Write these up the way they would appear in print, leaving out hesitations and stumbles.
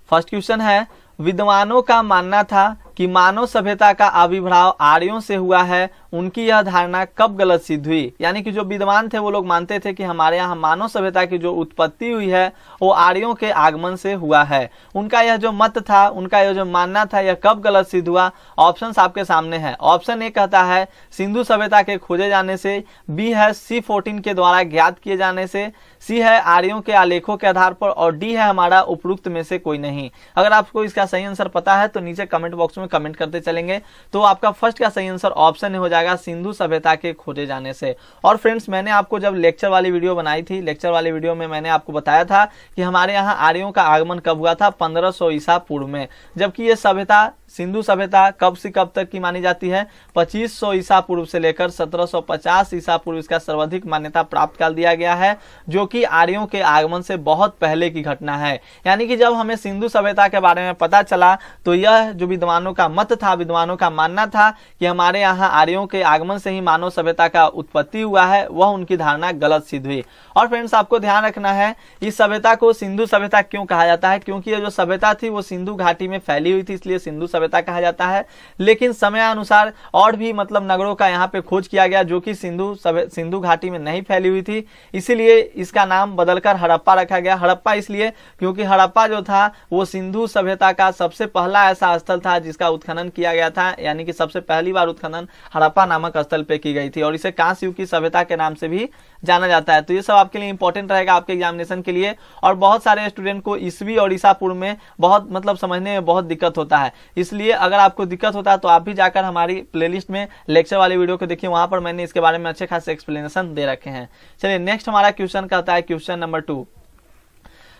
First question है, विद्वानों का मानना था कि मानव सभ्यता का आविर्भाव आर्यों से हुआ है, उनकी यह धारणा कब गलत सिद्ध हुई। यानी कि जो विद्वान थे वो लोग मानते थे कि हमारे यहाँ मानव सभ्यता की जो उत्पत्ति हुई है वो आर्यों के आगमन से हुआ है। उनका यह जो मत था, उनका यह जो मानना था, यह कब गलत सिद्ध हुआ। ऑप्शंस आपके सामने है। ऑप्शन ए कहता है सिंधु सभ्यता के खोजे जाने से, बी है C14 के द्वारा ज्ञात किए जाने से, सी है आर्यों के आलेखों के आधार पर, और डी है हमारा उपरोक्त में से कोई नहीं। अगर आपको इसका सही आंसर पता है तो नीचे कमेंट बॉक्स में कमेंट करते चलेंगे। तो आपका फर्स्ट का सही आंसर ऑप्शन हो जाएगा सिंधु सभ्यता के खोजे जाने से। और फ्रेंड्स, मैंने आपको जब लेक्चर वाली वीडियो बनाई थी, लेक्चर वाली वीडियो में मैंने आपको बताया था कि हमारे यहाँ आर्यों का आगमन कब हुआ था, 1500 ईसा पूर्व में। जबकि ये सभ्यता, सिंधु सभ्यता कब से कब तक की मानी जाती है, 2500 ईसा पूर्व से लेकर 1750 ईसा पूर्व इसका सर्वाधिक मान्यता प्राप्त कर दिया गया है, जो कि आर्यों के आगमन से बहुत पहले की घटना है। यानी कि जब हमें सिंधु सभ्यता के बारे में पता चला तो यह जो विद्वानों का मत था, विद्वानों का मानना था कि हमारे यहाँ आर्यों के आगमन से ही मानव सभ्यता का उत्पत्ति हुआ है, वह उनकी धारणा गलत सिद्ध हुई। और फ्रेंड्स, आपको ध्यान रखना है इस सभ्यता को सिंधु सभ्यता क्यों कहा जाता है, क्योंकि ये जो सभ्यता थी वो सिंधु घाटी में फैली हुई थी, इसलिए सिंधु सभ्यता कहा जाता है। लेकिन समयानुसार और भी नगरों का यहाँ पे खोज किया गया जो कि सिंधु घाटी में नहीं फैली हुई थी, इसीलिए इसका नाम बदलकर हड़प्पा रखा गया। हड़प्पा इसलिए क्योंकि हड़प्पा जो था वो सिंधु सभ्यता का सबसे पहला ऐसा स्थल था जिसका उत्खनन किया गया था। यानी कि सबसे पहली बार उत्खनन हड़प्पा नामक स्थल पे की गई थी, और इसे कांस्य युग की सभ्यता के नाम से भी जाना जाता है। तो ये सब आपके लिए इंपॉर्टेंट रहेगा आपके एग्जामिनेशन के लिए। और बहुत सारे स्टूडेंट को ईसवी और ईसा पूर्व में बहुत समझने में बहुत दिक्कत होता है, इसलिए अगर आपको दिक्कत होता है तो आप भी जाकर हमारी प्लेलिस्ट में लेक्चर वाली वीडियो को देखिए, वहां पर मैंने इसके बारे में अच्छे खासे एक्सप्लेनेशन दे रखे हैं। चलिए नेक्स्ट हमारा क्वेश्चन कहता है, क्वेश्चन नंबर 2,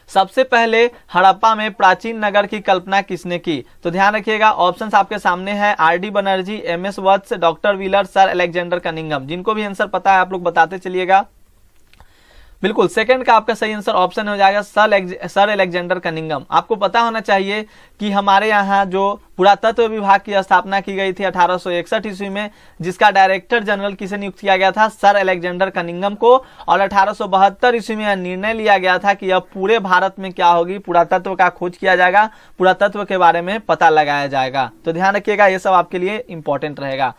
सबसे पहले हड़प्पा में प्राचीन नगर की कल्पना किसने की। तो ध्यान रखिएगा, ऑप्शंस आपके सामने है, R D. Banerjee, M S. Vats, doctor Wheeler, sir Alexander Cunningham. जिनको भी आंसर पता है आप लोग बताते चलिएगा। बिल्कुल, सेकंड का आपका सही आंसर ऑप्शन हो जाएगा सर अलेक्जेंडर कनिंघम। आपको पता होना चाहिए कि हमारे यहाँ जो पुरातत्व विभाग की स्थापना की गई थी 1861 ईस्वी में, जिसका डायरेक्टर जनरल किसे नियुक्त किया गया था, सर अलेक्जेंडर कनिंघम को। और 1872 ईस्वी में यह निर्णय लिया गया था कि अब पूरे भारत में क्या होगी, पुरातत्व का खोज किया जाएगा, पुरातत्व के बारे में पता लगाया जाएगा। तो ध्यान रखिएगा, ये सब आपके लिए इंपॉर्टेंट रहेगा।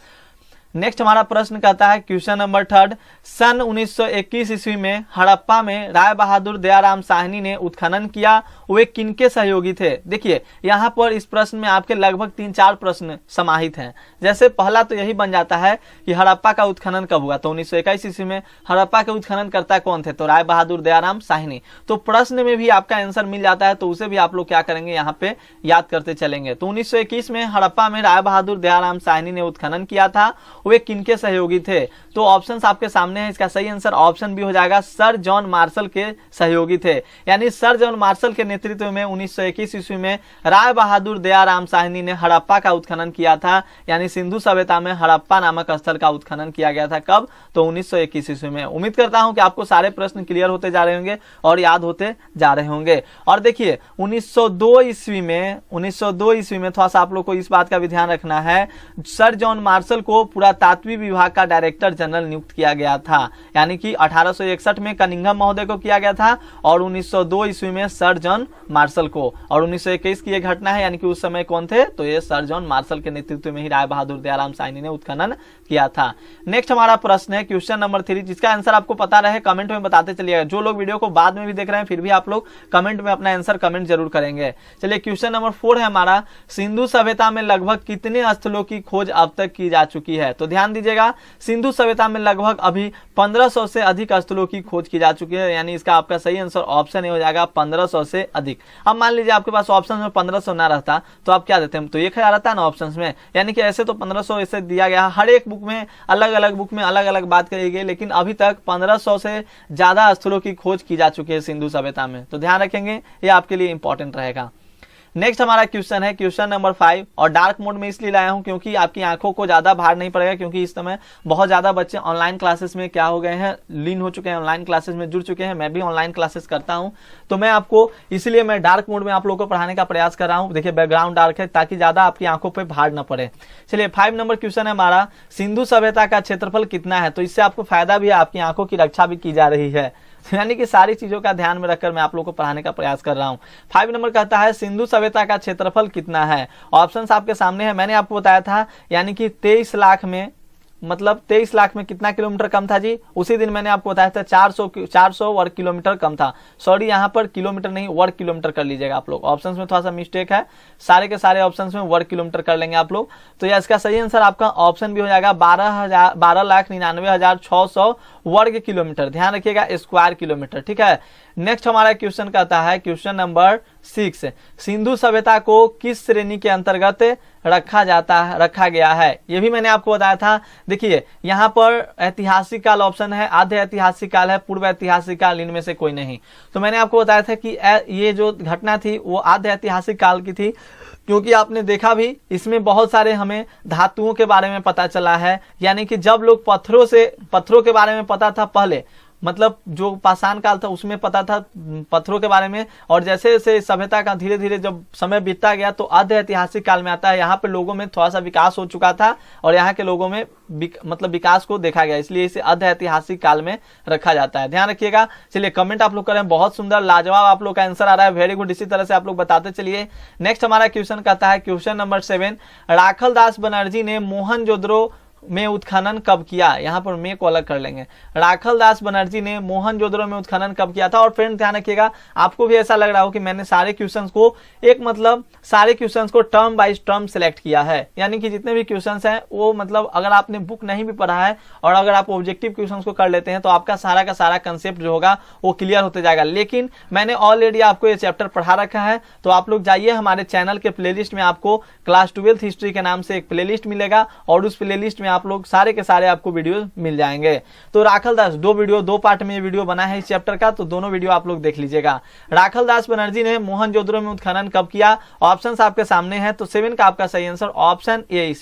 नेक्स्ट हमारा प्रश्न कहता है, क्वेश्चन नंबर 3, सन 1921 ईस्वी में हड़प्पा में राय बहादुर दयाराम साहनी ने उत्खनन किया, वे किनके सहयोगी थे। देखिए यहाँ पर इस प्रश्न में आपके लगभग 3-4 प्रश्न समाहित हैं। जैसे पहला तो यही बन जाता है कि हड़प्पा का उत्खनन कब हुआ, तो 1921 ईस्वी में हड़प्पा के उत्खननकर्ता कौन थे, तो राय बहादुर दयाराम साहनी। तो प्रश्न में भी आपका आंसर मिल जाता है, तो उसे भी आप लोग क्या करेंगे, यहाँ पे याद करते चलेंगे। तो 1921 में हड़प्पा में राय बहादुर दयाराम साहनी ने उत्खनन किया था, वे किनके सहयोगी थे। तो ऑप्शंस आपके सामने है, इसका सही आंसर ऑप्शन भी हो जाएगा सर जॉन मार्शल के सहयोगी थे। यानी सर जॉन मार्शल के नेतृत्व में 1921 ईस्वी में राय बहादुर दयाराम साहनी ने हड़प्पा का उत्खनन किया था। यानी सिंधु सभ्यता में हड़प्पा नामक स्थल का उत्खनन किया गया था, कब, तो 1921 ईस्वी में। उम्मीद करता हूं कि आपको सारे प्रश्न क्लियर होते जा रहे होंगे और याद होते जा रहे होंगे। और देखिए 1902 ईस्वी में थोड़ा सा आप लोग को इस बात का भी ध्यान रखना है, सर जॉन मार्शल को पुरातत्व विभाग का डायरेक्टर जनरल नियुक्त किया गया था। यानी कि 1861 में कनिंघम महोदय को किया गया था और 1902 ईस्वी में सर जॉन मार्शल को। और 1921 की यह घटना है, यानी कि उस समय कौन थे, तो ये सर जॉन मार्शल के नेतृत्व में ही राय बहादुर दयाराम साहनी ने उत्खनन किया था। नेक्स्ट हमारा प्रश्न है क्वेश्चन नंबर 3, जिसका आंसर आपको पता रहे कमेंट में बताते चलिएगा। जो लोग वीडियो को बाद में भी देख रहे हैं फिर भी आप लोग कमेंट में अपना आंसर कमेंट जरूर करेंगे। चलिए क्वेश्चन नंबर 4 है हमारा, सिंधु सभ्यता में लगभग कितने स्थलों की खोज अब तक की जा चुकी है। तो ध्यान दीजिएगा, सिंधु सभ्यता में लगभग अभी 1500 से अधिक स्थलों की खोज की जा चुकी है। यानी इसका आपका सही आंसर ऑप्शन हो जाएगा 1500 से अधिक। अब मान लीजिए आपके पास ऑप्शन में 1500 ना रहता तो आप क्या देते हैं, तो 1000 रहता ना ऑप्शन में। यानी कि ऐसे तो 1500 ऐसे दिया गया, हर एक बुक में अलग अलग बात करी गई, लेकिन अभी तक 1500 से ज्यादा स्थलों की खोज की जा चुकी है सिंधु सभ्यता में। तो ध्यान रखेंगे, ये आपके लिए इंपॉर्टेंट रहेगा। नेक्स्ट हमारा क्वेश्चन है क्वेश्चन नंबर 5, और डार्क मोड में इसलिए लाया हूं क्योंकि आपकी आंखों को ज्यादा भार नहीं पड़ेगा, क्योंकि इस समय बहुत ज्यादा बच्चे ऑनलाइन क्लासेस में क्या हो गए हैं, लीन हो चुके हैं, ऑनलाइन क्लासेस में जुड़ चुके हैं। मैं भी ऑनलाइन क्लासेस करता हूं, तो मैं आपको इसलिए मैं डार्क मोड में आप लोगों को पढ़ाने का प्रयास कर रहा हूं। देखिए बैकग्राउंड डार्क है ताकि ज्यादा आपकी आंखों पर भार न पड़े। चलिए 5 नंबर क्वेश्चन है हमारा, सिंधु सभ्यता का क्षेत्रफल कितना है। तो इससे आपको फायदा भी है, आपकी आंखों की रक्षा भी की जा रही है। यानी कि सारी चीजों का ध्यान में रखकर मैं आप लोगों को पढ़ाने का प्रयास कर रहा हूं। 5 नंबर कहता है सिंधु सभ्यता का क्षेत्रफल कितना है। ऑप्शंस आपके सामने है, मैंने आपको बताया था, यानी कि 23 लाख में, मतलब 23 लाख में कितना किलोमीटर कम था जी, उसी दिन मैंने आपको बताया था 400 वर्ग किलोमीटर कम था। सॉरी, यहाँ पर किलोमीटर नहीं वर्ग किलोमीटर कर लीजिएगा आप लोग, ऑप्शंस में थोड़ा सा मिस्टेक है, सारे के सारे ऑप्शंस में वर्ग किलोमीटर कर लेंगे आप लोग। तो यह इसका सही आंसर आपका ऑप्शन भी हो जाएगा 12,99,600 वर्ग किलोमीटर। ध्यान रखिएगा स्क्वायर किलोमीटर, ठीक है। नेक्स्ट हमारा क्वेश्चन कहता है, क्वेश्चन नंबर 6, सिंधु सभ्यता को किस श्रेणी के अंतर्गत रखा गया है। ये भी मैंने आपको बताया था। देखिए यहाँ पर ऐतिहासिक काल ऑप्शन है, आधे ऐतिहासिक काल है, पूर्व ऐतिहासिक काल, इनमें से कोई नहीं। तो मैंने आपको बताया था कि ये जो घटना थी वो आधे ऐतिहासिक काल की थी, क्योंकि आपने देखा भी इसमें बहुत सारे हमें धातुओं के बारे में पता चला है। यानी कि जब लोग पत्थरों के बारे में पता था पहले, मतलब जो पाषाण काल था उसमें पता था पत्थरों के बारे में, और जैसे जैसे सभ्यता का धीरे धीरे जब समय बीतता गया तो आधे ऐतिहासिक काल में आता है। यहाँ पे लोगों में थोड़ा सा विकास हो चुका था और यहाँ के लोगों में मतलब विकास को देखा गया, इसलिए इसे आधे ऐतिहासिक काल में रखा जाता है। ध्यान रखिएगा। चलिए कमेंट आप लोग करें, बहुत सुंदर लाजवाब आप लोग का आंसर आ रहा है, वेरी गुड। इसी तरह से आप लोग बताते चलिए। नेक्स्ट हमारा क्वेश्चन कहता है, क्वेश्चन नंबर 7, राखल दास बनर्जी ने मोहनजोदड़ो में उत्खनन कब किया। यहाँ पर मैं को अलग कर लेंगे। राखल दास बनर्जी ने मोहनजोदड़ो में उत्खनन कब किया था। और फ्रेंड ध्यान रखिएगा, आपको भी ऐसा लग रहा हो कि मैंने सारे क्वेश्चंस को टर्म बाय टर्म सिलेक्ट किया है, यानी कि जितने भी क्वेश्चंस हैं वो मतलब अगर आपने बुक नहीं भी पढ़ा है और अगर आप ऑब्जेक्टिव क्वेश्चंस को कर लेते हैं तो आपका सारा का सारा कंसेप्ट जो होगा वो क्लियर होते जाएगा। लेकिन मैंने ऑलरेडी आपको ये चैप्टर पढ़ा रखा है, तो आप लोग जाइए हमारे चैनल के प्लेलिस्ट में, आपको क्लास 12th हिस्ट्री के नाम से एक प्लेलिस्ट मिलेगा और उस प्लेलिस्ट में आप लोग सारे के सारे आपको वीडियो मिल जाएंगे। तो राखल दास, दो पार्ट में ये वीडियो बना है इस चैप्टर का, तो दोनों वीडियो आप लोग देख लीजिएगा। राखल दास बनर्जी ने मोहनजोदड़ो में उत्खनन कब किया। ऑप्शंस आपके सामने हैं, तो 7 का आपका सही आंसर ऑप्शन ए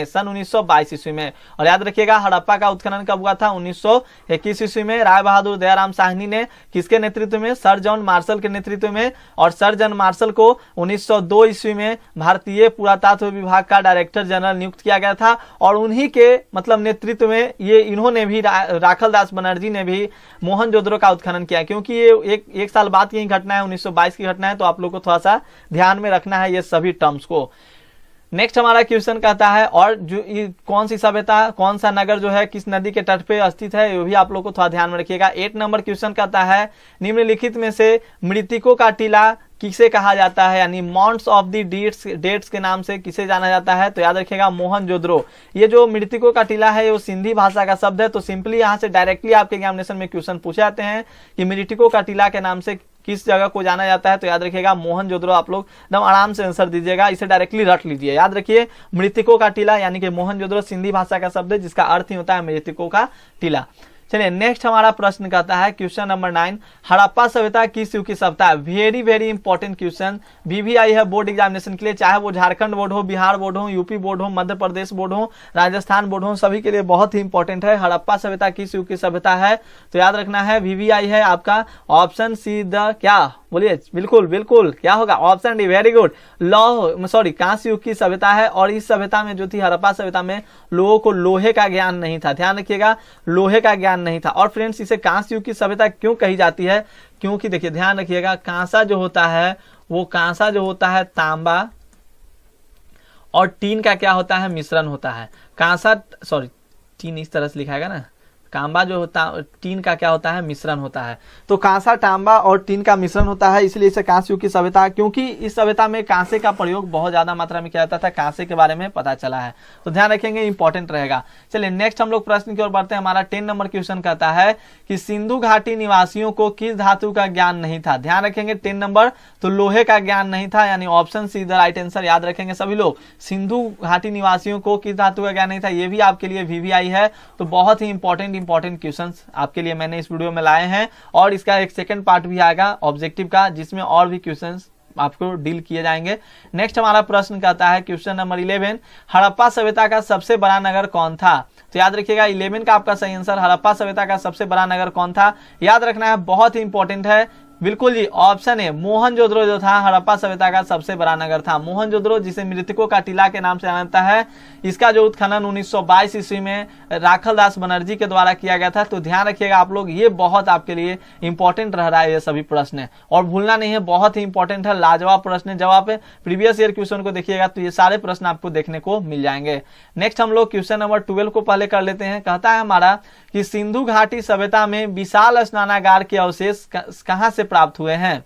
सन 1922 ईस्वी में। और याद रखिएगा हड़प्पा का उत्खनन कब हुआ था, 1921 ईस्वी में। राय बहादुर दयाराम साहनी ने किसके नेतृत्व में, सर जॉन मार्शल के नेतृत्व में, और सर जॉन मार्शल को 1902 ईस्वी में भारतीय पुरातत्व विभाग का डायरेक्टर जनरल नियुक्त किया गया था। और उन्हीं के मतलब नेतृत्व में ये इन्होंने भी, राखल दास बनर्जी ने भी मोहनजोदड़ो का उत्खनन किया, क्योंकि ये एक साल बाद की घटना है, 1922 की घटना है, तो आप लोग को थोड़ा सा ध्यान में रखना है ये सभी टर्म्स को। नेक्स्ट हमारा क्वेश्चन कहता है, और जो कौन सी सभ्यता, कौन सा नगर जो है किस नदी के तट पे स्थित है, ये भी आप लोग को थोड़ा ध्यान में रखिएगा। 8 नंबर क्वेश्चन कहता है, निम्नलिखित में से मृतकों का टीला किसे कहा जाता है, यानी माउंट्स ऑफ द डेट्स के नाम से किसे जाना जाता है। तो याद रखिएगा मोहनजोदड़ो। ये जो मृतकों का टीला है वो सिंधी भाषा का शब्द है, तो सिंपली यहाँ से डायरेक्टली आपके एग्जामिनेशन में क्वेश्चन पूछे जाते हैं कि मृतकों का टीला के नाम से किस जगह को जाना जाता है। तो याद रखिएगा मोहनजोदड़ो, आप लोग एकदम आराम से आंसर दीजिएगा, इसे डायरेक्टली रट लीजिए। याद रखिए मृतकों का टीला यानी कि मोहनजोदड़ो सिंधी भाषा का शब्द है जिसका अर्थ ही होता है मृतकों का टीला। चलिए नेक्स्ट हमारा प्रश्न कहता है, क्वेश्चन नंबर 9, हड़प्पा सभ्यता किस युग की सभ्यता है। Very very important question, VVI है बोर्ड एग्जामिनेशन के लिए, चाहे वो झारखंड बोर्ड हो, बिहार बोर्ड हो, यूपी बोर्ड हो, मध्य प्रदेश बोर्ड हो, राजस्थान बोर्ड हो, सभी के लिए बहुत ही इंपॉर्टेंट है। हड़प्पा सभ्यता किस युग की सभ्यता है, तो याद रखना है VVI है आपका ऑप्शन सी द क्या, बोलिए बिल्कुल बिल्कुल क्या होगा, ऑप्शन डी, वेरी गुड, कांस्य युग की सभ्यता है। और इस सभ्यता में जो थी हड़प्पा सभ्यता में लोगों को लोहे का ज्ञान नहीं था। ध्यान रखिएगा लोहे का ज्ञान नहीं था। और फ्रेंड्स इसे कांस्य युग की सभ्यता क्यों कही जाती है, क्योंकि देखिए ध्यान रखिएगा कांसा जो होता है तांबा और टीन का क्या होता है, मिश्रण होता है। टीन इस तरह से लिखाएगा ना, तांबा जो होता टीन का क्या होता है, मिश्रण होता है। तो कांसा, तांबा और टीन का मिश्रण होता है, इसलिए इसे कांस्य युग की सभ्यता, क्योंकि इस सभ्यता में कांसे का प्रयोग बहुत ज्यादा मात्रा में किया जाता था, कांसे के बारे में पता चला है, तो ध्यान रखेंगे इंपॉर्टेंट रहेगा। चलिए नेक्स्ट हम लोग प्रश्न की ओर बढ़ते हैं। हमारा 10 नंबर क्वेश्चन कहता है कि सिंधु घाटी निवासियों को किस धातु का ज्ञान नहीं था। ध्यान रखेंगे 10 नंबर, तो लोहे का ज्ञान नहीं था, यानी option C the right answer. याद रखेंगे सभी लोग, सिंधु घाटी निवासियों को किस धातु का ज्ञान नहीं था, ये भी आपके लिए VVI है। तो बहुत ही इंपॉर्टेंट क्वेश्चंस आपके लिए मैंने इस वीडियो में लाए हैं, और इसका एक सेकंड पार्ट भी आएगा ऑब्जेक्टिव का, जिसमें और भी क्वेश्चंस आपको डील किए जाएंगे। नेक्स्ट हमारा प्रश्न कहता है क्वेश्चन नंबर 11, हड़प्पा सभ्यता का सबसे बड़ा नगर कौन था। तो याद रखिएगा 11 का आपका सही आंसर, हड़प्पा सभ्यता का सबसे बड़ा नगर कौन था। याद रखना है बहुत ही इंपॉर्टेंट है, बिल्कुल जी, ऑप्शन ए मोहनजोदड़ो जो था हड़प्पा सभ्यता का सबसे बड़ा नगर था। मोहनजोदड़ो जिसे मृतकों का टीला के नाम से जाना जाता है, इसका जो उत्खनन 1922 ईस्वी में राखल दास बनर्जी के द्वारा किया गया था। तो ध्यान रखिएगा आप लोग, ये बहुत आपके लिए इंपॉर्टेंट रह रहा है ये सभी प्रश्न, और भूलना नहीं है, बहुत ही इंपॉर्टेंट है, लाजवाब प्रश्न है। जब आप प्रीवियस ईयर क्वेश्चन को देखिएगा तो ये सारे प्रश्न आपको देखने को मिल जाएंगे। नेक्स्ट हम लोग क्वेश्चन नंबर 12 को पहले कर लेते हैं। कहता है हमारा कि सिंधु घाटी सभ्यता में विशाल स्नानागार के अवशेष कहां से प्राप्त हुए हैं।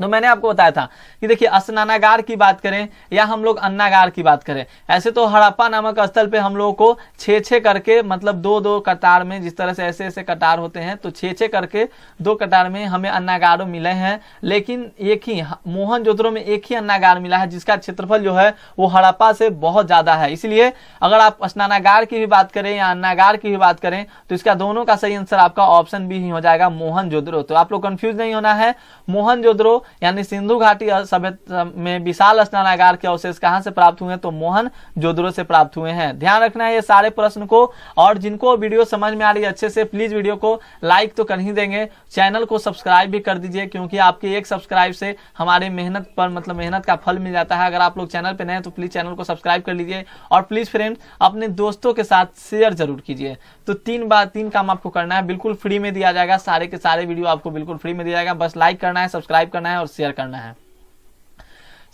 तो मैंने आपको बताया था कि देखिए, स्नानागार की बात करें या हम लोग अन्नागार की बात करें, ऐसे तो हड़प्पा नामक स्थल पे हम लोगों को 6-6 करके, मतलब 2-2 कतार में, जिस तरह से ऐसे कतार होते हैं, तो 6-6 करके 2 कतार में हमें अन्नागारों मिले हैं। लेकिन एक ही मोहनजोदड़ो में एक ही अन्नागार मिला है, जिसका क्षेत्रफल जो है वो हड़प्पा से बहुत ज्यादा है। इसलिए अगर आप स्नानागार की भी बात करें या अन्नागार की भी बात करें तो इसका दोनों का सही आंसर आपका ऑप्शन बी ही हो जाएगा, मोहनजोदड़ो। तो आप लोग कंफ्यूज नहीं होना है। मोहनजोदड़ो यानी सिंधु घाटी सभ्यता में विशाल स्नानागार के अवशेष कहां से प्राप्त हुए हैं, तो मोहनजोदड़ो से प्राप्त हुए हैं। ध्यान रखना है ये सारे प्रश्न को। और जिनको वीडियो समझ में आ रही है अच्छे से, प्लीज वीडियो को लाइक तो कर ही देंगे, चैनल को सब्सक्राइब भी कर दीजिए, क्योंकि आपके एक सब्सक्राइब से हमारे मेहनत पर, मतलब मेहनत का फल मिल जाता है। अगर आप लोग चैनल पे नए हैं तो प्लीज चैनल को सब्सक्राइब कर लीजिए, और प्लीज फ्रेंड अपने दोस्तों के साथ शेयर जरूर कीजिए। तो 3 काम आपको करना है, बिल्कुल फ्री में दिया जाएगा, सारे के सारे वीडियो आपको बिल्कुल फ्री में दिया जाएगा। बस लाइक करना है, सब्सक्राइब करना है और शेयर करना है।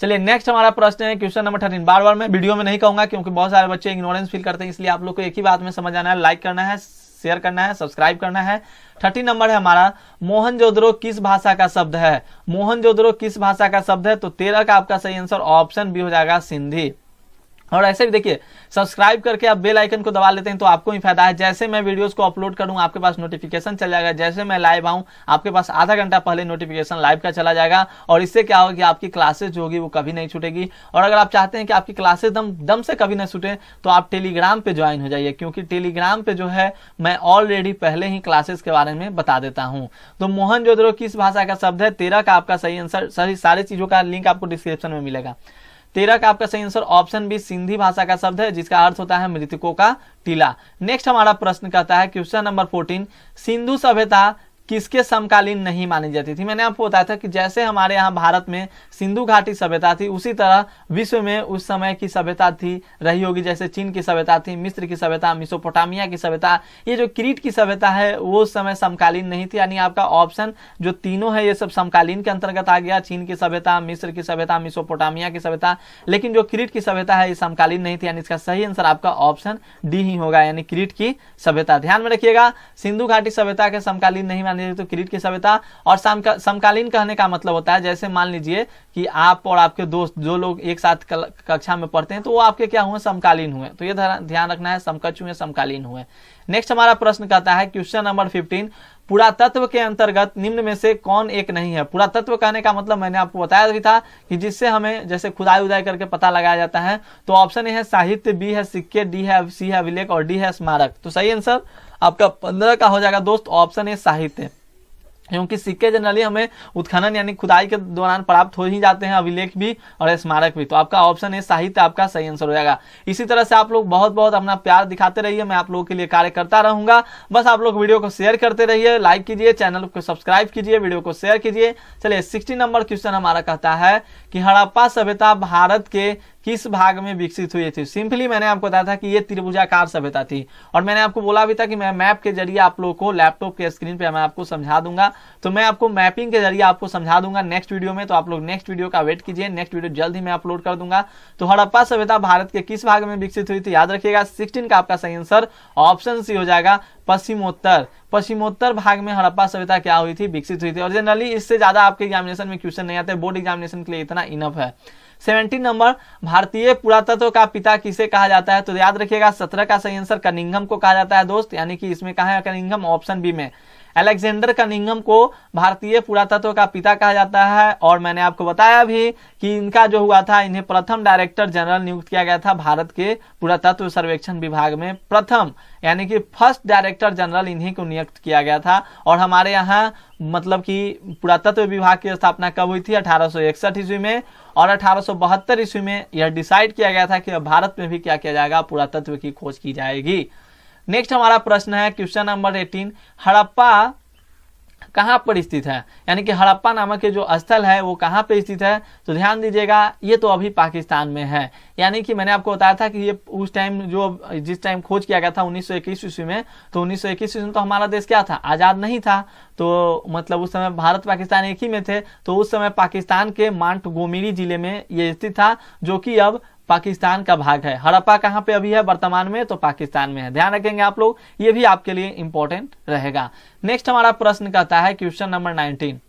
चलिए नेक्स्ट हमारा प्रश्न है क्वेश्चन नंबर 13। बार बार मैं वीडियो में नहीं कहूंगा क्योंकि बहुत सारे बच्चे इग्नोरेंस फील करते हैं, इसलिए आप लोग को एक ही बात में समझ आना है, लाइक करना है, शेयर करना है, सब्सक्राइब करना है। 13 नंबर है हमारा, मोहनजोदड़ो किस भाषा का शब्द है। मोहनजोदड़ो किस भाषा का शब्द है, तो 13 का आपका सही आंसर ऑप्शन बी हो जाएगा, सिंधी। और ऐसे भी देखिए, सब्सक्राइब करके आप बेल आइकन को दबा लेते हैं तो आपको ही फायदा है। जैसे मैं वीडियोस को अपलोड करूंगा आपके पास नोटिफिकेशन चल जाएगा, जैसे मैं लाइव आऊं आपके पास आधा घंटा पहले नोटिफिकेशन लाइव का चला जाएगा। और इससे क्या होगा कि आपकी क्लासेस जो होगी वो कभी नहीं छूटेगी। और अगर आप चाहते हैं कि आपकी क्लासेस दम से कभी नहीं छूटे तो आप टेलीग्राम पे ज्वाइन हो जाइए, क्योंकि टेलीग्राम पे जो है मैं ऑलरेडी पहले ही क्लासेस के बारे में बता देता हूँ। तो मोहनजोदड़ो किस भाषा का शब्द है, 13 का आपका सही आंसर, सही सारी चीजों का लिंक आपको डिस्क्रिप्शन में मिलेगा। 13 का आपका सही आंसर ऑप्शन बी, सिंधी भाषा का शब्द है, जिसका अर्थ होता है मृतकों का टीला। नेक्स्ट हमारा प्रश्न कहता है क्वेश्चन नंबर 14, सिंधु सभ्यता किसके समकालीन नहीं मानी जाती थी। मैंने आपको बताया था कि जैसे हमारे यहाँ भारत में सिंधु घाटी सभ्यता थी, उसी तरह विश्व में उस समय की सभ्यता थी रही होगी। जैसे चीन की सभ्यता थी, मिस्र की सभ्यता, मेसोपोटामिया की सभ्यता, ये जो क्रीट की सभ्यता है वो उस समय समकालीन नहीं थी। यानी आपका ऑप्शन जो तीनों है ये सब समकालीन के अंतर्गत आ गया, चीन की सभ्यता, मिस्र की सभ्यता, मेसोपोटामिया की सभ्यता। लेकिन जो क्रीट की सभ्यता है ये समकालीन नहीं थी, यानी इसका सही आंसर आपका ऑप्शन डी ही होगा, यानी क्रीट की सभ्यता। ध्यान में रखिएगा, सिंधु घाटी सभ्यता के समकालीन नहीं मानी जाती तो क्रीट की सभ्यता। और समकालीन कहने का मतलब होता है, जैसे मान लीजिए कि आप और आपके दोस्त जो लोग एक साथ कक्षा में पढ़ते हैं तो वो आपके क्या हुए, समकालीन हुए। तो ये ध्यान रखना है, समकक्ष हुए, समकालीन हुए। नेक्स्ट हमारा प्रश्न कहता है क्वेश्चन नंबर 15, पुरातत्व के अंतर्गत निम्न में से कौन एक नहीं है। पुरातत्व कहने का मतलब मैंने आपको बताया भी था कि जिससे हमें जैसे खुदाई उदाई करके पता लगाया जाता है। तो ऑप्शन ए है साहित्य, बी है सिक्के, डी है, सी है अभिलेख और डी है स्मारक। तो सही आंसर आपका 15 का हो जाएगा दोस्त, ऑप्शन ए साहित्य, क्योंकि सिक्के जनरली हमें उत्खनन यानी खुदाई के दौरान प्राप्त हो ही जाते हैं, अभिलेख भी और स्मारक भी। तो आपका ऑप्शन है साहित्य आपका सही आंसर हो जाएगा। इसी तरह से आप लोग बहुत बहुत अपना प्यार दिखाते रहिए, मैं आप लोगों के लिए कार्य करता रहूंगा। बस आप लोग वीडियो को शेयर करते रहिए, लाइक कीजिए, चैनल को सब्सक्राइब कीजिए, वीडियो को शेयर कीजिए। चलिए 16 नंबर क्वेश्चन हमारा कहता है कि हड़प्पा सभ्यता भारत के किस भाग में विकसित हुई थी। सिंपली मैंने आपको बताया था कि ये त्रिभुजाकार सभ्यता थी, और मैंने आपको बोला भी था कि मैं मैप के जरिए आप लोगों को लैपटॉप के स्क्रीन पे मैं आपको समझा दूंगा। तो मैं आपको मैपिंग के जरिए आपको समझा दूंगा नेक्स्ट वीडियो में। तो आप लोग नेक्स्ट वीडियो का वेट कीजिए, नेक्स्ट वीडियो जल्द ही मैं अपलोड कर दूंगा। तो हड़प्पा सभ्यता भारत के किस भाग में विकसित हुई थी, याद रखिएगा 16 का आपका सही आंसर ऑप्शन सी हो जाएगा, पश्चिमोत्तर भाग में हड़प्पा सभ्यता क्या हुई थी, विकसित हुई थी। और जनरली इससे ज्यादा आपके एग्जामिनेशन में क्वेश्चन नहीं आते, बोर्ड एग्जामिनेशन के लिए इतना इनफ है। 17 नंबर, भारतीय पुरातत्व का पिता किसे कहा जाता है। तो याद रखिएगा 17 का सही आंसर कनिंघम को कहा जाता है दोस्त, यानी कि इसमें कहा है कनिंघम, ऑप्शन बी में अलेक्जेंडर कनिंघम को भारतीय पुरातत्व का पिता कहा जाता है। और मैंने आपको बताया भी कि इनका जो हुआ था, इन्हें प्रथम डायरेक्टर जनरल नियुक्त किया गया था भारत के पुरातत्व सर्वेक्षण विभाग में, प्रथम यानी कि फर्स्ट डायरेक्टर जनरल इन्हीं को नियुक्त किया गया था। और हमारे यहाँ मतलब कि पुरातत्व विभाग की स्थापना कब हुई थी, 1861 ईस्वी में। और 1872 ईस्वी में यह डिसाइड किया गया था कि भारत में भी क्या किया जाएगा, पुरातत्व की खोज की जाएगी। नेक्स्ट हमारा प्रश्न है क्वेश्चन नंबर 18, हड़प्पा कहाँ पर स्थित है, यानी कि हड़प्पा नामक जो स्थल है वो कहाँ पे स्थित है, तो ध्यान दीजिएगा ये तो अभी पाकिस्तान में है। यानी कि मैंने आपको बताया था कि ये उस टाइम जिस टाइम खोज किया गया था 1921 ईस्वी में, तो 1921 ईस्वी में तो हमारा देश क्या था, आजाद नहीं था। तो मतलब उस समय भारत पाकिस्तान एक ही में थे। तो उस समय पाकिस्तान के मांटगोमरी जिले में ये स्थित था, जो कि अब पाकिस्तान का भाग है। हड़प्पा कहाँ पे अभी है वर्तमान में, तो पाकिस्तान में है। ध्यान रखेंगे आप लोग, ये भी आपके लिए इंपॉर्टेंट रहेगा। नेक्स्ट हमारा प्रश्न कहता है क्वेश्चन नंबर 19,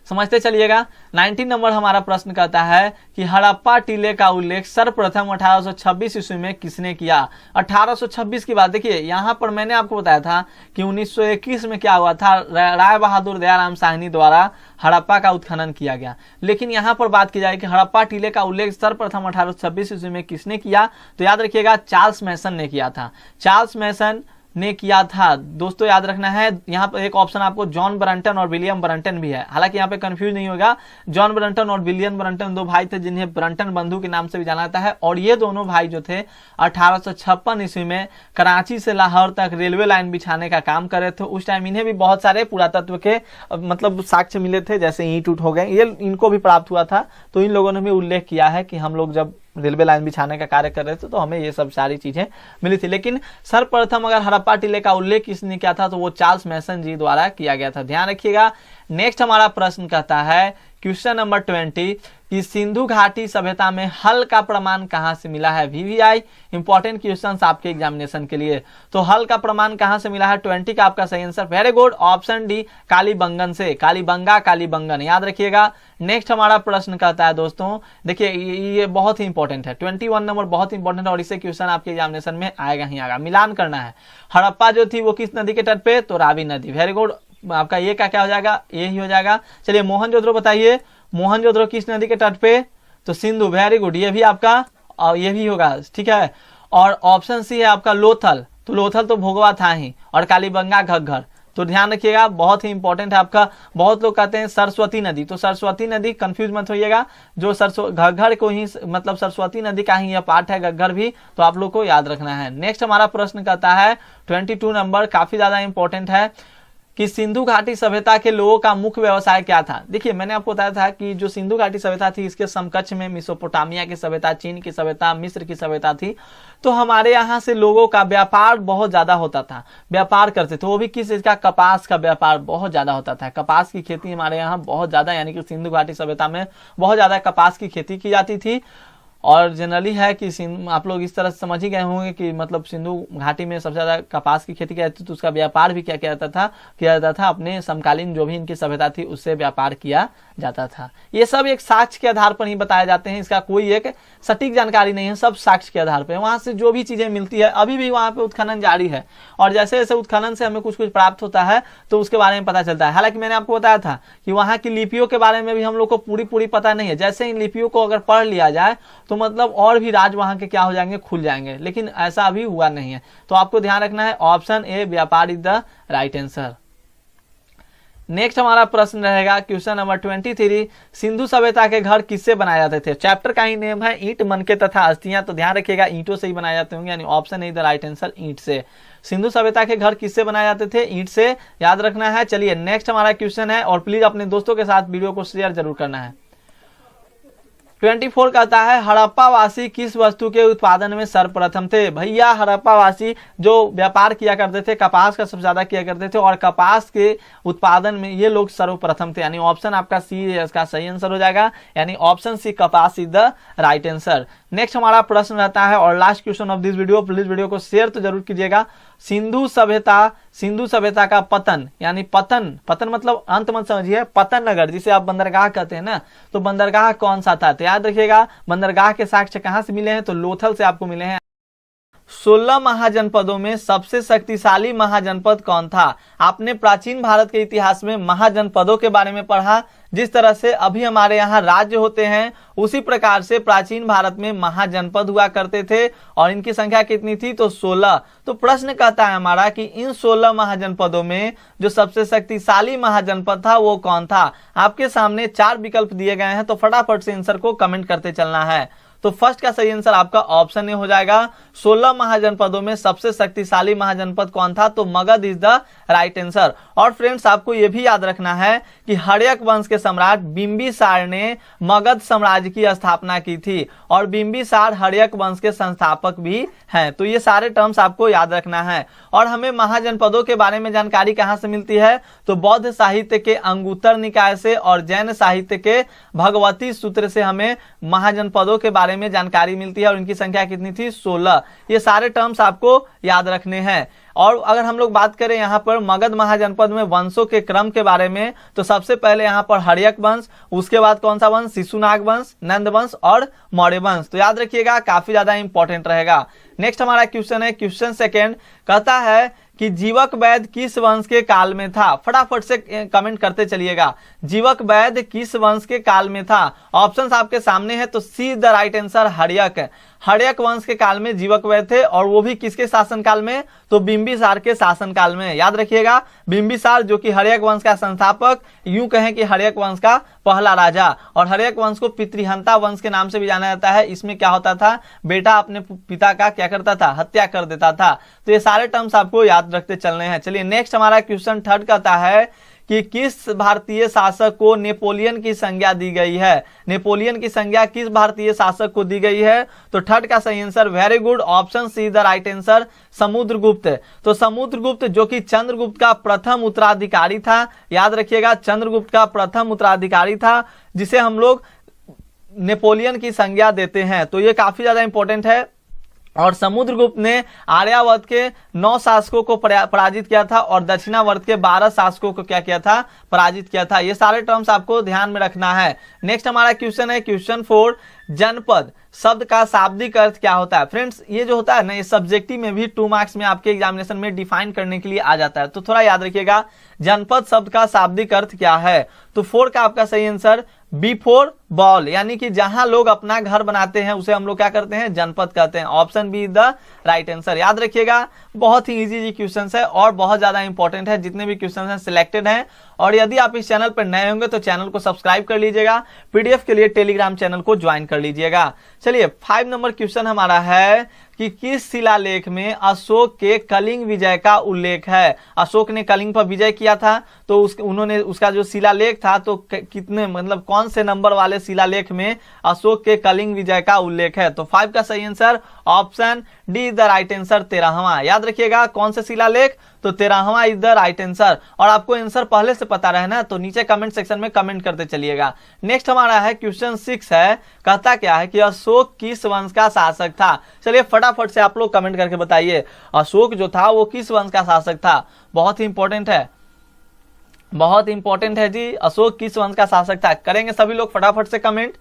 समझते चलिएगा। 19 नंबर हमारा प्रश्न कहता है कि हड़प्पा टीले का उल्लेख सर्वप्रथम 1826 ईस्वी में किसने किया। 1826 की बात देखिए, यहाँ पर मैंने आपको बताया था कि 1921 में क्या हुआ था, राय बहादुर दयाराम साहनी द्वारा हड़प्पा का उत्खनन किया गया। लेकिन यहाँ पर बात की जाए कि हड़प्पा टीले का उल्लेख सर्वप्रथम 1826 ईस्वी में किसने किया, तो याद रखिएगा चार्ल्स मैसन ने किया था। चार्ल्स मैसन ने किया था। दोस्तों याद रखना है, यहाँ पर एक ऑप्शन आपको जॉन ब्रंटन और विलियम ब्रंटन भी है। हालांकि यहाँ पे कंफ्यूज नहीं होगा, जॉन ब्रंटन और विलियम ब्रंटन दो भाई थे जिन्हें ब्रंटन बंधु के नाम से भी जाना जाता है। और ये दोनों भाई जो थे 1856 ईस्वी में कराची से लाहौर तक रेलवे लाइन बिछाने का काम कर रहे थे। उस टाइम इन्हें भी बहुत सारे पुरातत्व के मतलब साक्ष्य मिले थे, जैसे ईंट उठ हो गए, ये इनको भी प्राप्त हुआ था। तो इन लोगों ने भी उल्लेख किया है कि हम लोग जब रेलवे लाइन बिछाने का कार्य कर रहे थे तो हमें ये सब सारी चीजें मिली थी। लेकिन सर्वप्रथम अगर हड़प्पा टीले का उल्लेख किसने किया था, तो वो चार्ल्स मैसन जी द्वारा किया गया था। ध्यान रखिएगा। नेक्स्ट हमारा प्रश्न कहता है क्वेश्चन नंबर 20 कि सिंधु घाटी सभ्यता में हल का प्रमाण कहां से मिला है। VVI इंपॉर्टेंट क्वेश्चंस आपके एग्जामिनेशन के लिए। तो हल का प्रमाण कहां से मिला है, 20 का आपका सही answer, very good, option D Kalibangan से, कालीबंगा कालीबंगन, याद रखिएगा। नेक्स्ट हमारा प्रश्न कहता है दोस्तों, देखिए ये बहुत ही इंपॉर्टेंट है, 21 नंबर बहुत इंपॉर्टेंट है और इससे क्वेश्चन आपके एग्जामिनेशन में आएगा ही आएगा। मिलान करना है, हड़प्पा जो थी वो किस नदी के तट पे, तो रावी नदी, वेरी गुड। आपका ये क्या हो जाएगा, ये ही हो जाएगा। चलिए मोहनजोदड़ो बताइए, मोहनजोदड़ो किस नदी के तट पे, तो सिंधु, वेरी गुड, ये भी आपका और ये भी होगा, ठीक है। और ऑप्शन सी है आपका लोथल, तो लोथल तो भोगवा था ही, और कालीबंगा घग्घर। तो ध्यान रखिएगा, बहुत ही इंपॉर्टेंट है आपका। बहुत लोग कहते हैं सरस्वती नदी, तो सरस्वती नदी, कंफ्यूज मत होइएगा, जो घग्घर को ही मतलब सरस्वती नदी का ही यह पार्ट है घग्घर भी, तो आप लोग को याद रखना है। नेक्स्ट हमारा प्रश्न कहता है 22 नंबर, काफी ज्यादा इंपॉर्टेंट है कि सिंधु घाटी सभ्यता के लोगों का मुख्य व्यवसाय क्या था। देखिए मैंने आपको बताया था कि जो सिंधु घाटी सभ्यता थी इसके समकक्ष में मेसोपोटामिया की सभ्यता, चीन की सभ्यता, मिस्र की सभ्यता थी। तो हमारे यहाँ से लोगों का व्यापार बहुत ज्यादा होता था, व्यापार करते थे, वो भी किस चीज का, कपास का व्यापार बहुत ज्यादा होता था। कपास की खेती हमारे यहाँ बहुत ज्यादा, यानी कि सिंधु घाटी सभ्यता में बहुत ज्यादा कपास की खेती की जाती थी। और जनरली है कि आप लोग इस तरह समझ ही गए होंगे कि मतलब सिंधु घाटी में सबसे ज्यादा कपास की खेती की जाती थी, तो उसका व्यापार भी क्या किया जाता था, अपने समकालीन जो भी इनकी सभ्यता थी उससे व्यापार किया जाता था। ये सब एक साक्ष्य के आधार पर ही बताए जाते हैं, इसका कोई एक सटीक जानकारी नहीं है, सब साक्ष्य के आधार पर। वहां से जो भी चीजें मिलती है, अभी भी वहां पे उत्खनन जारी है, और जैसे जैसे उत्खनन से हमें कुछ कुछ प्राप्त होता है तो उसके बारे में पता चलता है। हालांकि मैंने आपको बताया था कि वहां की लिपियों के बारे में भी हम लोग को पूरी पता नहीं है। जैसे इन लिपियों को अगर पढ़ लिया जाए तो मतलब और भी राज वहां के क्या हो जाएंगे, खुल जाएंगे, लेकिन ऐसा अभी हुआ नहीं है। तो आपको ध्यान रखना है, ऑप्शन ए व्यापार is the right answer. Next हमारा प्रश्न रहेगा क्वेश्चन नंबर 23, सिंधु सभ्यता के घर किससे बनाए जाते थे। चैप्टर का ही नेम है ईंट, मनके तथा अस्थियां, तो ध्यान रखिएगा ईंटों से ही बनाए जाते होंगे, यानी option A the right answer, ईंट से। सिंधु सभ्यता के घर किससे बनाए जाते थे, ईंट से, याद रखना है। चलिए नेक्स्ट हमारा क्वेश्चन है, और प्लीज अपने दोस्तों के साथ वीडियो को शेयर जरूर करना है। 24 कहता है हड़प्पा वासी किस वस्तु के उत्पादन में सर्वप्रथम थे। भैया हड़प्पा वासी जो व्यापार किया करते थे, कपास का सबसे ज्यादा किया करते थे, और कपास के उत्पादन में ये लोग सर्वप्रथम थे, यानी ऑप्शन आपका सी इसका सही आंसर हो जाएगा, यानी ऑप्शन सी कपास is the right answer. Next हमारा प्रश्न रहता है और last question of this video, please video को शेयर तो जरूर कीजिएगा। सिंधु सभ्यता का पतन, यानी पतन मतलब अंत मत समझिए, पतन नगर जिसे आप बंदरगाह कहते हैं ना, तो बंदरगाह कौन सा था, तो याद रखिएगा बंदरगाह के साक्ष्य कहां से मिले हैं, तो लोथल से आपको मिले हैं। 16 महाजनपदों में सबसे शक्तिशाली महाजनपद कौन था। आपने प्राचीन भारत के इतिहास में महाजनपदों के बारे में पढ़ा, जिस तरह से अभी हमारे यहाँ राज्य होते हैं उसी प्रकार से प्राचीन भारत में महाजनपद हुआ करते थे, और इनकी संख्या कितनी थी, तो 16। तो प्रश्न कहता है हमारा कि इन 16 महाजनपदों में जो सबसे शक्तिशाली महाजनपद था वो कौन था। आपके सामने 4 विकल्प दिए गए हैं, तो फटाफट से आंसर को कमेंट करते चलना है। तो तो फर्स्ट का सही आंसर आपका ऑप्शन ए हो जाएगा। 16 महाजनपदों में सबसे शक्तिशाली महाजनपद कौन था, तो Magadh is the right answer. और फ्रेंड्स आपको यह भी याद रखना है कि हर्यक वंश के सम्राट बिंबिसार ने मगध साम्राज्य की स्थापना की थी और बिंबिसार हर्यक वंश के संस्थापक भी हैं। तो ये सारे टर्म्स आपको याद रखना है। और हमें महाजनपदों के बारे में जानकारी कहां से मिलती है, तो बौद्ध साहित्य के अंगुत्तर निकाय से और जैन साहित्य के भगवती सूत्र से हमें महाजनपदों के बारे में जानकारी मिलती है और इनकी संख्या कितनी थी, 16। ये सारे टर्म्स आपको याद रखने हैं। और अगर हम लोग बात करें यहाँ पर मगध महाजनपद में वंशों के क्रम के बारे में, तो सबसे पहले यहाँ पर हर्यक वंश, उसके बाद कौन सा वंश, शिशुनाग वंश, नंद वंश और मौर्य वंश। तो याद रखिएगा, काफी ज्यादा इंपॉर्टेंट रहेगा। नेक्स्ट हमारा क्वेश्चन है, क्वेश्चन सेकेंड, कहता है कि जीवक वैद किस वंश के काल में था। फटाफट से कमेंट करते चलिएगा, जीवक वैद किस वंश के काल में था। ऑप्शंस आपके सामने है, तो see the right answer Haryanka. Haryanka वंश के काल में जीवक वैद थे और वो भी किसके शासनकाल में, तो बिंबिसार के शासनकाल में। याद रखिएगा, बिंबिसार जो कि हर्यक वंश का संस्थापक, यूं कहें कि हर्यक वंश का पहला राजा। और हर्यक वंश को पितृहंता वंश के नाम से भी जाना जाता है। इसमें क्या होता था, बेटा अपने पिता का क्या करता था, हत्या कर देता था। तो ये सारे टर्म्स आपको याद रखते चलने हैं। चलिए नेक्स्ट हमारा क्वेश्चन थर्ड कहता है कि किस भारतीय शासक को नेपोलियन की संज्ञा दी गई है। नेपोलियन की संज्ञा किस भारतीय शासक को दी गई है, तो थर्ड का सही answer, very good, option C the right answer, Samudragupta. तो समुद्रगुप्त जो कि चंद्रगुप्त का प्रथम उत्तराधिकारी था। याद रखिएगा, चंद्रगुप्त का प्रथम उत्तराधिकारी था जिसे हम लोग नेपोलियन की संज्ञा देते हैं। तो ये काफी ज्यादा इंपॉर्टेंट है। और समुद्रगुप्त ने आर्यावर्त के 9 शासकों को पराजित किया था और दक्षिणावर्त के 12 शासकों को क्या किया था, पराजित किया था। ये सारे टर्म्स आपको ध्यान में रखना है। नेक्स्ट हमारा क्वेश्चन है, क्वेश्चन 4, जनपद शब्द का शाब्दिक अर्थ क्या होता है। फ्रेंड्स ये जो होता है ना, ये सब्जेक्टिव में भी 2 मार्क्स में आपके एग्जामिनेशन में डिफाइन करने के लिए आ जाता है। तो थोड़ा याद रखिएगा, जनपद शब्द का शाब्दिक अर्थ क्या है। तो 4 का आपका सही आंसर बिफोर बॉल, यानी कि जहां लोग अपना घर बनाते हैं उसे हम लोग क्या करते हैं, जनपद कहते हैं। Option be the right answer. याद रखिएगा, बहुत ही इजी क्वेश्चन है और बहुत ज्यादा इंपॉर्टेंट है। जितने भी क्वेश्चन हैं सिलेक्टेड हैं। और यदि आप इस चैनल पर नए होंगे तो चैनल को सब्सक्राइब कर लीजिएगा। पीडीएफ के लिए टेलीग्राम चैनल को ज्वाइन कर लीजिएगा। चलिए 5 नंबर क्वेश्चन हमारा है कि किस शिलालेख में अशोक के कलिंग विजय का उल्लेख है। अशोक ने कलिंग पर विजय किया था, तो उन्होंने उसका जो शिलालेख था, तो कितने मतलब कौन से नंबर वाले शिलालेख में अशोक के कलिंग विजय का उल्लेख है। तो 5 का सही answer, option D the right answer, 13वां। याद रखिएगा, कौन से शिलालेख, तो 13वां इज द राइट आंसर। और आपको आंसर पहले से पता रहे ना, तो नीचे कमेंट सेक्शन में कमेंट करते चलिएगा। नेक्स्ट हमारा है क्वेश्चन 6 है, कहता क्या है कि अशोक किस वंश का शासक था। चलिए फटाफट से आप लोग कमेंट करके बताइए, अशोक जो था वो किस वंश का शासक था। बहुत ही इंपॉर्टेंट है, बहुत इंपॉर्टेंट है जी, अशोक किस वंश का शासक था। करेंगे सभी लोग फटाफट से कमेंट।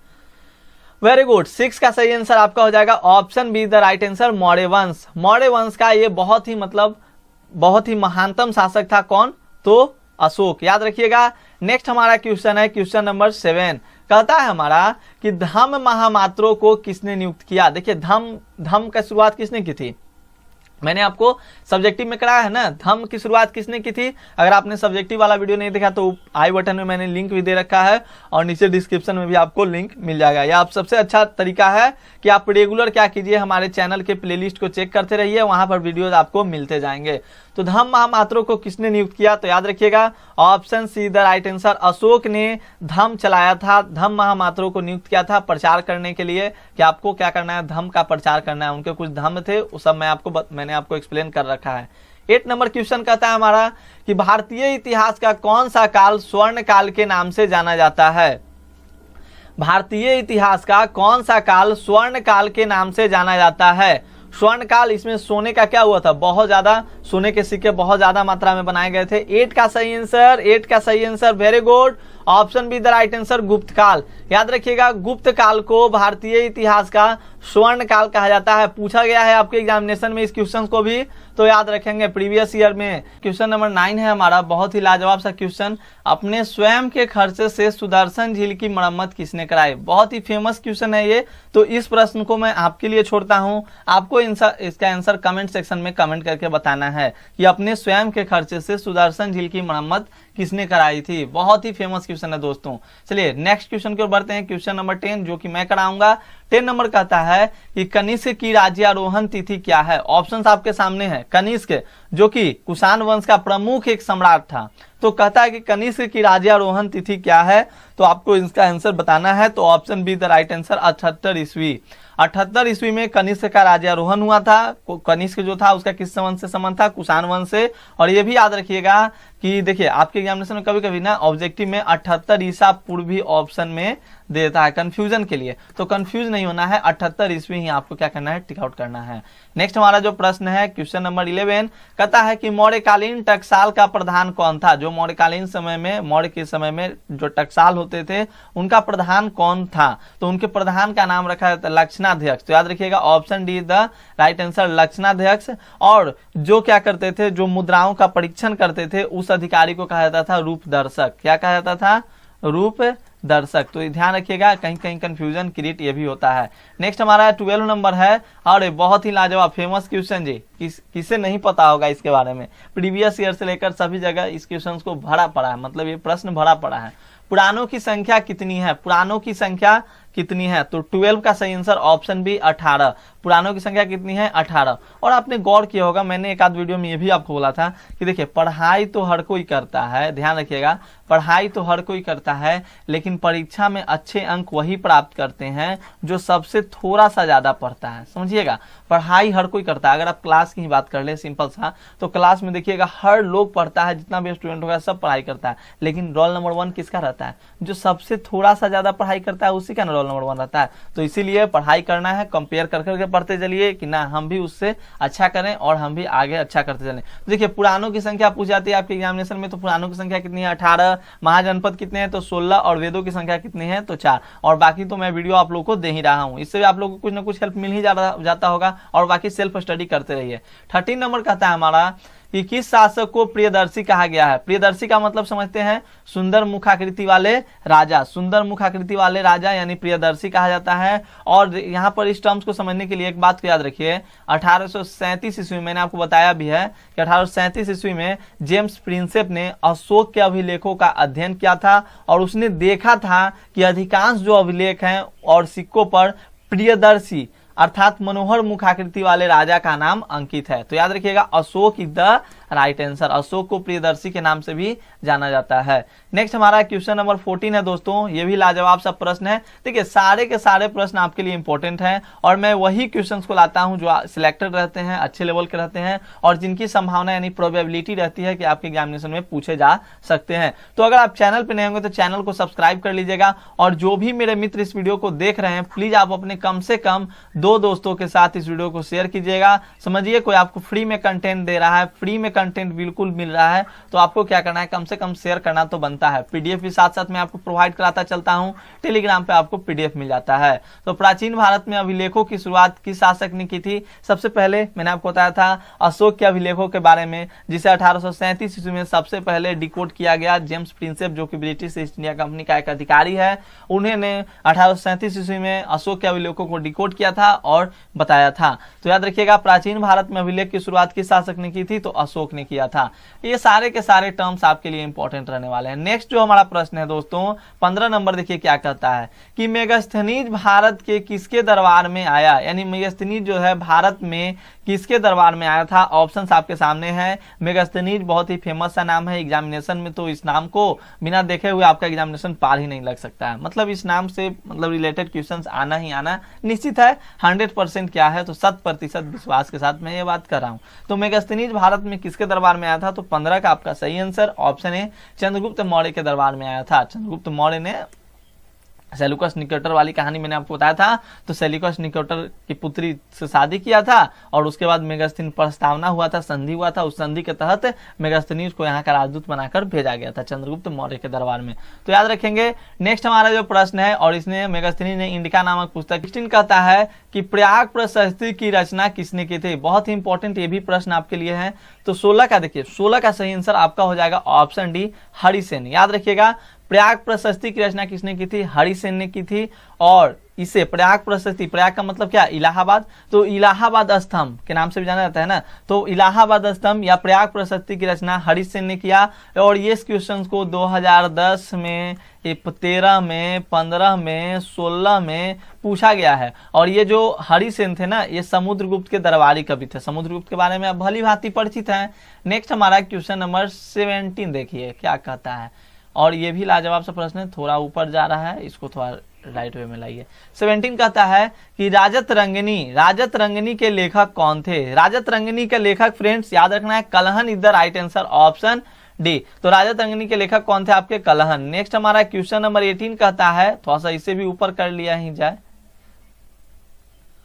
वेरी गुड, 6 का सही आंसर आपका हो जाएगा option be the right answer, Maurya वंश। मौर्य वंश का ये बहुत ही महानतम शासक था। कौन, तो अशोक। याद रखिएगा। नेक्स्ट हमारा क्वेश्चन है, क्वेश्चन नंबर 7, कहता है हमारा कि धम्म महामात्रों को किसने नियुक्त किया। देखिए धम्म का शुरुआत किसने की थी, मैंने आपको सब्जेक्टिव में कराया है ना, धम्म की शुरुआत किसने की थी। अगर आपने सब्जेक्टिव वाला वीडियो नहीं देखा तो आई बटन में मैंने लिंक भी दे रखा है और नीचे डिस्क्रिप्शन में भी आपको लिंक मिल जाएगा। या आप सबसे अच्छा तरीका है कि आप रेगुलर क्या कीजिए, हमारे चैनल के प्लेलिस्ट को चेक करते रहिए, वहां पर वीडियोज आपको मिलते जाएंगे। तो धम्म महामात्रों को किसने नियुक्त किया, तो याद रखिएगा option C the right answer, Ashok ने धम्म चलाया था, धम्म महामात्रों को नियुक्त किया था प्रचार करने के लिए कि आपको क्या करना है, धम्म का प्रचार करना है। उनके कुछ धम्म थे, वो सब मैंने आपको एक्सप्लेन कर रखा है। 8 नंबर क्वेश्चन कहता है हमारा कि भारतीय इतिहास का कौन सा काल स्वर्ण काल के नाम से जाना जाता है। भारतीय इतिहास का कौन सा काल स्वर्ण काल के नाम से जाना जाता है। स्वर्ण काल, इसमें सोने का क्या हुआ था, बहुत ज्यादा सोने के सिक्के बहुत ज्यादा मात्रा में बनाए गए थे। 8 का सही आंसर, 8 का सही answer, very good, option be the right answer, गुप्त काल। याद रखिएगा, गुप्त काल को भारतीय इतिहास का स्वर्ण काल कहा जाता है। पूछा गया है आपके एग्जामिनेशन में इस क्वेश्चन को भी, तो याद रखेंगे प्रीवियस ईयर में। क्वेश्चन नंबर 9 है हमारा, बहुत ही लाजवाब सा क्वेश्चन, अपने स्वयं के खर्चे से सुदर्शन झील की मरम्मत किसने कराई। बहुत ही फेमस क्वेश्चन है ये, तो इस प्रश्न को मैं आपके लिए छोड़ता हूं, आपको इसका आंसर कमेंट सेक्शन में कमेंट करके बताना है कि अपने स्वयं के खर्चे से सुदर्शन झील की मरम्मत किसने कराई थी। बहुत ही फेमस क्वेश्चन है दोस्तों। चलिए नेक्स्ट क्वेश्चन की ओर बढ़ते हैं, क्वेश्चन नंबर 10 जो कि मैं कराऊंगा। 10 नंबर कहता है कि कनिष्क की राज्यारोहण तिथि क्या है। ऑप्शंस आपके सामने है। कनिष्क जो कि कुषाण वंश का प्रमुख एक सम्राट था, तो कहता है कि कनिष्क की राज्यारोहण तिथि क्या है, तो आपको इसका आंसर बताना है। तो option be the right answer 78 ईस्वी। 78 ईस्वी में कनिष्क का राज्यारोहण हुआ था। कनिष्क जो था उसका किस वंश से संबंध था? कुषाण वंश से। और ये भी याद रखिएगा कि देखिए आपके एग्जामिनेशन में कभी कभी ना ऑब्जेक्टिव में 78 ईसा पूर्व भी ऑप्शन में देता है कंफ्यूजन के लिए, तो कंफ्यूज नहीं होना है, 78 ईस्वी ही आपको क्या करना है? टिक आउट करना है। नेक्स्ट हमारा जो प्रश्न है क्वेश्चन नंबर 11 कहता है कि मौर्यकालीन टकसाल का प्रधान कौन था। जो मौर्यकालीन समय में, मौर्य के समय में जो टकसाल होते थे उनका प्रधान कौन था? तो उनके प्रधान का नाम रखा जाता है लक्षणाध्यक्ष। तो याद रखिएगा option D the right answer लक्षणाध्यक्ष। और जो क्या करते थे, जो मुद्राओं का परीक्षण करते थे उस अधिकारी को कहा जाता था रूप दर्शक। क्या कहा जाता था? रूप दर्शक। तो ध्यान रखिएगा, कहीं कहीं कंफ्यूजन क्रिएट ये भी होता है। नेक्स्ट हमारा 12 नंबर है और बहुत ही लाजवाब फेमस क्वेश्चन जी, किसे नहीं पता होगा इसके बारे में। प्रीवियस ईयर से लेकर सभी जगह इस क्वेश्चन को भरा पड़ा है, मतलब ये प्रश्न भरा पड़ा है। पुराणों की संख्या कितनी है? पुराणों की संख्या कितनी है? तो 12 का सही आंसर ऑप्शन बी 18। पुराणों की संख्या कितनी है? 18। और आपने गौर किया होगा, मैंने एक आध वीडियो में ये भी आपको बोला था कि देखिए पढ़ाई तो हर कोई करता है, ध्यान रखिएगा, पढ़ाई तो हर कोई करता है, लेकिन परीक्षा में अच्छे अंक वही प्राप्त करते हैं जो सबसे थोड़ा सा ज्यादा पढ़ता है। समझिएगा, पढ़ाई हर कोई करता है। अगर आप क्लास की ही बात कर ले सिंपल सा, तो क्लास में देखिएगा हर लोग पढ़ता है, जितना भी स्टूडेंट होगा सब पढ़ाई करता है, लेकिन रोल नंबर 1 किसका रहता है? जो सबसे थोड़ा सा ज्यादा पढ़ाई करता है उसी का रोल नंबर 1 रहता है। तो इसीलिए पढ़ाई करना है, कंपेयर कर करके पढ़ते चलिए कि ना हम भी उससे अच्छा करें और हम भी आगे अच्छा करते चलें। तो देखिए पुराणों की संख्या पूछ जाती है आपके एग्जामिनेशन में, तो पुराणों की संख्या कितनी है? 18। महाजनपद कितने हैं? तो 16। और वेदों की संख्या कितनी है? तो 4। और बाकी तो मैं वीडियो आप लोगों को दे ही रहा हूं, इससे भी आप लोगों को कुछ ना कुछ हेल्प मिल ही जाता होगा, और बाकी सेल्फ स्टडी करते रहिए। 13 नंबर कहता है हमारा कि किस शासक को प्रियदर्शी कहा गया है। प्रियदर्शी का मतलब समझते हैं सुंदर मुखाकृति वाले राजा। सुंदर मुखाकृति वाले राजा यानी प्रियदर्शी कहा जाता है। और यहाँ पर इस टर्म्स को समझने के लिए एक बात को याद रखिए, 1837 ईस्वी, मैंने आपको बताया भी है कि 1837 ईस्वी में जेम्स प्रिंसेप ने अशोक के अभिलेखों का अध्ययन किया था, और उसने देखा था कि अधिकांश जो अभिलेख हैं और सिक्कों पर प्रियदर्शी अर्थात मनोहर मुखाकृति वाले राजा का नाम अंकित है। तो याद रखिएगा Ashok is the right answer. Ashok को प्रियदर्शी के नाम से भी जाना जाता है। नेक्स्ट हमारा क्वेश्चन नंबर 14 है दोस्तों, ये भी लाजवाब सा प्रश्न है। देखिए सारे के सारे प्रश्न आपके लिए इंपॉर्टेंट हैं, और मैं वही क्वेश्चंस को लाता हूं जो सिलेक्टेड रहते हैं, अच्छे लेवल के रहते हैं, और जिनकी संभावना यानी प्रोबेबिलिटी रहती है कि आपके एग्जामिनेशन में पूछे जा सकते हैं। तो अगर आप चैनल पर नए होंगे तो चैनल को सब्सक्राइब कर लीजिएगा, और जो भी मेरे मित्र इस वीडियो को देख रहे हैं प्लीज आप अपने कम से कम 2 दोस्तों के साथ इस वीडियो को शेयर कीजिएगा। समझिए कोई आपको फ्री में कंटेंट दे रहा है, फ्री में कंटेंट बिल्कुल मिल रहा है, तो आपको क्या करना है, कम से कम शेयर करना तो बनता है। पीडीएफ भी साथ साथ में आपको प्रोवाइड कराता चलता हूं, टेलीग्राम पे आपको पीडीएफ मिल जाता है। तो प्राचीन भारत में अभिलेखों की शुरुआत किस शासक ने की थी? सबसे पहले मैंने आपको बताया था अशोक के अभिलेखों के बारे में, जिसे 1837 ईस्वी में सबसे पहले डिकोड किया गया। जेम्स प्रिंसेप जो कि ब्रिटिश ईस्ट इंडिया कंपनी का एक अधिकारी है, उन्होंने 1837 ईस्वी में अशोक के अभिलेखों को डिकोड किया था और बताया था। तो याद रखिएगा प्राचीन भारत में अभिलेख की शुरुआत किस शासक ने की थी? तो अशोक ने किया था। ये सारे के सारे टर्म्स आपके लिए इंपॉर्टेंट रहने वाले हैं। नेक्स्ट जो हमारा प्रश्न है दोस्तों 15 नंबर, देखिए क्या कहता है कि मेगास्थनीज भारत के किसके दरबार में आया, यानी मेगास्थनीज जो है भारत में किसके दरबार में आया था? ऑप्शंस आपके सामने हैं। मेगास्थनीज बहुत ही फेमस सा नाम है एग्जामिनेशन में, तो इस नाम को बिना देखे हुए आपका एग्जामिनेशन पार ही नहीं लग सकता है। मतलब इस नाम से मतलब रिलेटेड क्वेश्चंस आना ही आना निश्चित है। 100% क्या है, तो 100% विश्वास के साथ मैं ये बात कर रहा हूं। तो मेगास्थनीज भारत में किसके दरबार में आया था? तो 15 का आपका सही आंसर ऑप्शन है चंद्रगुप्त मौर्य के दरबार में आया था। चंद्रगुप्त मौर्य ने सेल्यूकस निकेटर वाली कहानी मैंने आपको बताया था, तो सेल्यूकस निकेटर की पुत्री से शादी किया था, और उसके बाद मेगास्थनीज प्रस्तावना हुआ था, संधि हुआ था, उस संधि के तहत मेगास्थनीज को यहाँ का राजदूत बनाकर भेजा गया था चंद्रगुप्त मौर्य के दरबार में। तो याद रखेंगे। नेक्स्ट हमारा जो प्रश्न है, और इसने मेगास्थनीज ने इंडिका नामक पुस्तक 16 कहता है कि प्रयाग प्रशस्ति की रचना किसने की थी? बहुत ही इंपॉर्टेंट ये भी प्रश्न आपके लिए है। तो 16 का देखिए, 16 का सही आंसर आपका हो जाएगा ऑप्शन डी हरिसेन। याद रखिएगा प्रयाग प्रशस्ति की रचना किसने की थी? हरिसेन ने की थी। और इसे प्रयाग प्रशस्ति, प्रयाग का मतलब क्या? इलाहाबाद, तो इलाहाबाद स्तंभ के नाम से भी जाना जाता है ना, तो इलाहाबाद स्तंभ या प्रयाग प्रशस्ति की रचना हरिसेन ने किया। और ये क्वेश्चन को 2010 में, 13 में, 15 में, 16 में पूछा गया है। और ये जो हरिसेन थे ना, ये समुद्रगुप्त के दरबारी कवि थे। समुद्रगुप्त के बारे में आप भली भांति परिचित हैं। नेक्स्ट हमारा क्वेश्चन नंबर 17 देखिए क्या कहता है, और ये भी लाजवाब सा प्रश्न है, थोड़ा ऊपर जा रहा है, इसको थोड़ा राइट वे में लाइए। 17 कहता है कि राजत रंगनी के लेखक कौन थे? राजत रंगनी के लेखक फ्रेंड्स याद रखना है, Kalhana is the right answer, option D. तो राजत रंगनी के लेखक कौन थे आपके? कलहन। नेक्स्ट हमारा क्वेश्चन नंबर 18 कहता है, थोड़ा सा इसे भी ऊपर कर लिया ही जाए,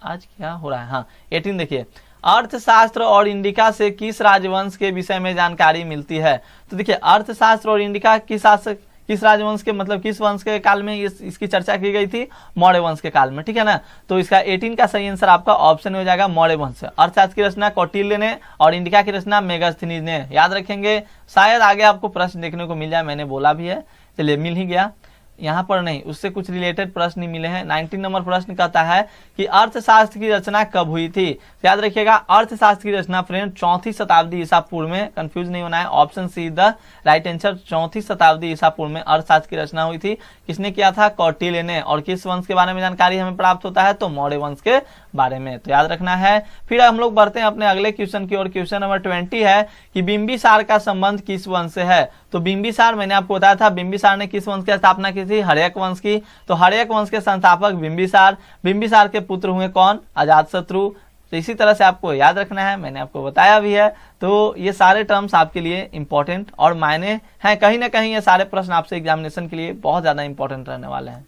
आज क्या हो रहा है। हाँ 18 देखिए, अर्थशास्त्र और इंडिका से किस राजवंश के विषय में जानकारी मिलती है? तो देखिए अर्थशास्त्र और इंडिका किस राजवंश के, मतलब किस वंश के काल में इसकी चर्चा की गई थी? मौर्य वंश के काल में, ठीक है ना। तो इसका 18 का सही आंसर आपका ऑप्शन हो जाएगा मौर्य वंश। अर्थशास्त्र की रचना कौटिल्य ने और इंडिका की रचना मेगास्थनीज ने। याद रखेंगे, शायद आगे आपको प्रश्न देखने को मिल जाए, मैंने बोला भी है, चलिए मिल ही गया। यहाँ पर नहीं, उससे कुछ रिलेटेड प्रश्न नहीं मिले हैं। 19 नंबर प्रश्न कहता है कि अर्थशास्त्र की रचना कब हुई थी? याद रखिएगा, अर्थशास्त्र की रचना फ्रेंड 4वीं शताब्दी ईसा पूर्व में, कंफ्यूज नहीं होना है, option C the right answer. 4वीं शताब्दी ईसा पूर्व में अर्थशास्त्र की रचना हुई थी। किसने किया था? कौटिल्य ने। और किस वंश के बारे में जानकारी हमें प्राप्त होता है? तो मौर्य वंश के बारे में, तो याद रखना है। फिर हम लोग बढ़ते हैं अपने अगले क्वेश्चन की ओर। क्वेश्चन नंबर 20 है कि बिंबिसार का संबंध किस वंश से है? तो बिंबिसार, मैंने आपको बताया था, बिंबिसार ने किस वंश की स्थापना की थी? हर्यक वंश की। तो हर्यक वंश के संस्थापक बिंबिसार के पुत्र हुए कौन? अजातशत्रु। तो इसी तरह से आपको याद रखना है, मैंने आपको बताया भी है। तो ये सारे टर्म्स आपके लिए इंपॉर्टेंट और मायने हैं, कहीं ना कहीं ये सारे प्रश्न आपसे एग्जामिनेशन के लिए बहुत ज्यादा इंपॉर्टेंट रहने वाले हैं।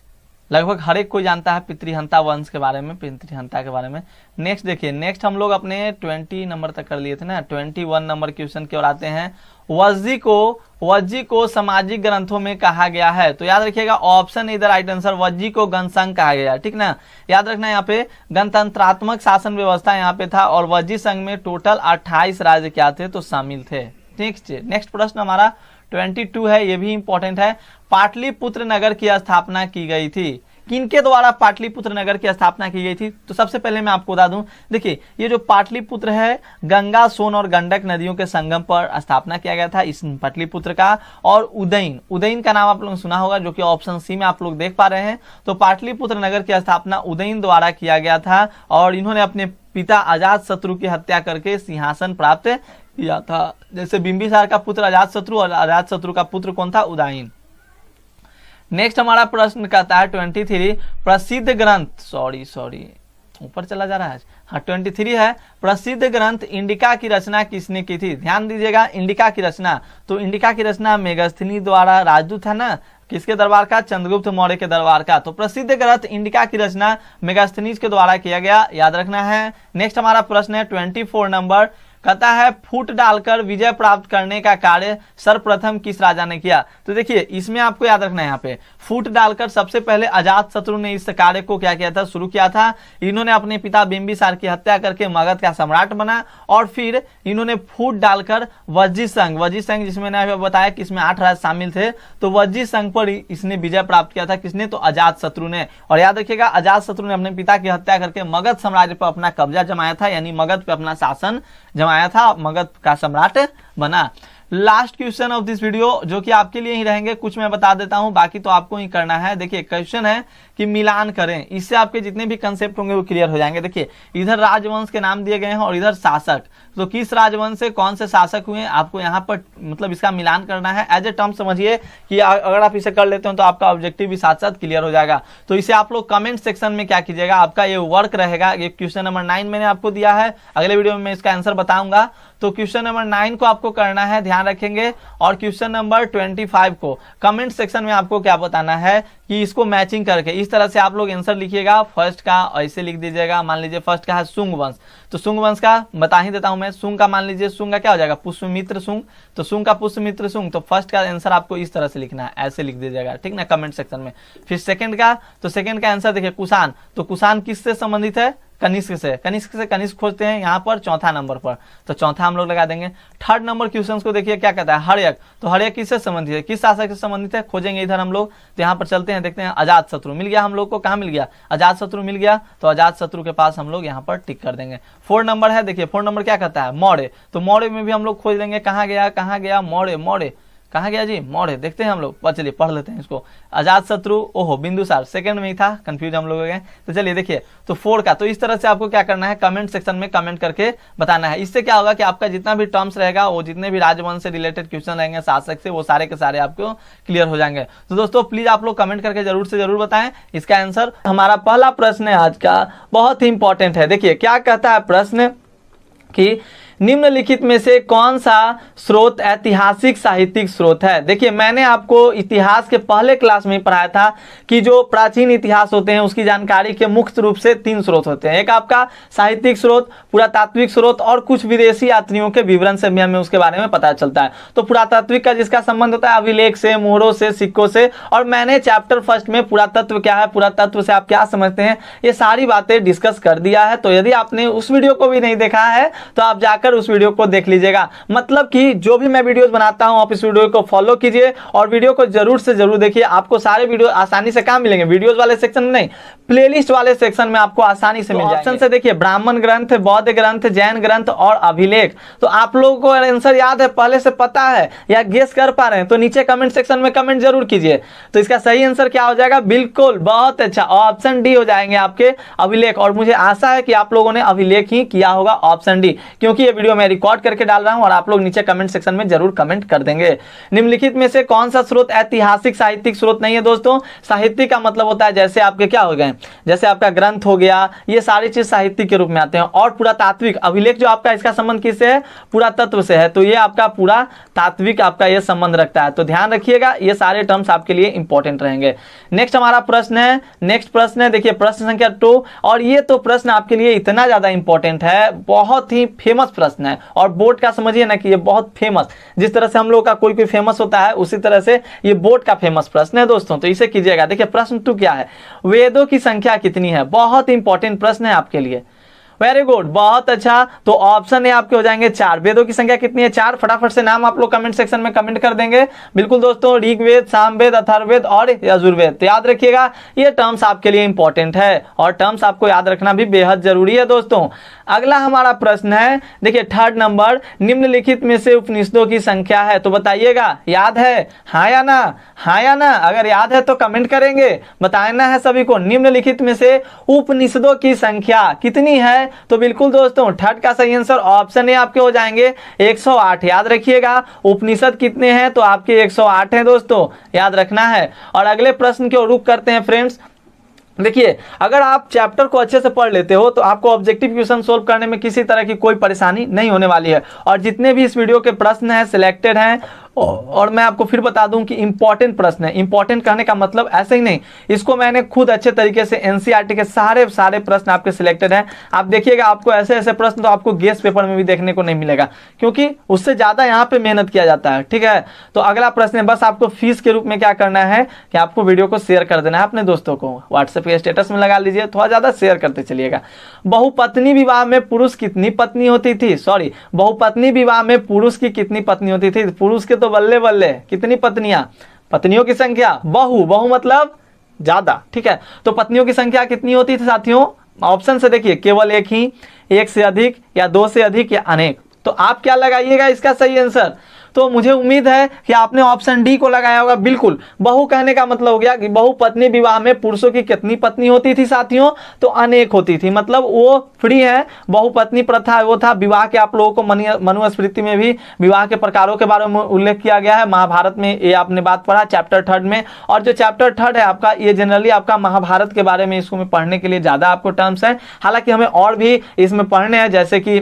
लगभग हर एक कोई जानता है पितृहंता वंश के बारे में, पितृहंता के बारे में। नेक्स्ट देखिए, नेक्स्ट हम लोग अपने 20 नंबर तक कर लिए थे ना, 21 नंबर क्वेश्चन की ओर आते हैं। वज्जी को सामाजिक ग्रंथों में कहा गया है? तो याद रखिएगा, ऑप्शन इधर राइट आंसर, वज्जी को गणसंघ कहा गया, ठीक ना। याद रखना यहाँ पे गणतंत्रात्मक शासन व्यवस्था यहाँ पे था, और वज्जी संघ में टोटल 28 राज्य क्या थे? तो शामिल थे। नेक्स्ट प्रश्न हमारा 22 है, ये भी इंपॉर्टेंट है। पाटलिपुत्र नगर की स्थापना की गई थी? किनके द्वारा पाटलिपुत्र नगर की स्थापना की गई थी? तो सबसे पहले मैं आपको बता दूं, देखिए ये जो पाटलिपुत्र है, गंगा, सोन और गंडक नदियों के संगम पर स्थापना किया गया था इस पाटलिपुत्र का। और उदयन का नाम आप लोगों ने सुना होगा, जो कि ऑप्शन सी में आप लोग देख पा रहे हैं। तो पाटलिपुत्र नगर की स्थापना उदयन द्वारा किया गया था, और इन्होंने अपने पिता अजातशत्रु की हत्या करके सिंहासन प्राप्त किया था। जैसे बिंबिसार का पुत्र अजातशत्रु, और अजातशत्रु का पुत्र कौन था? उदयन। नेक्स्ट हमारा प्रश्न कहता है 23, प्रसिद्ध ग्रंथ, सॉरी ऊपर चला जा रहा है। हाँ 23 है, प्रसिद्ध ग्रंथ इंडिका की रचना किसने की थी? ध्यान दीजिएगा, इंडिका की रचना, तो इंडिका की रचना मेगास्थनी द्वारा, राजदूत है ना, किसके दरबार का? चंद्रगुप्त मौर्य के दरबार का। तो प्रसिद्ध ग्रंथ इंडिका की रचना मेगास्थनीज के द्वारा किया गया, याद रखना है। नेक्स्ट हमारा प्रश्न है 24 नंबर, कहता है फूट डालकर विजय प्राप्त करने का कार्य सर्वप्रथम किस राजा ने किया? तो देखिए इसमें आपको याद रखना है, यहाँ पे फूट डालकर सबसे पहले अजातशत्रु ने इस कार्य को क्या किया था? शुरू किया था। इन्होंने अपने पिता बिंबिसार की हत्या करके मगध का सम्राट बना, और फिर इन्होंने फूट डालकर वज्जी संघ, जिसमें मैंने बताया कि इसमें 8 राज्य शामिल थे, तो वज्जी संघ पर इसने विजय प्राप्त किया था। किसने? तो अजातशत्रु ने। और याद रखिएगा, अजातशत्रु ने अपने पिता की हत्या करके मगध साम्राज्य पर अपना कब्जा जमाया था, यानी मगध पे अपना शासन जमाया था, मगध का सम्राट बना। Last question of this video, जो कि आपके लिए ही रहेंगे, कुछ मैं बता देता हूं, बाकी तो आपको ही करना है। देखिए क्वेश्चन है कि मिलान करें, इससे आपके जितने भी कंसेप्ट होंगे वो क्लियर हो जाएंगे। देखिए इधर राजवंश के नाम दिए गए हैं और इधर शासक, तो किस राजवंश से कौन से शासक हुए आपको यहाँ पर मतलब इसका मिलान करना है। एज ए टर्म समझिए कि अगर आप इसे कर लेते हो तो आपका ऑब्जेक्टिव भी साथ साथ क्लियर हो जाएगा। तो इसे आप लोग कमेंट सेक्शन में क्या कीजिएगा, आपका ये वर्क रहेगा। ये क्वेश्चन नंबर 9 मैंने आपको दिया है, अगले वीडियो में मैं इसका आंसर बताऊंगा। तो क्वेश्चन नंबर 9 को आपको करना है, ध्यान रखेंगे। और क्वेश्चन नंबर 25 को कमेंट सेक्शन में आपको क्या बताना है कि इसको मैचिंग करके इस तरह से आप लोग आंसर लिखिएगा। फर्स्ट का ऐसे लिख दीजिएगा, मान लीजिए फर्स्ट का है सुंग वंश, तो सुंग वंश का बता ही देता हूं मैं। सुंग का मान लीजिए, सुंग का क्या हो जाएगा? पुष्यमित्र सुंग, तो सुंग का पुष्यमित्र सुंग, तो फर्स्ट का आंसर आपको इस तरह से लिखना है, ऐसे लिख दीजिएगा, ठीक ना, कमेंट सेक्शन में। फिर सेकंड का, तो सेकंड का आंसर देखिए कुषाण, तो कुषाण किससे संबंधित है? कनिष्क से कनिष्क खोजते हैं यहाँ पर चौथा नंबर पर, तो चौथा हम लोग लगा देंगे। थर्ड नंबर क्वेश्चन को देखिए क्या कहता है, हर्यक, तो हर्यक किससे संबंधित है, किस शासक से संबंधित है, खोजेंगे इधर हम लोग। तो यहाँ पर चलते हैं, देखते हैं अजात शत्रु मिल गया हम लोग को, कहाँ मिल गया, अजात शत्रु मिल गया, तो अजात शत्रु के पास हम लोग यहाँ पर टिक कर देंगे। 4 नंबर है, देखिए 4 नंबर क्या कहता है, मौर्य, तो मौर्य में भी हम लोग खोज लेंगे, कहाँ गया मौर्य कहाँ गया जी, मौर्य, देखते हैं हम लोग, चलिए पढ़ लेते हैं इसको। अजात शत्रु, ओहो बिंदुसार सेकंड में ही था, कंफ्यूज हम लोग हो गए। तो चलिए देखिए, तो 4 का, तो इस तरह से आपको क्या करना है, कमेंट सेक्शन में कमेंट करके बताना है। इससे क्या होगा कि आपका जितना भी टर्म्स रहेगा, वो जितने भी राजवंश से रिलेटेड क्वेश्चन रहेंगे शासक से, वो सारे के सारे आपको क्लियर हो जाएंगे। तो दोस्तों प्लीज आप लोग कमेंट करके जरूर से जरूर बताएं इसका आंसर। हमारा पहला प्रश्न है आज का, बहुत ही इंपॉर्टेंट है। देखिए क्या कहता है प्रश्न कि निम्नलिखित में से कौन सा स्रोत ऐतिहासिक साहित्यिक स्रोत है। देखिए मैंने आपको इतिहास के पहले क्लास में पढ़ाया था कि जो प्राचीन इतिहास होते हैं उसकी जानकारी के मुख्य रूप से 3 स्रोत होते हैं। एक आपका साहित्यिक स्रोत, पुरातात्विक स्रोत और कुछ विदेशी यात्रियों के विवरण से भी हमें उसके बारे में पता चलता है। तो पुरातात्विक का जिसका संबंध होता है अभिलेख से, मोहरों से, सिक्कों से, और मैंने चैप्टर फर्स्ट में पुरातत्व क्या है, पुरातत्व से आप क्या समझते हैं, ये सारी बातें डिस्कस कर दिया है। तो यदि आपने उस वीडियो को भी नहीं देखा है तो आप जाकर उस वीडियो को देख लीजिएगा। मतलब कि जो भी मैं वीडियोस बनाता हूं आप इस वीडियो को फॉलो कीजिए और वीडियो को जरूर से जरूर देखिए। आपको सारे वीडियो आसानी से कहां मिलेंगे, वीडियोस वाले सेक्शन में नहीं, प्लेलिस्ट वाले सेक्शन में आपको आसानी से मिल जाएंगे। ऑप्शन से देखिए ब्राह्मण ग्रंथ, बौद्ध ग्रंथ, जैन ग्रंथ और अभिलेख। तो आप लोगों को आंसर याद है, पहले से पता है या गेस कर पा रहे हैं तो नीचे कमेंट सेक्शन में कमेंट जरूर कीजिए। तो इसका सही आंसर क्या हो जाएगा, बिल्कुल बहुत अच्छा ऑप्शन डी हो जाएंगे आपके, अभिलेख। और मुझे आशा है कि आप लोगों ने अभिलेख ही किया होगा, ऑप्शन डी, क्योंकि ये वीडियो मैं रिकॉर्ड करके डाल रहा हूं और आप लोग नीचे कमेंट सेक्शन में जरूर कमेंट कर देंगे। निम्नलिखित में से कौन सा स्रोत ऐतिहासिक साहित्यिक स्रोत नहीं है। दोस्तों साहित्य का मतलब होता है जैसे आपके क्या हो गए, जैसे आपका ग्रंथ हो गया, ये सारी चीज साहित्य के रूप में आते हैं। और पुरातात्विक, अभिलेख जो आपका, इसका संबंध किससे है, पुरातत्व से है, तो ये आपका पुरातात्विक आपका ये संबंध रखता है। तो ध्यान रखिएगा, ये सारे टर्म्स आपके लिए इंपॉर्टेंट रहेंगे। नेक्स्ट हमारा प्रश्न है, नेक्स्ट प्रश्न है, देखिए प्रश्न संख्या 2, और ये तो प्रश्न आपके लिए इतना ज्यादा इंपॉर्टेंट है, बहुत ही फेमस प्रश्न है। और बोर्ड का समझिए ना कि ये बहुत फेमस, जिस तरह से हम लोग का कोई फेमस होता है उसी तरह से ये बोर्ड का फेमस प्रश्न है दोस्तों। तो इसे कीजिएगा। देखिए प्रश्न 2 क्या है, वेदों की संख्या कितनी है। बहुत इंपॉर्टेंट प्रश्न है आपके लिए, वेरी गुड, बहुत अच्छा। तो ऑप्शन ए आपके हो जाएंगे 4। वेदों की संख्या कितनी है, 4। फटाफट से नाम आप लोग कमेंट सेक्शन में कमेंट कर देंगे। बिल्कुल दोस्तों, ऋग्वेद, सामवेद, अथर्ववेद और यजुर्वेद। तो याद रखिएगा ये टर्म्स आपके लिए इंपॉर्टेंट है और टर्म्स आपको याद रखना भी बेहद जरूरी है दोस्तों। अगला हमारा प्रश्न है, देखिए 3rd नंबर, निम्नलिखित में से उपनिषदों की संख्या है। तो बताइएगा याद है, हाँ या ना, हाँ या ना। अगर याद है तो कमेंट करेंगे, बताना है सभी को। निम्नलिखित में से उपनिषदों की संख्या कितनी है। तो बिल्कुल दोस्तों 3rd का सही आंसर ऑप्शन ए आपके हो जाएंगे 108। याद रखिएगा उपनिषद कितने हैं, तो आपके 108 हैं दोस्तों, याद रखना है। और अगले प्रश्न की ओर रुख करते हैं फ्रेंड्स। देखिए अगर आप चैप्टर को अच्छे से पढ़ लेते हो तो आपको ऑब्जेक्टिव क्वेश्चन सोल्व करने में किसी तरह की कोई परेशानी नहीं होने वाली है। और जितने भी इस वीडियो के प्रश्न हैं सिलेक्टेड हैं, और मैं आपको फिर बता दूं कि इंपॉर्टेंट प्रश्न है। इंपॉर्टेंट कहने का मतलब ऐसे ही नहीं, इसको मैंने खुद अच्छे तरीके से एनसीईआरटी के सारे प्रश्न आपके सिलेक्टेड हैं। आप देखिएगा आपको ऐसे ऐसे प्रश्न तो आपको गेस पेपर में भी देखने को नहीं मिलेगा, क्योंकि उससे ज्यादा यहाँ पे मेहनत किया जाता है। ठीक है, तो अगला प्रश्न है, बस आपको फीस के रूप में क्या करना है कि आपको वीडियो को शेयर कर देना है अपने दोस्तों को, व्हाट्सएप के स्टेटस में लगा लीजिए, थोड़ा ज्यादा शेयर करते चलिएगा। बहुपत्नी विवाह में पुरुष कितनी पत्नी होती थी, सॉरी बहुपत्नी विवाह में पुरुष की कितनी पत्नी होती थी। पुरुष के तो बल्ले बल्ले, कितनी पत्नियां, पत्नियों की संख्या, बहु मतलब ज्यादा। ठीक है, तो पत्नियों की संख्या कितनी होती थी साथियों। ऑप्शन से देखिए केवल एक ही, एक से अधिक, या 2 से अधिक, या अनेक। तो आप क्या लगाइएगा इसका सही आंसर। तो मुझे उम्मीद है कि आपने ऑप्शन डी को लगाया होगा। बिल्कुल, बहु कहने का मतलब हो गया कि बहुपत्नी विवाह में पुरुषों की कितनी पत्नी होती थी साथियों, तो अनेक होती थी। मतलब वो फ्री है, बहुपत्नी प्रथा वो था विवाह के। आप लोगों को मनुस्मृति में भी विवाह के प्रकारों के बारे में उल्लेख किया गया है, महाभारत में ये आपने बात पढ़ा चैप्टर 3 में। और जो चैप्टर 3 है आपका, ये जनरली आपका महाभारत के बारे में इसको में पढ़ने के लिए ज्यादा आपको टर्म्स है। हालांकि हमें और भी इसमें पढ़ने हैं, जैसे कि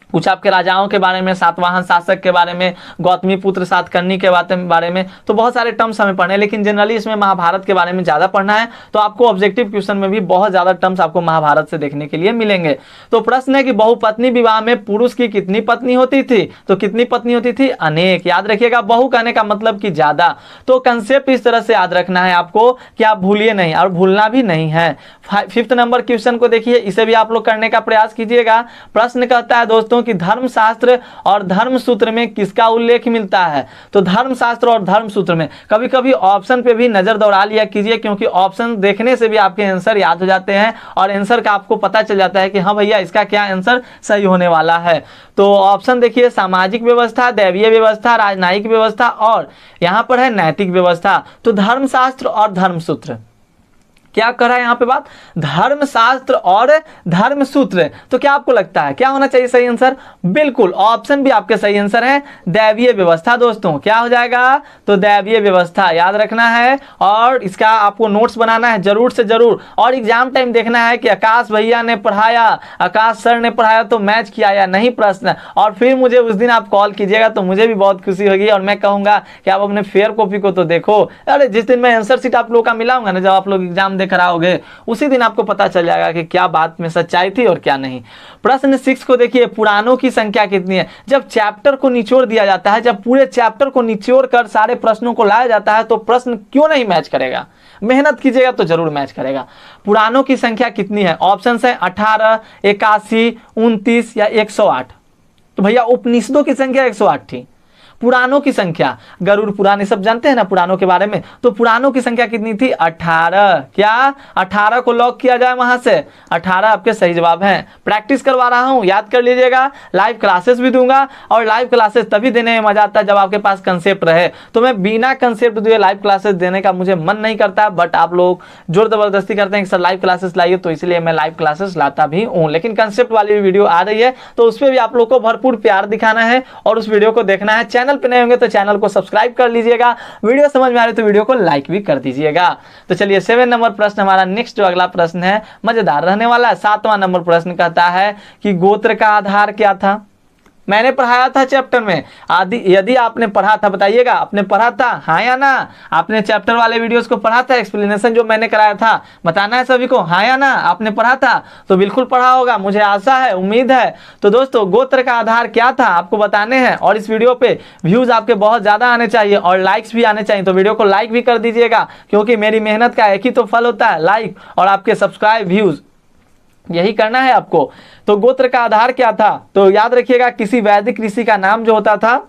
कुछ आपके राजाओं के बारे में, सातवाहन शासक के बारे में, गौतमी पुत्र सातकर्णी के बारे में, तो बहुत सारे टर्म्स हमें पढ़ने, लेकिन जनरली इसमें महाभारत के बारे में ज़्यादा पढ़ना है। तो आपको ऑब्जेक्टिव क्वेश्चन में भी बहुत ज़्यादा टर्म्स आपको महाभारत से देखने के लिए मिलेंगे। तो प्रश्न है कि बहुपत्नी विवाह में पुरुष की कितनी पत्नी होती थी? तो कितनी पत्नी होती थी? अनेक। याद रखिएगा, बहु कहने का मतलब कि ज़्यादा। तो कंसेप्ट इस तरह से याद रखना है आपको कि आप भूलिए नहीं और भूलना भी नहीं है। 5th नंबर क्वेश्चन को देखिए, इसे भी आप लोग करने का प्रयास कीजिएगा। प्रश्न कहता है दोस्तों कि धर्मशास्त्र और धर्मसूत्र में किसका उल्लेख मिलता है? तो धर्मशास्त्र और धर्मसूत्र में कभी कभी ऑप्शन पे भी नजर दौड़ा लिया कीजिए, क्योंकि ऑप्शन देखने से भी आपके आंसर याद हो जाते हैं और आंसर का आपको पता चल जाता है कि हाँ भैया इसका क्या आंसर सही होने वाला है। तो ऑप्शन देखिए, सामाजिक व्यवस्था, दैवीय व्यवस्था, राजनयिक व्यवस्था और यहां पर है नैतिक व्यवस्था। तो धर्मशास्त्र और धर्मसूत्र, क्या कर रहा है यहाँ पे बात? धर्मशास्त्र और धर्मसूत्र। तो क्या आपको लगता है क्या होना चाहिए सही आंसर? बिल्कुल, ऑप्शन भी आपके सही आंसर है, दैवीय व्यवस्था। दोस्तों क्या हो जाएगा? तो दैवीय व्यवस्था याद रखना है और इसका आपको नोट्स बनाना है जरूर से जरूर। और एग्जाम टाइम देखना है कि आकाश भैया ने पढ़ाया, आकाश सर ने पढ़ाया तो मैच किया या नहीं प्रश्न, और फिर मुझे उस दिन आप कॉल कीजिएगा तो मुझे भी बहुत खुशी होगी और मैं कहूंगा कि आप अपने फेयर कॉपी को तो देखो। अरे जिस दिन मैं आंसर शीट आप लोगों का मिलाऊंगा ना, जब आप लोग एग्जाम कराओगे, उसी दिन आपको पता चल जाएगा कि क्या बात में सच्चाई थी और क्या नहीं। प्रश्न 6 को देखिए, पुराणों की संख्या कितनी है? जब चैप्टर को निचोड़ दिया जाता है, जब पूरे चैप्टर को निचोड़ कर सारे प्रश्नों को लाया जाता है, तो प्रश्न क्यों नहीं मैच करेगा? मेहनत कीजिएगा तो जरूर मैच करेगा। पुराणों की संख्या कितनी है? ऑप्शन है 18, 81, 29 या 108। तो भैया उपनिषदों की संख्या 108 थी, पुराणों की संख्या, गरुड़ पुराण सब जानते हैं ना पुराणों के बारे में, तो पुराणों की संख्या कितनी थी? 18। क्या 18 को लॉक किया जाए वहां से? 18 आपके सही जवाब है। प्रैक्टिस करवा रहा हूं, याद कर लीजिएगा। लाइव क्लासेस भी दूंगा और लाइव क्लासेस तभी देने में मजा आता है जब आपके पास कंसेप्ट रहे। तो मैं बिना कंसेप्ट दिए लाइव क्लासेस देने का मुझे मन नहीं करता, बट आप लोग जोर जबरदस्ती करते हैं कि सर लाइव क्लासेस लाइए, तो इसलिए मैं लाइव क्लासेस लाता भी हूं। लेकिन कंसेप्ट वाली वीडियो आ रही है तो उस पर भी आप लोग को भरपूर प्यार दिखाना है और उस वीडियो को देखना है। चैनल पे नए होंगे तो चैनल को सब्सक्राइब कर लीजिएगा, वीडियो समझ में आ रही तो वीडियो को लाइक भी कर दीजिएगा। तो चलिए 7 नंबर प्रश्न हमारा नेक्स्ट जो अगला प्रश्न है मजेदार रहने वाला है। 7वां नंबर प्रश्न कहता है कि गोत्र का आधार क्या था? मैंने पढ़ाया था चैप्टर में, आदि यदि आपने पढ़ा था बताइएगा, आपने पढ़ा था हाँ या ना? आपने चैप्टर वाले वीडियोस को पढ़ा था, एक्सप्लेनेशन जो मैंने कराया था, बताना है सभी को हाँ या ना। आपने पढ़ा था तो बिल्कुल पढ़ा होगा, मुझे आशा है, उम्मीद है। तो दोस्तों गोत्र का आधार क्या था आपको बताने हैं और इस वीडियो पे व्यूज आपके बहुत ज्यादा आने चाहिए और लाइक्स भी आने चाहिए। तो वीडियो को लाइक भी कर दीजिएगा, क्योंकि मेरी मेहनत का एक ही तो फल होता है, लाइक और आपके सब्सक्राइब, व्यूज, यही करना है आपको। तो गोत्र का आधार क्या था? तो याद रखिएगा, किसी वैदिक ऋषि का नाम जो होता था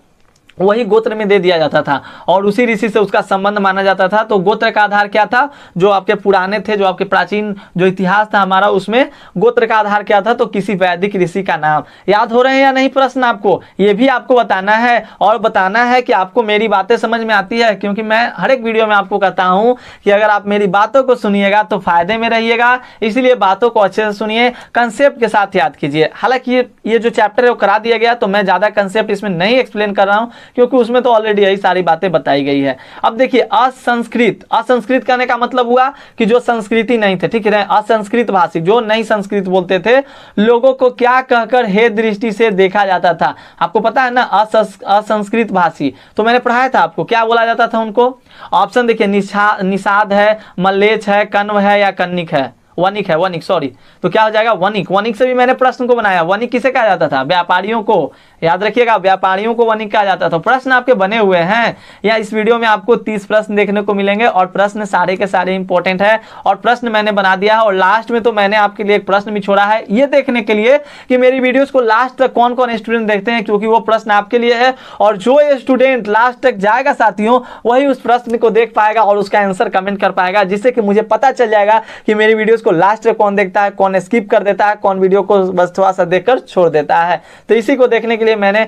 वही गोत्र में दे दिया जाता था और उसी ऋषि से उसका संबंध माना जाता था। तो गोत्र का आधार क्या था? जो आपके पुराने थे, जो आपके प्राचीन जो इतिहास था हमारा, उसमें गोत्र का आधार क्या था? तो किसी वैदिक ऋषि का नाम। याद हो रहे हैं या नहीं प्रश्न आपको? ये भी आपको बताना है और बताना है कि आपको मेरी बातें समझ में आती है, क्योंकि मैं हर एक वीडियो में आपको कहता हूं कि अगर आप मेरी बातों को सुनिएगा तो फायदे में रहिएगा। इसलिए बातों को अच्छे से सुनिए, कंसेप्ट के साथ याद कीजिए। हालांकि ये जो चैप्टर है वो करा दिया गया, तो मैं ज्यादा कंसेप्ट इसमें नहीं एक्सप्लेन कर रहा हूं, क्योंकि उसमें तो ऑलरेडी यही सारी बातें बताई गई है। अब देखिए असंस्कृत, असंस्कृत कहने का मतलब हुआ कि जो संस्कृति नहीं थे, ठीक है, असंस्कृत भाषी, जो नहीं संस्कृत बोलते थे, लोगों को क्या कहकर हे दृष्टि से देखा जाता था? आपको पता है ना, असंस्कृत भाषी। तो मैंने पढ़ाया था आपको, क्या बोला जाता था उनको? ऑप्शन देखिए, निषाद है, मल्लेच है, कण्व है या कन्निक है, वनिक है, वनिक सॉरी। तो क्या हो जाएगा? वनिक। वनिक से भी मैंने प्रश्न को बनाया। वनिक किसे कहा जाता था? व्यापारियों को। याद रखिएगा, व्यापारियों को वनिक कहा जाता था। प्रश्न आपके बने हुए हैं, या इस वीडियो में आपको 30 प्रश्न देखने को मिलेंगे और प्रश्न सारे के सारे इंपॉर्टेंट है और प्रश्न मैंने बना दिया है। और लास्ट में तो मैंने आपके लिए एक प्रश्न भी छोड़ा है, ये देखने के लिए कि मेरी वीडियोस को लास्ट तक कौन कौन स्टूडेंट देखते हैं, क्योंकि वो प्रश्न आपके लिए है। और जो स्टूडेंट लास्ट तक जाएगा साथियों, वही उस प्रश्न को देख पाएगा और उसका आंसर कमेंट कर पाएगा, जिससे कि मुझे पता चल जाएगा कि मेरी वीडियोस को लास्ट तक कौन देखता है, कौन स्किप कर देता है, कौन वीडियो को बस थोड़ा सा देखकर छोड़ देता है। तो इसी को देखने के लिए मैंने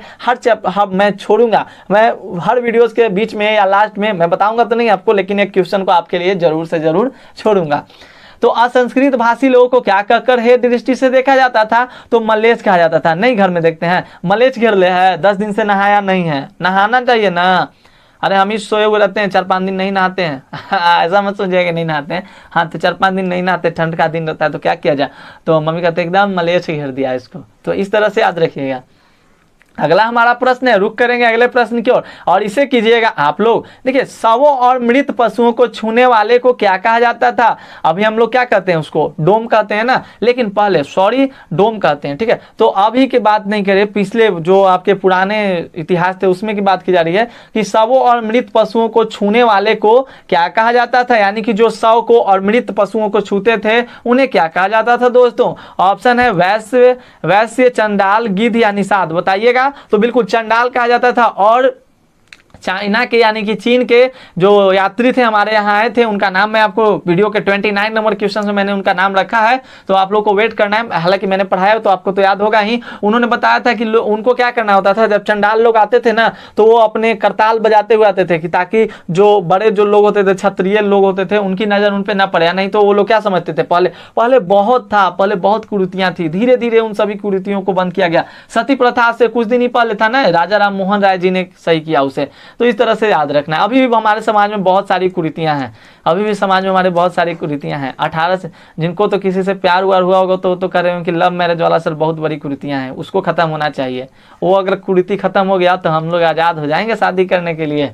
मैं छोड़ूंगा, मैं हर वीडियोस के बीच में या लास्ट में मैं बताऊंगा तो नहीं आपको, लेकिन एक क्वेश्चन को आपके लिए जरूर से जरूर छोड़ूंगा। तो असंस्कृत भाषी लोगों को क्या कहकर हे दृष्टि से देखा जाता था? तो मलेच कहा जाता था। नहीं घर में देखते हैं, मलेच घेर ले है, 10 दिन से नहाया नहीं है, नहाना चाहिए ना। अरे हम ही सोए हुए रहते हैं, 4-5 दिन नहीं नहाते हैं ऐसा मत सोचिए कि नहीं नहाते हैं, हाँ तो 4-5 दिन नहीं नहाते, ठंड का दिन रहता है तो क्या किया जाए? तो मम्मी कहते एकदम मलेच घेर दिया इसको। तो इस तरह से याद रखिएगा। अगला हमारा प्रश्न है, रुक करेंगे अगले प्रश्न की ओर और इसे कीजिएगा आप लोग। देखिए, शवों और मृत पशुओं को छूने वाले को क्या कहा जाता था? अभी हम लोग क्या कहते हैं, उसको डोम कहते हैं ना, लेकिन पहले सॉरी डोम कहते हैं, ठीक है। तो अभी की बात नहीं करें, पिछले जो आपके पुराने इतिहास थे उसमें की बात की जा रही है कि शवों और मृत पशुओं को छूने वाले को क्या कहा जाता था, यानी कि जो शव को और मृत पशुओं को छूते थे उन्हें क्या कहा जाता था दोस्तों? ऑप्शन है वैश्य, वैश्य, चंडाल, गिद्ध या निषाद। बताइएगा। तो बिल्कुल चंडाल कहा जाता था। और चाइना के यानी कि चीन के जो यात्री थे हमारे यहाँ आए थे, उनका नाम मैं आपको वीडियो के 29 नंबर क्वेश्चन में मैंने उनका नाम रखा है, तो आप लोग को वेट करना है। हालांकि मैंने पढ़ाया तो आपको तो याद होगा ही। उन्होंने बताया था कि उनको क्या करना होता था, जब चंडाल लोग आते थे ना तो वो अपने करताल बजाते हुए आते थे कि ताकि जो बड़े जो लोग होते थे, क्षत्रिय लोग होते थे, उनकी नजर उन पर ना पड़े। नहीं तो वो लोग क्या समझते थे, पहले बहुत था, पहले बहुत कुरीतियां थी, धीरे धीरे उन सभी कुरीतियों को बंद किया गया। सती प्रथा से कुछ दिन ही पहले था ना, राजा राम मोहन राय जी ने सही किया उसे। तो इस तरह से याद रखना है। अभी भी हमारे समाज में बहुत सारी कुरीतियां हैं, अभी भी समाज में हमारे बहुत सारी कुरीतियां हैं। 18 से जिनको तो किसी से प्यार हुआ होगा तो कह रहे हो कि लव मैरिज वाला सर बहुत बड़ी कुरीतियां हैं, उसको खत्म होना चाहिए। वो अगर कुरीति खत्म हो गया तो हम लोग आजाद हो जाएंगे शादी करने के लिए।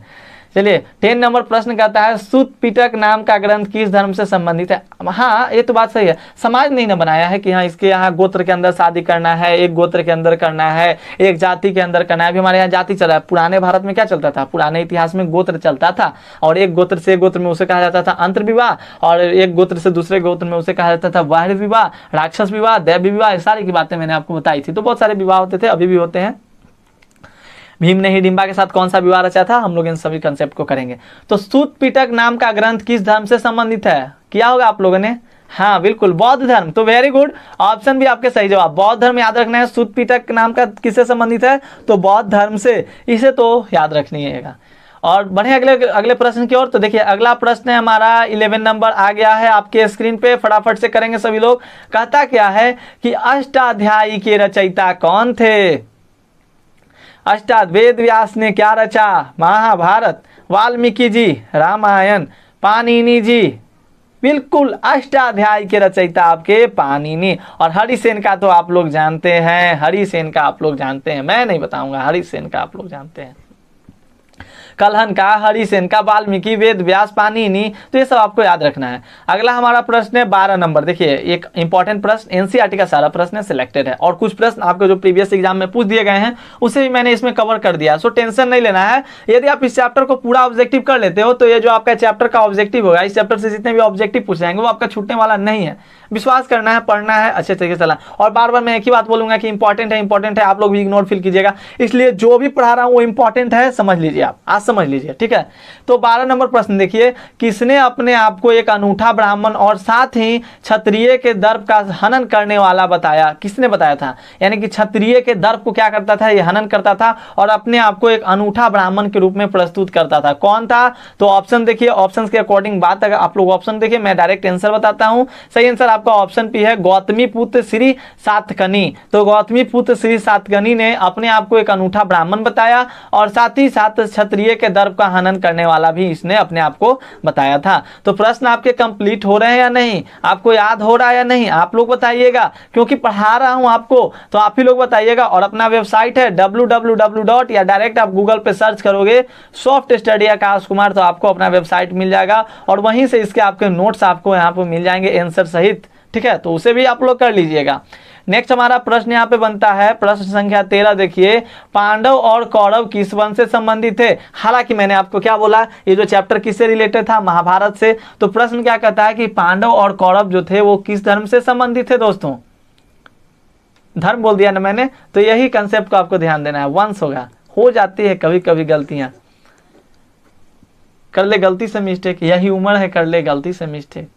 चलिए 10 नंबर प्रश्न कहता है, सूत पिटक नाम का ग्रंथ किस धर्म से संबंधित है? हाँ, ये तो बात सही है। समाज नहीं ना बनाया है कि हाँ इसके यहाँ गोत्र के अंदर शादी करना है, एक गोत्र के अंदर करना है, एक जाति के अंदर करना है। अभी हमारे यहाँ जाति चल रहा है। पुराने भारत में क्या चलता था, पुराने इतिहास में गोत्र चलता था, और एक गोत्र से एक गोत्र में उसे कहा जाता था अंतर विवाह, और एक गोत्र से दूसरे गोत्र में उसे कहा जाता था बाह्य विवाह, राक्षस विवाह, दैव विवाह। सारी की बातें मैंने आपको बताई थी। तो बहुत सारे विवाह होते थे, अभी भी होते हैं। भीम ने हिडिंबा के साथ कौन सा विवाह रचा था, हम लोग इन सभी कंसेप्ट को करेंगे। तो सूत पिटक नाम का ग्रंथ किस धर्म से संबंधित है? किया होगा आप लोगों ने। हाँ बिल्कुल, बौद्ध धर्म। तो वेरी गुड, ऑप्शन भी आपके सही जवाब। बौद्ध धर्म याद रखना है। सूत पिटक नाम का किससे संबंधित है? तो बौद्ध धर्म से। इसे तो याद रखनी है। और बढ़े अगले प्रश्न की ओर। तो देखिए अगला प्रश्न है हमारा 11 नंबर आ गया है आपके स्क्रीन पे, फटाफट से करेंगे सभी लोग। कहता क्या है कि अष्टाध्यायी के रचयिता कौन थे? वेद व्यास ने क्या रचा? महाभारत, वाल्मीकि जी रामायण, पाणिनि जी। बिल्कुल, अष्टाध्यायी के रचयिता आपके पाणिनि। और हरिसेन का तो आप लोग जानते हैं, हरिसेन का आप लोग जानते हैं, मैं नहीं बताऊंगा, हरिसेन का आप लोग जानते हैं। कलहन का, हरिसेन का, वाल्मीकि, वेद व्यास, पाणिनि। तो ये सब आपको याद रखना है। अगला हमारा प्रश्न है 12 नंबर। देखिए एक इंपॉर्टेंट प्रश्न, एनसीईआरटी का सारा प्रश्न सिलेक्टेड है, और कुछ प्रश्न आपको जो प्रीवियस एग्जाम में पूछ दिए गए हैं उसे भी मैंने इसमें कवर कर दिया। सो टेंशन नहीं लेना है। यदि आप इस चैप्टर को पूरा ऑब्जेक्टिव कर लेते हो तो ये जो आपका चैप्टर का ऑब्जेक्टिव होगा, इस चैप्टर से जितने भी ऑब्जेक्टिव पूछ जाएंगे वो आपका छूटने वाला नहीं है। विश्वास करना है, पढ़ना है, अच्छे तरीके से चला। और बार बार मैं एक ही बात बोलूंगा कि इंपॉर्टेंट है, इंपॉर्टेंट है, आप लोग भी इग्नोर फील कीजिएगा। इसलिए जो भी पढ़ा रहा हूं वो इंपॉर्टेंट है, समझ लीजिए, आप आज समझ लीजिए, ठीक है। तो 12 नंबर प्रश्न देखिए, किसने अपने आप को एक अनूठा ब्राह्मण और साथ ही क्षत्रिय के दर्प का हनन करने वाला बताया? किसने बताया था? यानी कि क्षत्रिय के दर्प को क्या करता था, ये हनन करता था और अपने आप को एक अनूठा ब्राह्मण के रूप में प्रस्तुत करता था। कौन था? तो ऑप्शन देखिए, ऑप्शन के अकॉर्डिंग बात, अगर आप लोग ऑप्शन देखिए, मैं डायरेक्ट आंसर बताता हूं। सही आंसर आपका ऑप्शन पी है, गौतमी पुत्र श्री सातकर्णी। तो गौतमी पुत्र श्री सातकर्णी ने अपने आप को एक अनूठा ब्राह्मण बताया और साथ ही साथ क्षत्रिय के दर्प का हनन करने वाला भी इसने अपने आप को बताया था। तो प्रश्न आपके कंप्लीट हो रहे हैं या नहीं, आपको याद हो रहा है या नहीं, आप लोग बताइएगा, क्योंकि पढ़ा रहा हूं आपको तो आप ही लोग बताइएगा। और अपना वेबसाइट है www. या डायरेक्ट आप गूगल पे सर्च करोगे सॉफ्ट स्टडी आकाश कुमार, तो आपको अपना वेबसाइट मिल जाएगा और वहीं से इसके आपके नोट्स आपको यहाँ पे मिल जाएंगे आंसर सहित, ठीक है। तो उसे भी आप लोग कर लीजिएगा। नेक्स्ट हमारा प्रश्न यहाँ पे बनता है प्रश्न संख्या 13। देखिए, पांडव और कौरव किस वंश से संबंधित थे? हालांकि मैंने आपको क्या बोला, ये जो चैप्टर किससे रिलेटेड था, महाभारत से। तो प्रश्न क्या कहता है कि पांडव और कौरव जो थे वो किस धर्म से संबंधित थे? दोस्तों धर्म बोल दिया ना मैंने, तो यही कंसेप्ट को आपको ध्यान देना है। वंश होगा, हो जाती है कभी कभी गलतियां, कर ले गलती से मिस्टेक, यही उम्र है, कर ले गलती से मिस्टेक,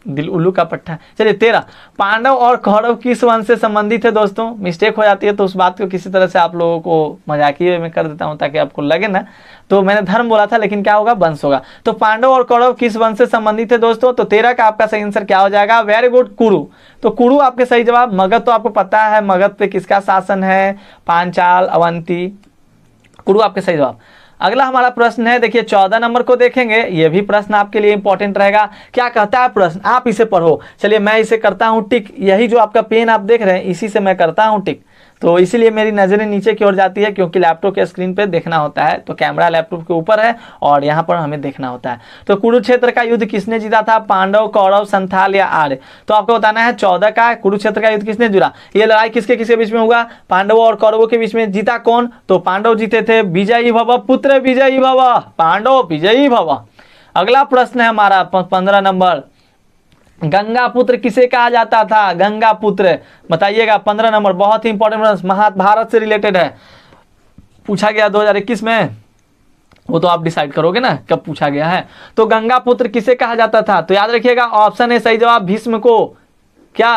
दिल उल्लू का पट्टा। चलिए 13, पांडव और कौरव किस वंश से संबंधित है? दोस्तों मिस्टेक हो जाती है तो उस बात को किसी तरह से आप लोगों को मजाकिये में कर देता हूं ताकि आपको लगे ना। तो मैंने धर्म बोला था लेकिन क्या होगा, वंश होगा। तो पांडव और कौरव किस वंश से संबंधित है दोस्तों? तो 13 का आपका सही आंसर क्या हो जाएगा? वेरी गुड, कुरु। तो कुरु आपके सही जवाब। मगध तो आपको पता है, मगध पे किसका शासन है? पांचाल, अवंती। कुरु आपके सही जवाब। अगला हमारा प्रश्न है, देखिए 14 नंबर को देखेंगे। यह भी प्रश्न आपके लिए इंपॉर्टेंट रहेगा। क्या कहता है प्रश्न, आप इसे पढ़ो। चलिए मैं इसे करता हूं टिक। यही जो आपका पेन आप देख रहे हैं इसी से मैं करता हूं टिक। तो इसीलिए मेरी नज़रें नीचे की ओर जाती है, क्योंकि लैपटॉप के स्क्रीन पे देखना होता है, तो कैमरा लैपटॉप के ऊपर है और यहाँ पर हमें देखना होता है। तो कुरुक्षेत्र का युद्ध किसने जीता था? पांडव, कौरव, संथाल या आर्य? तो आपको बताना है 14 का कुरुक्षेत्र का युद्ध किसने जुड़ा, ये लड़ाई किसके किसके बीच में हुआ? पांडवों और कौरवों के बीच में। जीता कौन? तो पांडव जीते थे। विजयी भव पुत्र विजयी भव, पांडव विजयी भव। अगला प्रश्न है हमारा 15 नंबर, गंगा पुत्र किसे कहा जाता था? गंगा पुत्र बताइएगा। 15 नंबर बहुत ही इंपॉर्टेंट प्रश्न, महाभारत से रिलेटेड है, पूछा गया 2021 में, वो तो आप डिसाइड करोगे ना कब पूछा गया है। तो गंगा पुत्र किसे कहा जाता था? तो याद रखिएगा ऑप्शन है सही जवाब भीष्म को। क्या?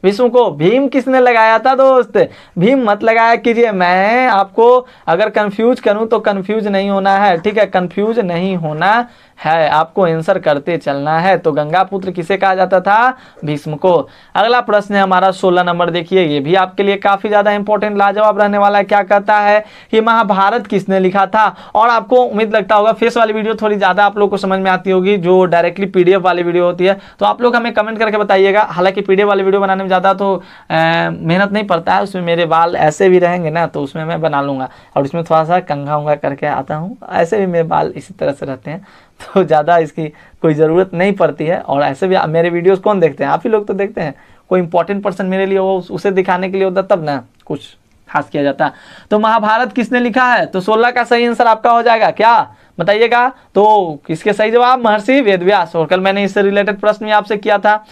भीष्म को। भीम किसने लगाया था दोस्त? भीम मत लगाया कीजिए, मैं आपको अगर कंफ्यूज करूं तो कंफ्यूज नहीं होना है, ठीक है, कंफ्यूज नहीं होना है, आपको आंसर करते चलना है। तो गंगा पुत्र किसे कहा जाता था? भीष्म को। अगला प्रश्न है हमारा 16 नंबर, देखिए ये भी आपके लिए काफी ज्यादा इंपॉर्टेंट लाजवाब रहने वाला है। क्या कहता है कि महाभारत किसने लिखा था? और आपको उम्मीद लगता होगा फेस वाली वीडियो थोड़ी ज्यादा आप लोग को समझ में आती होगी, जो डायरेक्टली पीडीएफ वाली वीडियो होती है, तो आप लोग हमें कमेंट करके बताइएगा। हालांकि पीडीएफ वाली वीडियो बनाने में ज्यादा तो मेहनत नहीं पड़ता है, उसमें मेरे बाल ऐसे भी रहेंगे ना, तो उसमें मैं बना लूंगा, और इसमें थोड़ा सा कंघा उंगा करके आता हूँ, ऐसे भी मेरे बाल इसी तरह से रहते हैं, तो ज़्यादा इसकी कोई ज़रूरत नहीं पड़ती है। और ऐसे भी मेरे वीडियोस कौन देखते हैं? आप ही लोग तो देखते हैं। कोई इंपॉर्टेंट पर्सन मेरे लिए हो, उसे दिखाने के लिए होता तब ना कुछ खास किया जाता। तो महाभारत किसने लिखा है? तो 16 का सही आंसर आपका हो जाएगा, क्या बताइएगा? तो किसके सही जवाब? महर्षि वेदव्यास। और कल मैंने इससे रिलेटेड प्रश्न भी आपसे किया था।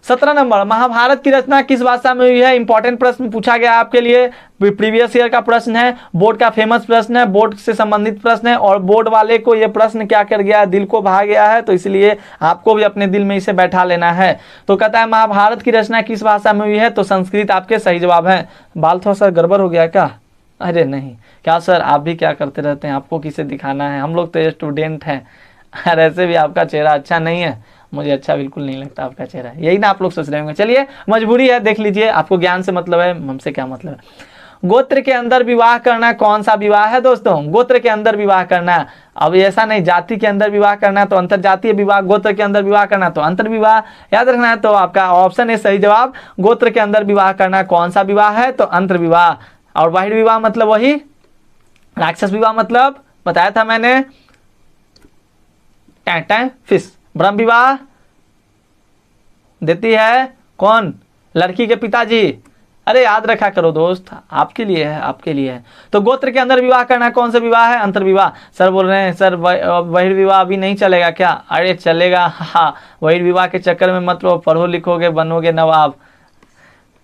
17 नंबर, महाभारत की रचना किस भाषा में हुई है? इंपॉर्टेंट प्रश्न पूछा गया आपके लिए, प्रीवियस ईयर का प्रश्न है, बोर्ड का फेमस प्रश्न है, बोर्ड से संबंधित प्रश्न है, और बोर्ड वाले को यह प्रश्न क्या कर गया? दिल को भा गया है, तो इसलिए आपको भी अपने दिल में इसे बैठा लेना है। तो कहता है महाभारत की रचना किस भाषा में हुई है? तो संस्कृत आपके सही जवाब है। बाल थोड़ा सा गड़बड़ हो गया क्या? अरे नहीं, क्या सर आप भी क्या करते रहते हैं, आपको किसे दिखाना है? हम लोग तो स्टूडेंट हैं। और ऐसे भी आपका चेहरा अच्छा नहीं है, मुझे अच्छा बिल्कुल नहीं लगता आपका चेहरा, यही ना आप लोग सोच रहे होंगे। चलिए मजबूरी है, देख लीजिए, आपको ज्ञान से मतलब है, हमसे क्या मतलब है। गोत्र के अंदर विवाह करना कौन सा विवाह है दोस्तों? गोत्र के अंदर विवाह करना। अब ऐसा नहीं जाति के अंदर विवाह करना तो अंतर जातीय विवाह, गोत्र के अंदर विवाह करना तो अंतर विवाह, याद रखना है। तो आपका ऑप्शन है सही जवाब, गोत्र के अंदर विवाह करना कौन सा विवाह है? तो अंतर विवाह। और बाहिर विवाह मतलब वही राक्षस विवाह, मतलब बताया था मैंने, फिश। ब्रह्म विवाह देती है कौन? लड़की के पिताजी। अरे याद रखा करो दोस्त, आपके लिए है, आपके लिए है। तो गोत्र के अंदर विवाह करना कौन सा विवाह है? अंतर विवाह। सर बोल रहे हैं सर बहिर्विवाह अभी नहीं चलेगा क्या? अरे चलेगा, हाँ, बहिर्विवाह के चक्कर में मत लो, पढ़ो लिखोगे बनोगे नवाब।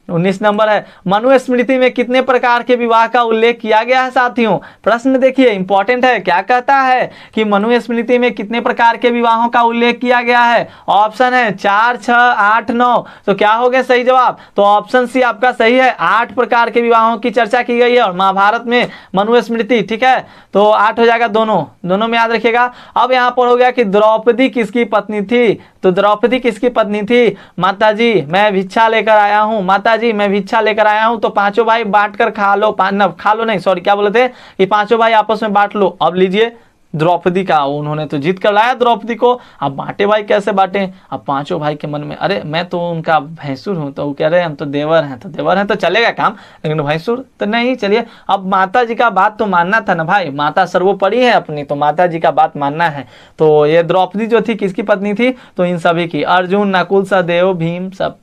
19 नंबर है, मनुस्मृति में कितने प्रकार के विवाह का उल्लेख किया गया है साथियों? प्रश्न देखिए इंपॉर्टेंट है, क्या कहता है कि मनुस्मृति में कितने प्रकार के विवाहों का उल्लेख किया गया है? ऑप्शन है 4, 6, 8, 9। तो क्या हो गया सही जवाब? तो ऑप्शन सी आपका सही है, 8 प्रकार के विवाहों की चर्चा की गई है और महाभारत में मनुस्मृति, ठीक है। तो 8 हो जाएगा, दोनों में याद रखिएगा। अब यहाँ पर हो गया कि द्रौपदी किसकी पत्नी थी? तो द्रौपदी किसकी पत्नी थी? माता जी मैं भिक्षा लेकर आया हूँ, माता जी मैं भिक्षा लेकर आया हूँ, तो पांचों भाई बांट कर खा लो, खा लो नहीं, सॉरी क्या बोले थे कि पांचों भाई आपस में बांट लो। अब लीजिए द्रौपदी का, उन्होंने तो जीत कर लाया द्रौपदी को, अब बांटे भाई कैसे बांटे? अब पांचों भाई के मन में, अरे मैं तो उनका भैंसुर हूं, तो वो कह रहे हैं हम तो देवर हैं, तो देवर हैं तो चलेगा काम, लेकिन भैंसुर तो नहीं। चलिए अब माता जी का बात तो मानना था ना भाई, माता सर्वोपरि है अपनी, तो माता जी का बात मानना है। तो ये द्रौपदी जो थी किसकी पत्नी थी? तो इन सभी की, अर्जुन, नकुल, सहदेव, भीम सब।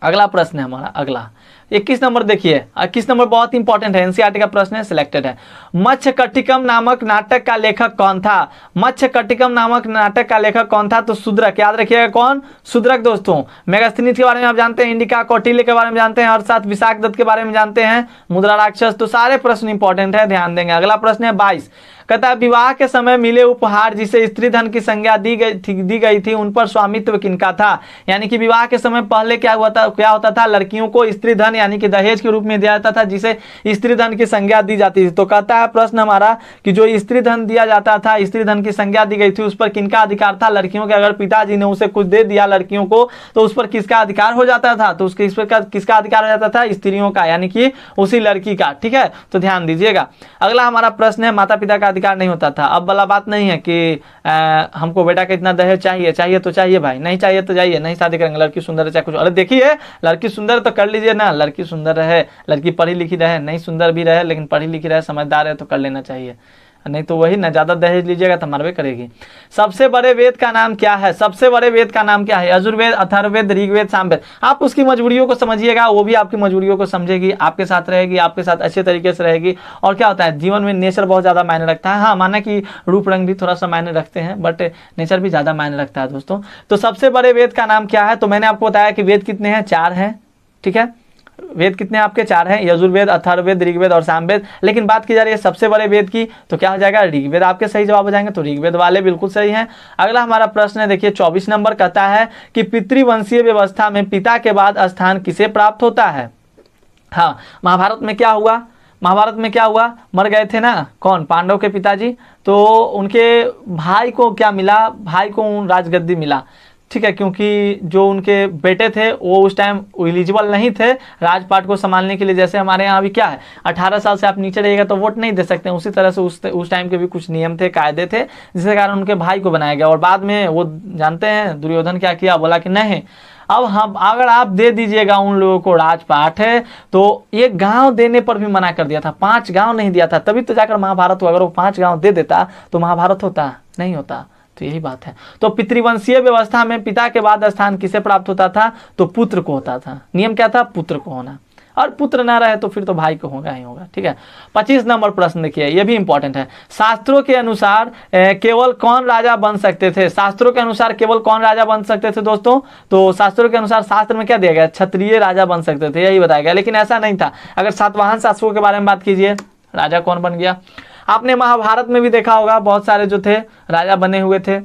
अगला प्रश्न है हमारा, अगला 21 नंबर देखिए, 21 नंबर बहुत इंपॉर्टेंट है, एनसीईआरटी का प्रश्न है, सिलेक्टेड है। मत्स्यकटिकम नामक नाटक का लेखक कौन था? मत्स्यकटिकम नामक नाटक का लेखक कौन था? तो शूद्रक, याद रखिएगा कौन? शूद्रक दोस्तों। मेगास्थनीज के बारे में आप जानते हैं, इंडिका, कौटिल्य के बारे में जानते हैं, और साथ विशाखदत्त के बारे में जानते हैं, मुद्रा राक्षस। तो सारे प्रश्न इंपॉर्टेंट है, ध्यान देंगे। अगला प्रश्न है 22, कहता है विवाह के समय मिले उपहार जिसे स्त्री धन की संज्ञा दी गई थी उन पर स्वामित्व किनका था? यानी कि विवाह के समय पहले क्या होता था? लड़कियों को स्त्री धन यानी कि दहेज के रूप में दिया जाता था, जिसे स्त्री धन की संज्ञा दी जाती थी। तो कहता है प्रश्न हमारा कि जो स्त्री धन दिया जाता था, स्त्री धन की संज्ञा दी गई थी, उस पर किनका अधिकार था? लड़कियों के। अगर पिताजी ने उसे कुछ दे दिया लड़कियों को तो उस पर किसका अधिकार हो जाता था? तो उसके इस पर किसका अधिकार हो जाता था? स्त्रियों का, यानी कि उसी लड़की का। ठीक है, तो ध्यान दीजिएगा। अगला हमारा प्रश्न है माता पिता का अधिकार नहीं होता था। अब वाला बात नहीं है कि हमको बेटा का इतना दहेज चाहिए, चाहिए तो चाहिए भाई, नहीं चाहिए तो जाइए, नहीं शादी करेंगे, लड़की सुंदर है चाहे कुछ। अरे देखिए लड़की सुंदर तो कर लीजिए ना, लड़की सुंदर रहे, लड़की पढ़ी लिखी रहे, नहीं सुंदर भी रहे लेकिन पढ़ी लिखी रहे, समझदार है तो कर लेना चाहिए, नहीं तो वही ना, ज्यादा दहेज लीजिएगा तो मरबे करेगी। सबसे बड़े वेद का नाम क्या है? सबसे बड़े वेद का नाम क्या है? यजुर्वेद, अथर्ववेद, ऋग्वेद, सामवेद। आप उसकी मजबूरियों को समझिएगा, वो भी आपकी मजबूरियों को समझेगी, आपके साथ रहेगी, आपके साथ अच्छे तरीके से रहेगी। और क्या होता है, जीवन में नेचर बहुत ज्यादा मायने रखता है। हाँ, माना कि रूप रंग भी थोड़ा सा मायने रखते हैं, बट नेचर भी ज्यादा मायने रखता है दोस्तों। तो सबसे बड़े वेद का नाम क्या है? तो मैंने आपको बताया कि वेद कितने हैं? 4 हैं। ठीक है, वेद कितने आपके? 4 हैं, यजुर्वेद, अथर्ववेद, ऋग्वेद और सामवेद। लेकिन बात की जा रही है सबसे बड़े वेद की, तो क्या हो जाएगा? ऋग्वेद। आपके सही जवाब हो जाएंगे, तो ऋग्वेद वाले बिल्कुल सही हैं। अगला हमारा प्रश्न है, देखिए 24 नंबर, कहता है कि पितृवंशीय व्यवस्था में पिता के बाद स्थान किसे प्राप्त होता है? हाँ, महाभारत में क्या हुआ? महाभारत में क्या हुआ? मर गए थे ना कौन? पांडव के पिताजी। तो उनके भाई को क्या मिला? भाई को राजगद्दी मिला। ठीक है, क्योंकि जो उनके बेटे थे वो उस टाइम एलिजिबल नहीं थे राजपाट को संभालने के लिए। जैसे हमारे यहाँ अभी क्या है, 18 साल से आप नीचे रहिएगा तो वोट नहीं दे सकते, उसी तरह से उस टाइम के भी कुछ नियम थे, कायदे थे, जिसके कारण उनके भाई को बनाया गया। और बाद में वो जानते हैं दुर्योधन क्या किया? बोला कि नहीं, अब हम अगर आप दे दीजिएगा उन लोगों को राजपाट है, तो एक गांव देने पर भी मना कर दिया था, 5 गांव नहीं दिया था, तभी तो जाकर महाभारत हुआ। अगर वो 5 गांव दे देता तो महाभारत होता? नहीं होता। तो यही बात है। तो पितृवंशीय व्यवस्था में पिता के बाद स्थान किसे प्राप्त होता था? तो पुत्र को होता था। नियम क्या था? पुत्र को होना, और पुत्र ना रहे तो फिर तो भाई को होगा ही होगा। ठीक है, 25 नंबर प्रश्न देखिए, ये भी इंपॉर्टेंट है। शास्त्रों के अनुसार केवल कौन राजा बन सकते थे? शास्त्रों के अनुसार केवल कौन राजा बन सकते थे दोस्तों? तो शास्त्रों के अनुसार शास्त्र में क्या दिया गया? क्षत्रिय राजा बन सकते थे, यही बताया गया। लेकिन ऐसा नहीं था। अगर सातवाहन शासकों के बारे में बात कीजिए, राजा कौन बन गया? आपने महाभारत में भी देखा होगा, बहुत सारे जो थे राजा बने हुए थे।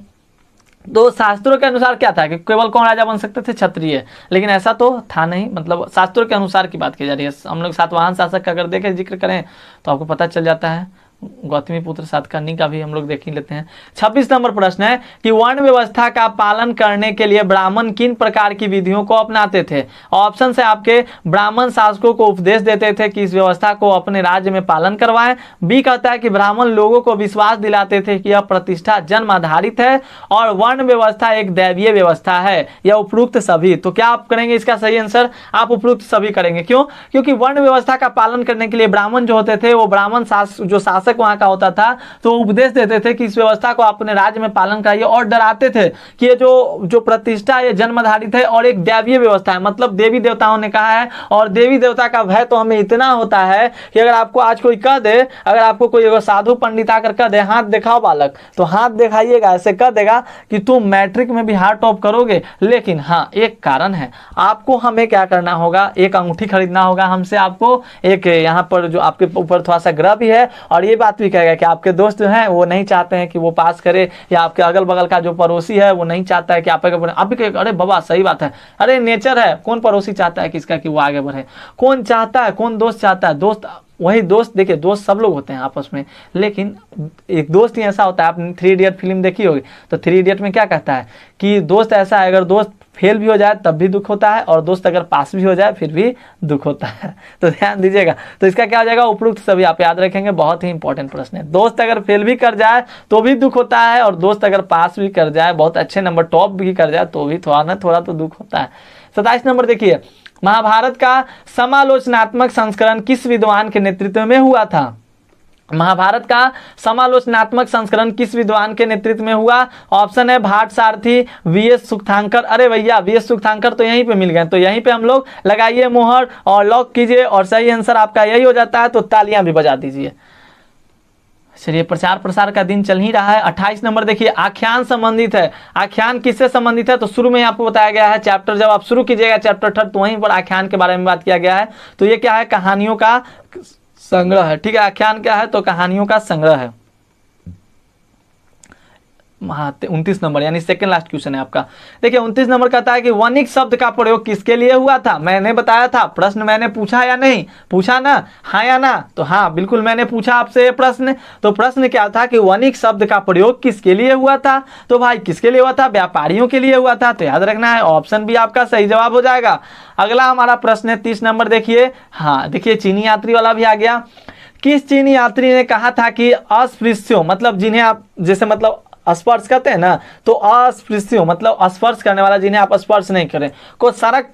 तो शास्त्रों के अनुसार क्या था कि केवल कौन राजा बन सकते थे? क्षत्रिय। लेकिन ऐसा तो था नहीं, मतलब शास्त्रों के अनुसार की बात की जा रही है। हम लोग सातवाहन शासक का अगर देखें, जिक्र करें तो आपको पता चल जाता है। गौतमी पुत्र सातकर्णी का भी हम लोग देख ही लेते हैं। 26 नंबर प्रश्न है कि वर्ण व्यवस्था का पालन करने के लिए ब्राह्मण किन प्रकार की विधियों को अपनाते थे? ऑप्शन है आपके, ब्राह्मण शासकों को उपदेश देते थे कि इस व्यवस्था को अपने राज्य में पालन करवाएं। बी कहता है कि ब्राह्मण लोगों को विश्वास दिलाते थे कि यह प्रतिष्ठा जन्म आधारित है और वर्ण व्यवस्था एक दैवीय व्यवस्था है, या उपरोक्त सभी। तो क्या आप करेंगे इसका सही आंसर? आप उपरोक्त सभी करेंगे। क्यों? क्योंकि वर्ण व्यवस्था का पालन करने के लिए ब्राह्मण जो होते थे, वो ब्राह्मण जो शासक वहां का होता था, तो उपदेश देते थे कि इस व्यवस्था को अपने राज्य में पालन कराइए, और डराते थे कि ये जो प्रतिष्ठा ये जन्माधारित है और एक दैवीय व्यवस्था है, मतलब देवी देवताओं ने कहा है। और देवी देवता का भय तो हमें इतना होता है कि अगर आपको आज कोई कह दे, अगर आपको कोई साधु पंडित आकर कह दे हाथ दिखाओ बालक, तो हाथ दिखाइएगा, ऐसे कह देगा कि तुम मैट्रिक में भी हार्ड टॉप करोगे। लेकिन हाँ, एक कारण है, आपको हमें क्या करना होगा? एक अंगूठी खरीदना होगा हमसे, आपको एक यहाँ पर जो आपके ऊपर थोड़ा सा ग्रह भी है, और ये बात भी कहेगा कि आपके दोस्त जो हैं वो नहीं चाहते हैं कि वो पास करे, या आपके अगल बगल का जो पड़ोसी है वो नहीं चाहता है कि आप भी कहेगा अरे बाबा सही बात है, अरे नेचर है, कौन पड़ोसी चाहता है किसका कि वो आगे बढ़े? कौन चाहता है? कौन दोस्त चाहता है? दोस्त वही दोस्त, देखिए दोस्त सब लोग होते हैं आपस में, लेकिन एक दोस्त ही ऐसा होता है। आपने 3 इडियट फिल्म देखी होगी, तो 3 इडियट में क्या कहता है कि दोस्त ऐसा है, अगर दोस्त फेल भी हो जाए तब भी दुख होता है, और दोस्त अगर पास भी हो जाए फिर भी दुख होता है। तो ध्यान दीजिएगा। तो इसका क्या हो जाएगा? उपरोक्त सभी आप याद रखेंगे, बहुत ही इंपॉर्टेंट प्रश्न है। दोस्त अगर फेल भी कर जाए तो भी दुख होता है, और दोस्त अगर पास भी कर जाए, बहुत अच्छे नंबर टॉप भी कर जाए, तो भी थोड़ा ना थोड़ा तो दुख होता है। 27 नंबर देखिए, महाभारत का समालोचनात्मक संस्करण किस विद्वान के नेतृत्व में हुआ था? महाभारत का समालोचनात्मक संस्करण किस विद्वान के नेतृत्व में हुआ? ऑप्शन है भाट सारथी, वीएस सुखतांकर। अरे भैया वीएस सुखतांकर तो यहीं पे मिल गए, तो यहीं पे हम लोग लगाइए मोहर और लॉक कीजिए, और सही आंसर आपका यही हो जाता है। तो तालियां भी बजा दीजिए। चलिए, प्रचार प्रसार का दिन चल ही रहा है। 28 नंबर देखिए, आख्यान संबंधित है। आख्यान किससे संबंधित है? तो शुरू में आपको बताया गया है, चैप्टर जब आप शुरू कीजिएगा चैप्टर 3 तो वहीं पर आख्यान के बारे में बात किया गया है। तो ये क्या है? कहानियों का संग्रह है। ठीक है, आख्यान क्या है? तो कहानियों का संग्रह है। हाँ 29 नंबर यानी सेकंड लास्ट क्वेश्चन है आपका। देखिए 29 नंबर कहता है कि वणिक शब्द का प्रयोग किसके लिए हुआ था। मैंने बताया था, प्रश्न मैंने पूछा या नहीं, पूछा ना, हाँ या ना, तो हाँ बिल्कुल मैंने पूछा आपसे ये प्रश्न। तो प्रश्न क्या था कि वणिक शब्द का प्रयोग किसके लिए हुआ था। तो भाई किसके लिए हुआ था, व्यापारियों के लिए हुआ था। तो याद रखना है ऑप्शन भी आपका सही जवाब हो जाएगा। अगला हमारा प्रश्न है 30 नंबर, देखिए हाँ देखिए चीनी यात्री वाला भी आ गया। किस चीनी यात्री ने कहा था कि अस्पृश्यों मतलब जिन्हें आप जैसे मतलब स्पर्श करते हैं ना, तो अस्पृश्यों मतलब स्पर्श करने वाला जिन्हें आप स्पर्श नहीं करें को सड़क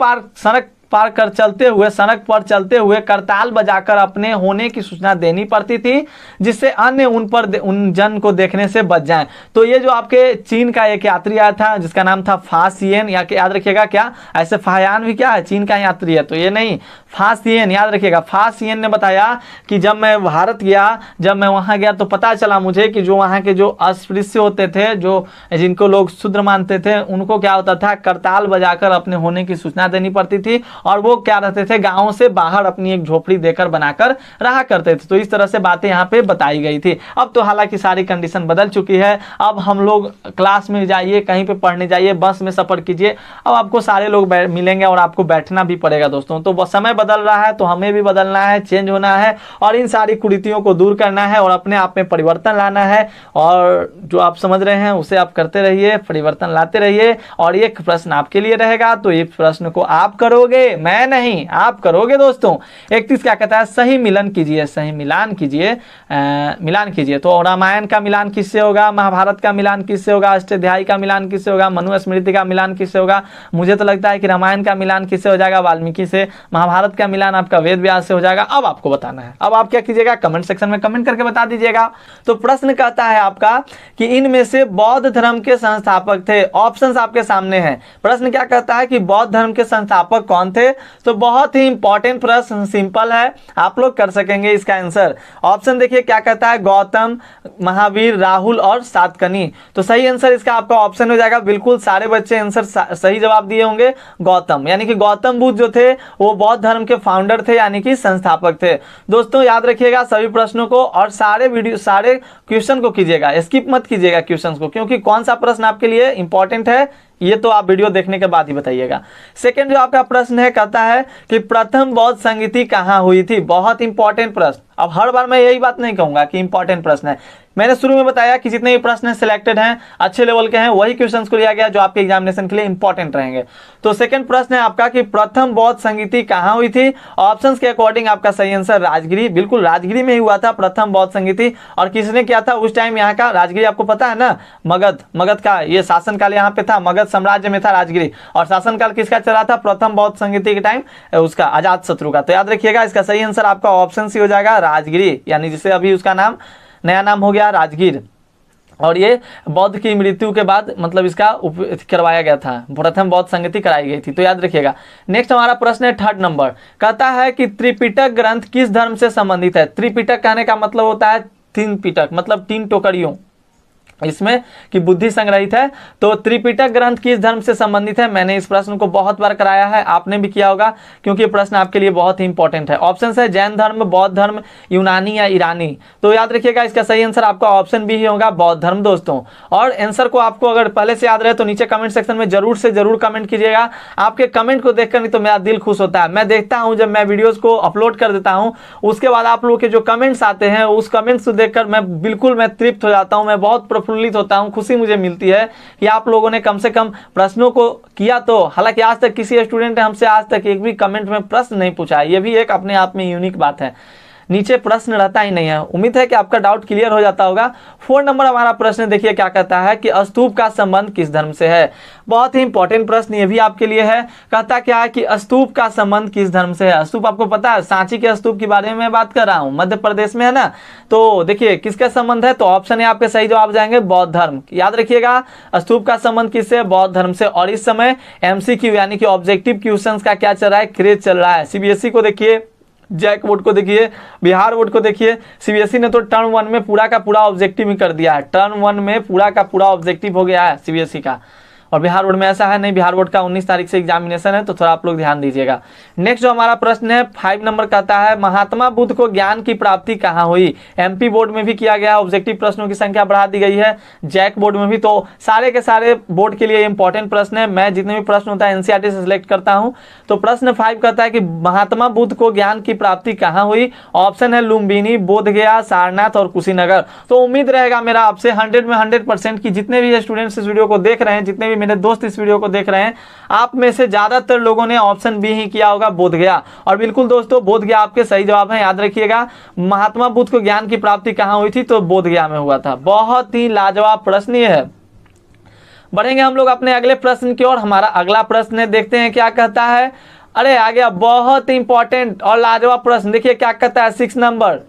पार कर चलते हुए सड़क पर चलते हुए करताल बजाकर अपने होने की सूचना देनी पड़ती थी, जिससे अन्य उन जन को देखने से बच जाएं। तो ये जो आपके चीन का एक यात्री आया था जिसका नाम था फासियन, या याद रखिएगा क्या ऐसे फायान भी क्या है चीन का यात्री है, तो ये नहीं फासियन, याद रखिएगा। फासियन ने बताया कि जब मैं भारत गया, जब मैं वहां गया तो पता चला मुझे कि जो वहां के जो अस्पृश्य होते थे, जो जिनको लोग शूद्र मानते थे, उनको क्या होता था करताल बजाकर अपने होने की सूचना देनी पड़ती थी, और वो क्या रहते थे गांवों से बाहर अपनी एक झोपड़ी देकर बनाकर रहा करते थे। तो इस तरह से बातें यहाँ पे बताई गई थी। अब तो हालांकि सारी कंडीशन बदल चुकी है। अब हम लोग क्लास में जाइए, कहीं पे पढ़ने जाइए, बस में सफर कीजिए, अब आपको सारे लोग मिलेंगे और आपको बैठना भी पड़ेगा दोस्तों। तो समय बदल रहा है तो हमें भी बदलना है, चेंज होना है, और इन सारी कुरीतियों को दूर करना है और अपने आप में परिवर्तन लाना है। और जो आप समझ रहे हैं उसे आप करते रहिए, परिवर्तन लाते रहिए। और एक प्रश्न आपके लिए रहेगा, तो ये प्रश्न को आप करोगे, मैं नहीं, आप करोगे दोस्तों। 31 क्या कहता है, सही मिलन कीजिए, सही मिलान कीजिए, मिलान कीजिए। तो रामायण का मिलान किससे होगा, महाभारत का मिलान किससे होगा, अष्टाध्यायी का मिलान किससे होगा, मनुस्मृति का मिलान किससे होगा। मुझे तो लगता है कि रामायण का मिलान किससे हो जाएगा, वाल्मीकि से। महाभारत का मिलान आपका वेद व्यास से हो जाएगा। अब आपको बताना है, अब आप क्या कीजिएगा, कमेंट सेक्शन में कमेंट करके बता दीजिएगा। तो प्रश्न कहता है आपका कि इनमें से बौद्ध धर्म के संस्थापक थे। ऑप्शंस आपके सामने हैं। प्रश्न क्या कहता है कि बौद्ध धर्म के संस्थापक कौन थे। तो बहुत ही इंपॉर्टेंट प्रश्न, सिंपल है, आप लोग कर सकेंगे इसका आंसर। ऑप्शन देखिए क्या कहता है, गौतम, महावीर, राहुल और सातकनी। तो सही आंसर इसका आपका ऑप्शन हो जाएगा। बिल्कुल सारे बच्चे आंसर सही जवाब दिए होंगे, गौतम, यानी कि गौतम बुद्ध जो थे वो बौद्ध धर्म के फाउंडर थे, यानी कि संस्थापक थे। दोस्तों याद रखिएगा सभी प्रश्नों को, और सारे क्वेश्चन को कीजिएगा, स्किप मत कीजिएगा क्वेश्चन को, क्योंकि कौन सा प्रश्न आपके लिए इंपॉर्टेंट है ये तो आप वीडियो देखने के बाद ही बताइएगा। सेकंड जो आपका प्रश्न है कहता है कि प्रथम बौद्ध संगीति कहाँ हुई थी। बहुत इंपॉर्टेंट प्रश्न। अब हर बार मैं यही बात नहीं कहूंगा कि इंपॉर्टेंट प्रश्न है। मैंने शुरू में बताया कि जितने भी प्रश्न सिलेक्टेड हैं अच्छे लेवल के हैं, वही क्वेश्चंस को लिया गया जो आपके एग्जामिनेशन के लिए इंपॉर्टेंट रहेंगे। तो सेकंड प्रश्न है आपका कि प्रथम बौद्ध संगीति कहाँ हुई थी। ऑप्शंस के अकॉर्डिंग आपका सही आंसर राजगिरी, बिल्कुल राजगिरी में ही हुआ था प्रथम बौद्ध संगीति। और किसने किया था उस टाइम यहाँ का, राजगिरी आपको पता है ना, मगध का ये शासनकाल यहाँ पे था, मगध साम्राज्य में था राजगिरी। और शासनकाल किसका चला था, प्रथम बौद्ध संगीति के टाइम उसका अजात शत्रु का। तो याद रखिएगा इसका सही आंसर आपका ऑप्शन सी हो जाएगा राजगिरी, यानी जिसे अभी उसका नाम नया नाम हो गया राजगीर। और ये बौद्ध की मृत्यु के बाद मतलब इसका करवाया गया था, प्रथम बौद्ध संगीति कराई गई थी। तो याद रखिएगा। नेक्स्ट हमारा प्रश्न है थर्ड नंबर, कहता है कि त्रिपिटक ग्रंथ किस धर्म से संबंधित है। त्रिपिटक कहने का मतलब होता है तीन पिटक, मतलब तीन टोकरियों इसमें कि बुद्धि संग्रहित है। तो त्रिपिटक ग्रंथ किस धर्म से संबंधित है। मैंने इस प्रश्न को बहुत बार कराया है, आपने भी किया होगा, क्योंकि प्रश्न आपके लिए बहुत ही इंपॉर्टेंट है। ऑप्शन है जैन धर्म, बौद्ध धर्म, यूनानी या ईरानी। तो याद रखिएगा इसका सही आंसर आपका ऑप्शन भी ही होगा बौद्ध धर्म दोस्तों। और आंसर को आपको अगर पहले से याद रहे तो नीचे कमेंट सेक्शन में जरूर से जरूर कमेंट कीजिएगा। आपके कमेंट को देखकर नहीं तो मेरा दिल खुश होता है। मैं देखता हूँ जब मैं वीडियोज को अपलोड कर देता हूँ, उसके बाद आप लोगों के जो कमेंट्स आते हैं उस कमेंट्स को देखकर मैं तृप्त हो जाता हूँ, मैं बहुत प्रफुल्लित होता हूँ, खुशी मुझे मिलती है कि आप लोगों ने कम से कम प्रश्नों को किया। तो हालांकि आज तक किसी स्टूडेंट ने हमसे आज तक एक भी कमेंट में प्रश्न नहीं पूछा, ये भी एक अपने आप में यूनिक बात है। नीचे प्रश्न रहता ही नहीं है। उम्मीद है कि आपका डाउट क्लियर हो जाता होगा। 4 नंबर हमारा प्रश्न देखिए क्या कहता है कि स्तूप का संबंध किस धर्म से है। बहुत ही इंपॉर्टेंट प्रश्न ये भी आपके लिए है। कहता क्या है कि स्तूप का संबंध किस धर्म से है। स्तूप आपको पता है, सांची के स्तूप के बारे में मैं बात कर रहा हूँ, मध्य प्रदेश में है ना। तो देखिए किसका संबंध है, तो ऑप्शन है आपके सही जवाब जाएंगे बौद्ध धर्म। याद रखिएगा स्तूप का संबंध किससे, बौद्ध धर्म से। और इस समय MCQ यानी कि ऑब्जेक्टिव क्वेश्चंस का क्या चल रहा है, क्रेज चल रहा है। CBSE को देखिए, जैक बोर्ड को देखिए, बिहार बोर्ड को देखिए। CBSE ने तो टर्म 1 में पूरा का पूरा ऑब्जेक्टिव ही कर दिया है। टर्म 1 में पूरा का पूरा ऑब्जेक्टिव हो गया है CBSE का। और बिहार बोर्ड में ऐसा है नहीं, बिहार बोर्ड का 19 तारीख से एग्जामिनेशन है, तो थोड़ा आप लोग ध्यान दीजिएगा। नेक्स्ट जो हमारा प्रश्न है 5 नंबर कहता है महात्मा बुद्ध को ज्ञान की प्राप्ति कहाँ हुई। एमपी बोर्ड में भी किया गया, ऑब्जेक्टिव प्रश्नों की संख्या बढ़ा दी गई है, जैक बोर्ड में भी। तो सारे के सारे बोर्ड के लिए इंपॉर्टेंट प्रश्न है, मैं जितने भी प्रश्न होता है एनसीईआरटी से सिलेक्ट करता हूं। तो प्रश्न 5 कहता है कि महात्मा बुद्ध को ज्ञान की प्राप्ति कहाँ हुई। ऑप्शन है लुम्बिनी, बोधगया, सारनाथ और कुशीनगर। तो उम्मीद रहेगा मेरा आपसे 100 में 100% की जितने भी स्टूडेंट्स इस वीडियो को देख रहे हैं, जितने भी मेरे दोस्त इस वीडियो को देख रहे हैं, आप में से ज्यादातर लोगों ने ऑप्शन बी ही किया होगा, बोधगया। और बिल्कुल दोस्तों बोधगया आपके सही जवाब है, याद रखिएगा। महात्मा बुद्ध को ज्ञान की प्राप्ति कहाँ हुई थी, तो बोधगया में हुआ था। बहुत ही लाजवाब प्रश्न ये है। बढ़ेंगे हम लोग अपने अगले प्रश्न की ओर। हमारा अगला प्रश्न है, देखते हैं क्या कहता है। अरे आ गया, बहुत इंपॉर्टेंट और लाजवाब प्रश्न। देखिए क्या कहता है, 6 नंबर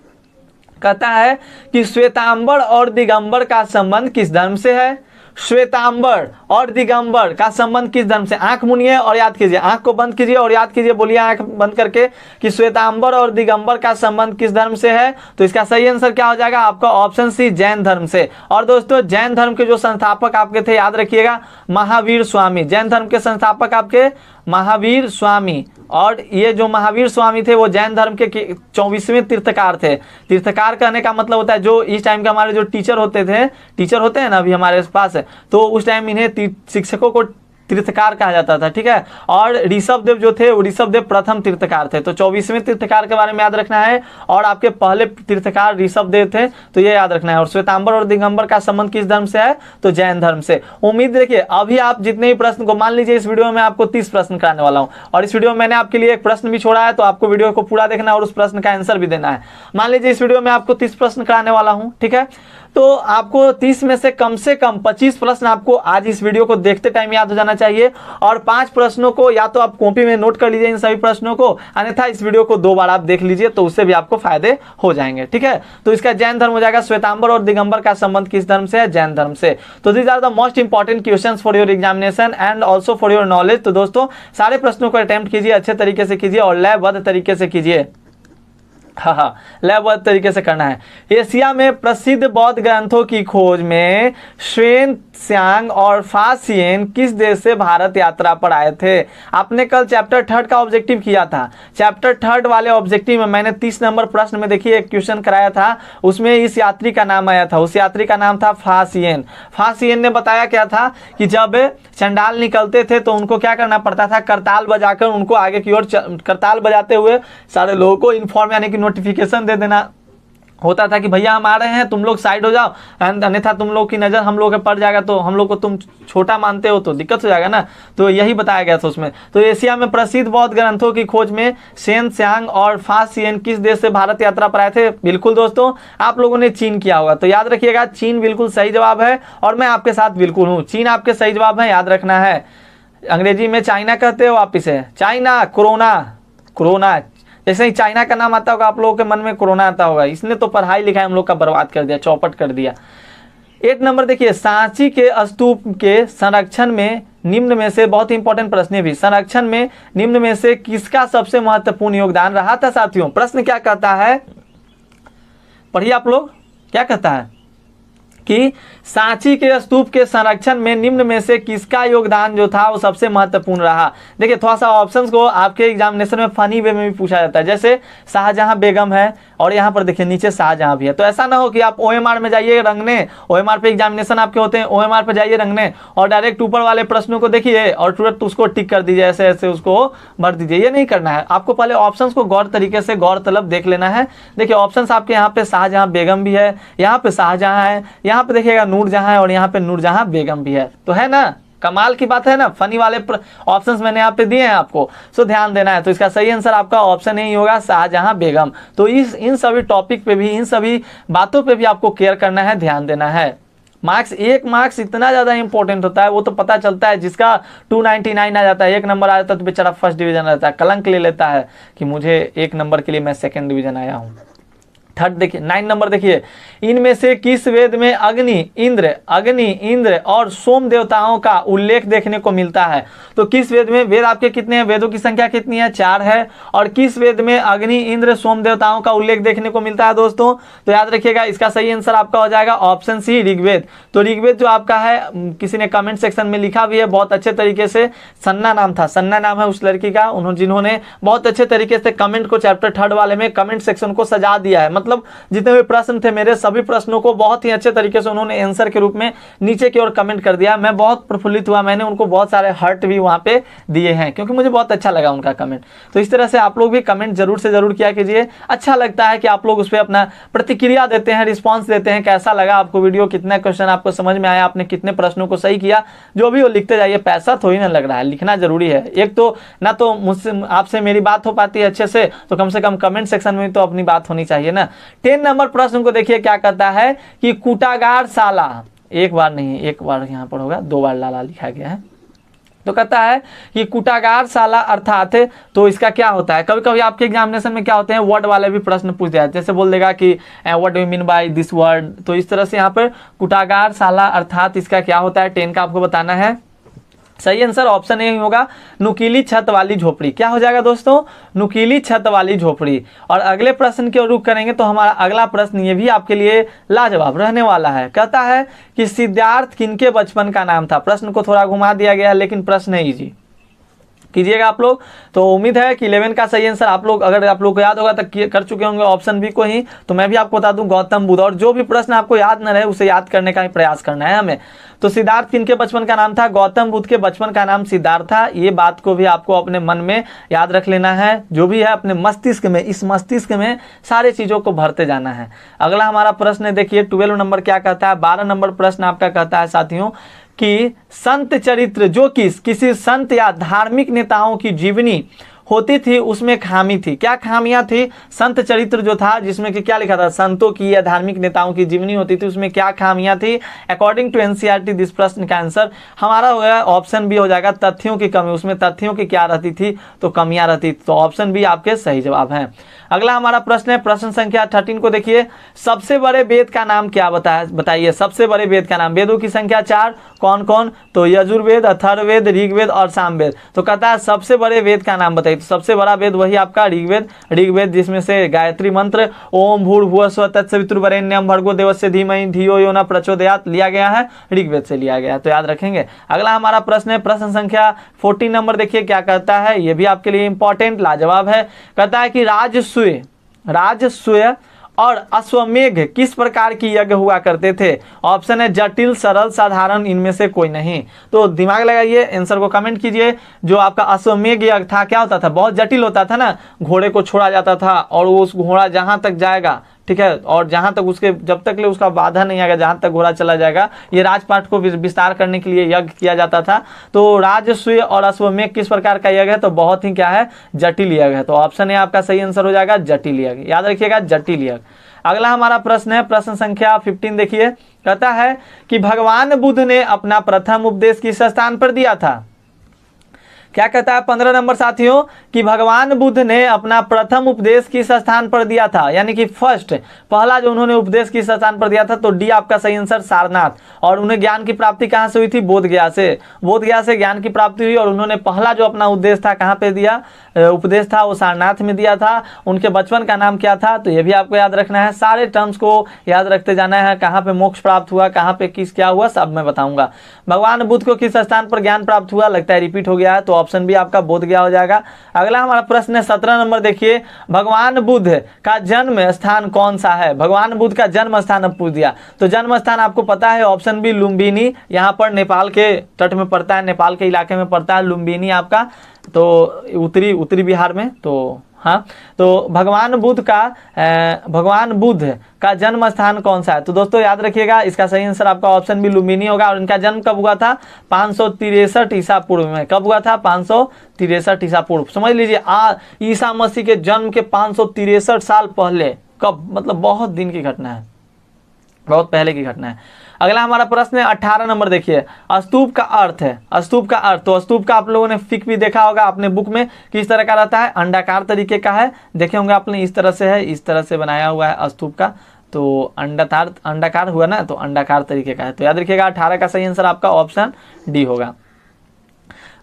कहता है कि श्वेतांबर और दिगंबर का संबंध किस धर्म से है। श्वेतांबर और दिगंबर का संबंध किस धर्म से। आंख मुनिए और याद कीजिए, आंख को बंद कीजिए और याद कीजिए, बोलिए आंख बंद करके कि श्वेतांबर और दिगंबर का संबंध किस धर्म से है। तो इसका सही आंसर क्या हो जाएगा आपका, ऑप्शन सी, जैन धर्म से। और दोस्तों जैन धर्म के जो संस्थापक आपके थे, याद रखिएगा, महावीर स्वामी। जैन धर्म के संस्थापक आपके महावीर स्वामी। और ये जो महावीर स्वामी थे वो जैन धर्म के 24वें तीर्थकार थे। तीर्थकार कहने का मतलब होता है जो इस टाइम के हमारे जो टीचर होते हैं ना अभी हमारे पास, तो उस टाइम इन्हें शिक्षकों को तीर्थकार कहा जाता था, ठीक है। और ऋषभ देव जो थे, वो ऋषभ देव प्रथम तीर्थकार थे। तो 24वें तीर्थकार के बारे में याद रखना है। और आपके पहले तीर्थकार ऋषभ देव थे, तो ये याद रखना है। और श्वेतांबर और दिगंबर का संबंध किस धर्म से है, तो जैन धर्म से। उम्मीद देखिए अभी आप जितने भी प्रश्न को, मान लीजिए इस वीडियो में आपको 30 प्रश्न कराने वाला हूँ, और इस वीडियो में मैंने आपके लिए एक प्रश्न भी छोड़ा है, तो आपको वीडियो को पूरा देखना है और उस प्रश्न का आंसर भी देना है। मान लीजिए इस वीडियो में आपको 30 प्रश्न कराने वाला हूँ, ठीक है। तो आपको 30 में से कम 25 प्रश्न आपको आज इस वीडियो को देखते टाइम याद हो जाना चाहिए। और 5 प्रश्नों को या तो आप कॉपी में नोट कर लीजिए इन सभी प्रश्नों को, अन्यथा इस वीडियो को 2 बार आप देख लीजिए, तो उससे भी आपको फायदे हो जाएंगे, ठीक है। तो इसका जैन धर्म हो जाएगा। श्वेतांबर और दिगंबर का संबंध किस धर्म से है, जैन धर्म से। तो these are the most important questions for your examination and also for your knowledge. तो दोस्तों सारे प्रश्नों को अटेम्प्ट कीजिए, अच्छे तरीके से कीजिए और लयबद्ध तरीके से कीजिए। हाँ, लयबद्ध तरीके से करना है। एशिया में प्रसिद्ध बौद्ध ग्रंथों की खोज में श्वेन त्सांग और फासियन किस देश से भारत यात्रा पर आए थे। आपने कल चैप्टर 3 का ऑब्जेक्टिव किया था। चैप्टर 3 वाले ऑब्जेक्टिव में मैंने 30 नंबर प्रश्न में देखिए एक क्वेश्चन कराया था, उसमें इस यात्री का नाम आया था। उस यात्री का नाम था फासियन। फासियन ने बताया क्या था कि जब चंडाल निकलते थे तो उनको क्या करना पड़ता था, करताल बजाकर उनको आगे की ओर, करताल बजाते हुए सारे लोगों को इन्फॉर्म यानी कि नोटिफिकेशन दे देना होता था कि भैया हम आ रहे हैं, तुम लोग साइड हो जाओ, अन्यथा तुम लोग की नज़र हम लोग पे पड़ जाएगा, तो हम लोग को तुम छोटा मानते हो तो दिक्कत हो जाएगा ना। तो यही बताया गया था उसमें। तो एशिया में प्रसिद्ध बौद्ध ग्रंथों की खोज में श्वेन त्सांग और फासियन किस देश से भारत यात्रा पर आए थे। बिल्कुल दोस्तों आप लोगों ने चीन किया होगा, तो याद रखिएगा चीन बिल्कुल सही जवाब है और मैं आपके साथ बिल्कुल हूँ। चीन आपके सही जवाब है, याद रखना है। अंग्रेजी में चाइना कहते हो आप इसे, चाइना, कोरोना जैसे ही चाइना का नाम आता होगा आप लोगों के मन में कोरोना आता होगा। इसने तो पढ़ाई लिखाई हम लोग का बर्बाद कर दिया, चौपट कर दिया। 8 नंबर देखिए, सांची के स्तूप के संरक्षण में निम्न में से, बहुत इंपॉर्टेंट प्रश्न भी, संरक्षण में निम्न में से किसका सबसे महत्वपूर्ण योगदान रहा था। साथियों प्रश्न क्या कहता है, पढ़िए आप लोग, क्या कहता है कि सांची के स्तूप के संरक्षण में निम्न में से किसका योगदान जो था वो सबसे महत्वपूर्ण रहा। देखिए थोड़ा सा ऑप्शंस को आपके एग्जामिनेशन में फनी वे में भी पूछा जाता है। जैसे शाहजहां बेगम है और यहाँ पर देखिए नीचे शाहजहां भी है, तो ऐसा ना हो कि आप OMR में जाइए रंगने, OMR पे एग्जामिनेशन आपके होते हैं, OMR पे जाइए रंगने और डायरेक्ट ऊपर वाले प्रश्नों को देखिए और तुरंत उसको टिक कर दीजिए, ऐसे ऐसे उसको भर दीजिए। ये नहीं करना है, आपको पहले ऑप्शंस को गौर तरीके से गौर तलब देख लेना है। देखिए ऑप्शंस आपके यहाँ पे शाहजहां बेगम भी है, यहाँ पे शाहजहां है, यहाँ पे देखिएगा नूरजहां है और यहाँ पे नूरजहां बेगम भी है। तो है ना, कमाल की बात है ना। फनी वाले ऑप्शंस मैंने यहाँ पे दिए हैं आपको, सो ध्यान देना है। तो इसका सही आंसर आपका ऑप्शन ही होगा, शाहजहां बेगम। तो इन सभी टॉपिक पे भी, इन सभी बातों पे भी आपको केयर करना है, ध्यान देना है। मार्क्स, 1 मार्क्स इतना ज़्यादा इंपॉर्टेंट होता है, वो तो पता चलता है जिसका 299 आ जाता है, 1 नंबर आ जाता है तो बेचारा फर्स्ट डिवीजन रहता है, कलंक ले लेता है कि मुझे 1 नंबर के लिए मैं सेकंड डिवीजन आया हूँ। थर्ड देखिए 9 नंबर देखिए, इनमें से किस वेद में अग्नि, इंद्र और सोम देवताओं का उल्लेख देखने को मिलता है? तो किस वेद में, वेद आपके कितने हैं, वेदों की संख्या कितनी है, 4 है, और किस वेद में अग्नि, इंद्र, सोम देवताओं का उल्लेख देखने को मिलता है दोस्तों? तो याद रखिएगा इसका सही आंसर आपका हो जाएगा ऑप्शन सी, ऋग्वेद। तो ऋग्वेद जो आपका है, किसी ने कमेंट सेक्शन में लिखा भी है बहुत अच्छे तरीके से, सन्ना नाम था, सन्ना नाम है उस लड़की का, उन्होंने जिन्होंने बहुत अच्छे तरीके से कमेंट को चैप्टर 3 वाले में कमेंट सेक्शन को सजा दिया है। मतलब जितने भी प्रश्न थे मेरे, सभी प्रश्नों को बहुत ही अच्छे तरीके से उन्होंने आंसर के रूप में नीचे की ओर कमेंट कर दिया। मैं बहुत प्रफुल्लित हुआ, मैंने उनको बहुत सारे हार्ट भी वहां पे दिए हैं क्योंकि मुझे बहुत अच्छा लगा उनका कमेंट। तो इस तरह से आप लोग भी कमेंट जरूर से जरूर किया कीजिए, अच्छा लगता है कि आप लोग उस पर अपना प्रतिक्रिया देते हैं, रिस्पॉन्स देते हैं, कैसा लगा आपको वीडियो, कितना क्वेश्चन आपको समझ में आया, आपने कितने प्रश्नों को सही किया, जो भी वो लिखते जाइए। पैसा थोड़ी ना लग रहा है, लिखना जरूरी है। एक तो ना तो मुझसे आपसे मेरी बात हो पाती है अच्छे से, तो कम से कम कमेंट सेक्शन में तो अपनी बात होनी चाहिए ना। 10 नंबर प्रश्न को देखिए क्या कहता है कि कूटागार शाला, एक बार नहीं, एक बार यहाँ पर होगा, 2 बार लाला लिखा गया है। तो कहता है कि कूटागार शाला अर्थात, तो इसका क्या होता है? कभी कभी आपके एग्जामिनेशन में क्या होते हैं, वर्ड वाले भी प्रश्न पूछ दिया, जैसे बोल देगा कि what do you mean by this word. तो इस तरह से यहाँ पर कूटागार शाला अर्थात इसका क्या होता है, 10 का आपको बताना है। सही आंसर ऑप्शन ए होगा, नुकीली छत वाली झोपड़ी। क्या हो जाएगा दोस्तों, नुकीली छत वाली झोपड़ी। और अगले प्रश्न की ओर रुख करेंगे तो हमारा अगला प्रश्न ये भी आपके लिए लाजवाब रहने वाला है। कहता है कि सिद्धार्थ किनके बचपन का नाम था? प्रश्न को थोड़ा घुमा दिया गया है लेकिन प्रश्न है इजी, कीजिएगा आप लोग। तो उम्मीद है कि 11 का सही आंसर आप लोग, अगर आप लोग को याद होगा तो कर चुके होंगे ऑप्शन बी को ही। तो मैं भी आपको बता दूं गौतम बुद्ध, और जो भी प्रश्न आपको याद न रहे उसे याद करने का ही प्रयास करना है हमें। तो सिद्धार्थ किनके बचपन का नाम था? गौतम बुद्ध के बचपन का नाम सिद्धार्थ था। ये बात को भी आपको अपने मन में याद रख लेना है, जो भी है अपने मस्तिष्क में, इस मस्तिष्क में सारे चीजों को भरते जाना है। अगला हमारा प्रश्न है देखिए 12 नंबर क्या कहता है। 12 नंबर प्रश्न आपका कहता है साथियों कि संत चरित्र जो किसी संत या धार्मिक नेताओं की जीवनी होती थी उसमें खामी थी। क्या खामियां थी? संत चरित्र जो था जिसमें कि क्या लिखा था, संतों की या धार्मिक नेताओं की जीवनी होती थी, उसमें क्या खामियां थी? अकॉर्डिंग टू एनसीईआरटी दिस प्रश्न का आंसर हमारा हो गया ऑप्शन बी हो जाएगा, तथ्यों की कमी। उसमें तथ्यों की क्या रहती थी? तो कमियां रहती थी। तो ऑप्शन बी आपके सही जवाब है। अगला हमारा प्रश्न है प्रश्न संख्या 13 को देखिए, सबसे बड़े वेद का नाम क्या बताइए। सबसे बड़े वेद का नाम, वेदों की संख्या 4, कौन कौन? तो यजुर्वेद, अथर्ववेद, ऋग्वेद और सामवेद। तो कहता है सबसे बड़े वेद का नाम बताइए। तो सबसे बड़ा वेद वही आपका ऋग्वेद, जिसमें से गायत्री मंत्र ओम भूर्भुवस्सुवः तत्सवितुर्वरेण्यं भर्गो देवस्य धीमहि धियो यो न प्रचोदयात् लिया गया है, ऋग्वेद से लिया गया है। तो याद रखेंगे। अगला हमारा प्रश्न है प्रश्न संख्या 14 नंबर देखिए क्या कहता है, ये भी आपके लिए इंपॉर्टेंट लाजवाब है। कहता है कि राजसूय और अश्वमेघ किस प्रकार की यज्ञ हुआ करते थे? ऑप्शन है जटिल, सरल, साधारण, इनमें से कोई नहीं। तो दिमाग लगाइए, आंसर को कमेंट कीजिए। जो आपका अश्वमेघ यज्ञ था क्या होता था? बहुत जटिल होता था ना, घोड़े को छोड़ा जाता था और वो उस घोड़ा जहां तक जाएगा, ठीक है, और जहां तक उसके जब तक ले उसका बाधा नहीं आएगा, जहां तक घोड़ा चला जाएगा, ये राजपाट को विस्तार करने के लिए यज्ञ किया जाता था। तो राजसूय और अश्वमेघ किस प्रकार का यज्ञ है? तो बहुत ही क्या है, जटिल यज्ञ है। तो ऑप्शन ए आपका सही आंसर हो जाएगा जटिल यज्ञ। याद रखिएगा जटिल यज्ञ। अगला हमारा प्रश्न है प्रश्न संख्या 15 देखिए, कहता है कि भगवान बुद्ध ने अपना प्रथम उपदेश किस स्थान पर दिया था? क्या कहता है 15 नंबर साथियों कि भगवान बुद्ध ने अपना प्रथम उपदेश किस स्थान पर दिया था, यानी कि फर्स्ट पहला जो उन्होंने उपदेश किस स्थान पर दिया था? तो डी आपका सही आंसर सारनाथ। और उन्हें ज्ञान की प्राप्ति कहां से हुई थी? बोधगया से। बोधगया से ज्ञान की प्राप्ति हुई और उन्होंने पहला जो अपना उपदेश था कहां पे दिया, उपदेश था वो सारनाथ में दिया था। उनके बचपन का नाम क्या था? तो ये भी आपको याद रखना है, सारे टर्म्स को याद रखते जाना है। कहां पे मोक्ष प्राप्त हुआ, कहां पे किस क्या हुआ, सब मैं बताऊंगा। भगवान बुद्ध को किस स्थान पर ज्ञान प्राप्त हुआ? लगता है रिपीट हो गया है, तो ऑप्शन भी आपका बोधगया हो जाएगा। अगला हमारा प्रश्न है 17 नंबर देखिए, भगवान बुद्ध का जन्म स्थान कौन सा है? भगवान बुद्ध का जन्म स्थान अब पूछ दिया, तो जन्म स्थान आपको पता है ऑप्शन बी लुम्बिनी, यहाँ पर नेपाल के तट में पड़ता है, नेपाल के इलाके में पड़ता है लुम्बिनी आपका, तो उत्तरी बिहार में। तो हाँ, तो भगवान बुद्ध का जन्म स्थान कौन सा है? तो दोस्तों याद रखिएगा इसका सही आंसर आपका ऑप्शन बी लुम्बिनी होगा। और इनका जन्म कब हुआ था? 563 ईसा पूर्व में। कब हुआ था? 563 ईसा पूर्व। समझ लीजिए ईसा मसीह के जन्म के 563 साल पहले। कब? मतलब बहुत दिन की घटना है, बहुत पहले की घटना है। अगला हमारा प्रश्न है 18 नंबर, देखिए स्तूप का अर्थ है, स्तूप का अर्थ। तो स्तूप का आप लोगों ने पिक भी देखा होगा अपने बुक में, किस तरह का रहता है, अंडाकार तरीके का है, देखे होंगे आपने, इस तरह से है, इस तरह से बनाया हुआ है स्तूप का। तो अंडाकार हुआ ना, तो अंडाकार तरीके का है। तो याद रखिएगा 18 का सही आंसर आपका ऑप्शन डी होगा।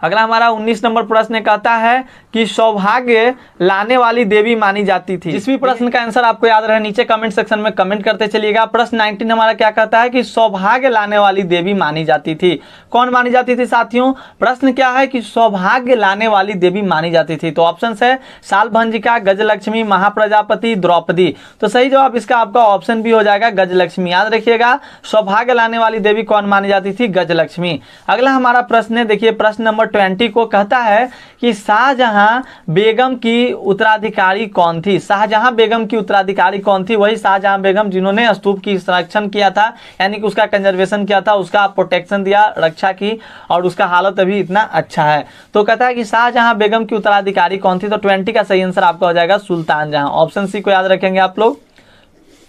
अगला हमारा 19 नंबर प्रश्न कहता है कि सौभाग्य लाने वाली देवी मानी जाती थी। जिस भी प्रश्न का आंसर आपको याद रहे नीचे कमेंट सेक्शन में कमेंट करते चलिएगा। प्रश्न 19 हमारा क्या कहता है कि सौभाग्य लाने वाली देवी मानी जाती थी। कौन मानी जाती थी साथियों? प्रश्न क्या है कि सौभाग्य लाने वाली देवी मानी जाती थी। तो ऑप्शन है सालभंजिका, गजलक्ष्मी, महाप्रजापति, द्रौपदी। तो सही जवाब इसका आपका ऑप्शन भी हो जाएगा गजलक्ष्मी। याद रखिएगा सौभाग्य लाने वाली देवी कौन मानी जाती थी? गजलक्ष्मी। अगला हमारा प्रश्न है, देखिए प्रश्न नंबर 20 को कहता है कि शाहजहां बेगम की उत्तराधिकारी कौन थी? शाहजहां बेगम की उत्तराधिकारी कौन थी? वही शाहजहां बेगम जिन्होंने स्तूप की संरक्षण किया था, यानी कि उसका कंजर्वेशन किया था, उसका प्रोटेक्शन दिया, रक्षा की, और उसका हालत अभी इतना अच्छा है। तो कहता है कि शाहजहां बेगम की उत्तराधिकारी कौन थी? तो 20 का सही आंसर आपका हो जाएगा सुल्तान जहां। ऑप्शन सी को याद रखेंगे आप लोग,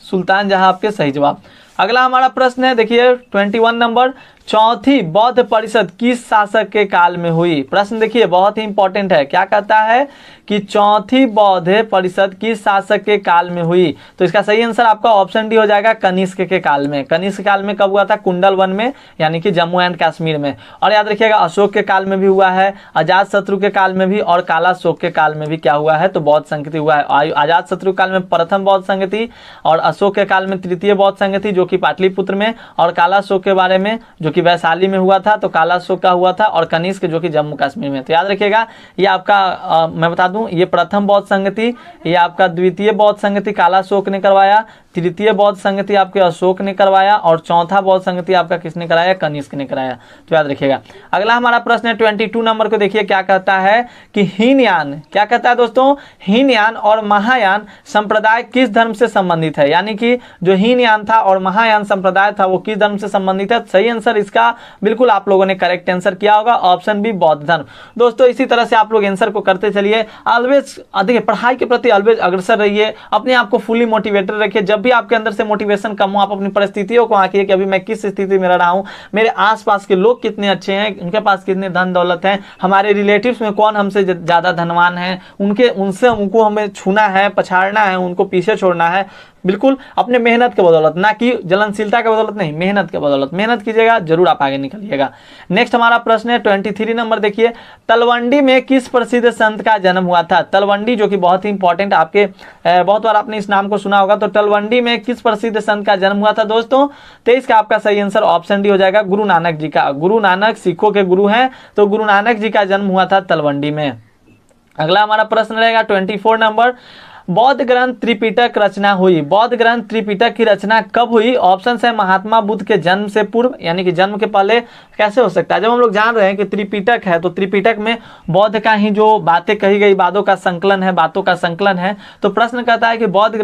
सुल्तान जहां आपके सही जवाब। अगला हमारा प्रश्न है, देखिए 21 नंबर, चौथी बौद्ध परिषद किस शासक के काल में हुई? प्रश्न देखिए बहुत ही इंपॉर्टेंट है, क्या कहता है कि चौथी बौद्ध परिषद किस शासक के काल में हुई? तो इसका सही आंसर आपका ऑप्शन डी हो जाएगा कनिष्क के काल में। कनिष्क काल में कब हुआ था? कुंडल वन में, यानी कि जम्मू एंड कश्मीर में। और याद रखिएगा अशोक के काल में भी हुआ है, अजात शत्रु के काल में भी, और काला अशोक के काल में भी क्या हुआ है? तो बौद्ध संगति हुआ है। अजात शत्रु काल में प्रथम बौद्ध संगति, और अशोक के काल में तृतीय बौद्ध संगति जो कि पाटलिपुत्र में, और काला अशोक के बारे में जो कि वैशाली में हुआ था, तो काला अशोक का हुआ था, और कनिष्क जो कि जम्मू कश्मीर में। तो याद रखिएगा ये आपका मैं बता दूं, ये प्रथम बौद्ध संगति, ये आपका द्वितीय बौद्ध संगति काला अशोक ने करवाया, तृतीय बौद्ध संगति आपके अशोक ने करवाया, और चौथा बौद्ध संगति आपका किसने कराया? कनिष्क ने कराया। तो याद रखिएगा। अगला हमारा प्रश्न है 22 नंबर को, देखिए क्या कहता है कि हीनयान, क्या कहता है दोस्तों? हीनयान और महायान संप्रदाय किस धर्म से संबंधित है? यानी कि जो हीनयान था और महायान संप्रदाय था वो किस धर्म से संबंधित है? सही आंसर इसका बिल्कुल आप लोगों ने करेक्ट आंसर किया होगा, ऑप्शन बी बौद्ध धर्म। दोस्तों इसी तरह से आप लोग आंसर को करते चलिए। ऑलवेज देखिए पढ़ाई के प्रति ऑलवेज अग्रसर रहिए, अपने आप को फुली मोटिवेटेड रखिए। जब भी आपके अंदर से मोटिवेशन कम हो, आप अपनी परिस्थितियों को आंकिए कि अभी मैं किस स्थिति में रह रहा हूं, मेरे आसपास के लोग कितने अच्छे हैं, उनके पास कितने धन दौलत है, हमारे रिलेटिव्स में कौन हमसे ज्यादा धनवान है, उनको हमें छूना है, पछाड़ना है, उनको पीछे छोड़ना है। बिल्कुल अपने मेहनत के बदौलत, ना कि जलनशीलता के बदौलत नहीं, मेहनत के बदौलत मेहनत कीजिएगा, जरूर आप आगे निकलिएगा। नेक्स्ट हमारा प्रश्न है 23 नंबर, देखिए तलवंडी में किस प्रसिद्ध संत का जन्म हुआ था? तलवंडी जो कि बहुत ही इंपॉर्टेंट, आपके बहुत बार आपने इस नाम को सुना होगा। तो तलवंडी में किस प्रसिद्ध संत का जन्म हुआ था दोस्तों? 23 का आपका सही आंसर ऑप्शन डी हो जाएगा गुरु नानक जी का। गुरु नानक सिखों के गुरु हैं, तो गुरु नानक जी का जन्म हुआ था तलवंडी में। अगला हमारा प्रश्न रहेगा 24 नंबर, बौद्ध ग्रंथ त्रिपिटक रचना हुई। बौद्ध ग्रंथ त्रिपिटक की रचना कब हुई? ऑप्शन है महात्मा बुद्ध के जन्म से पूर्व, यानी कि जन्म के पहले कैसे हो सकता है? जब हम लोग जान रहे हैं कि त्रिपिटक है, तो त्रिपिटक में बौद्ध का ही जो बातें कही गई, बातों का संकलन है। तो प्रश्न कहता है कि बौद्ध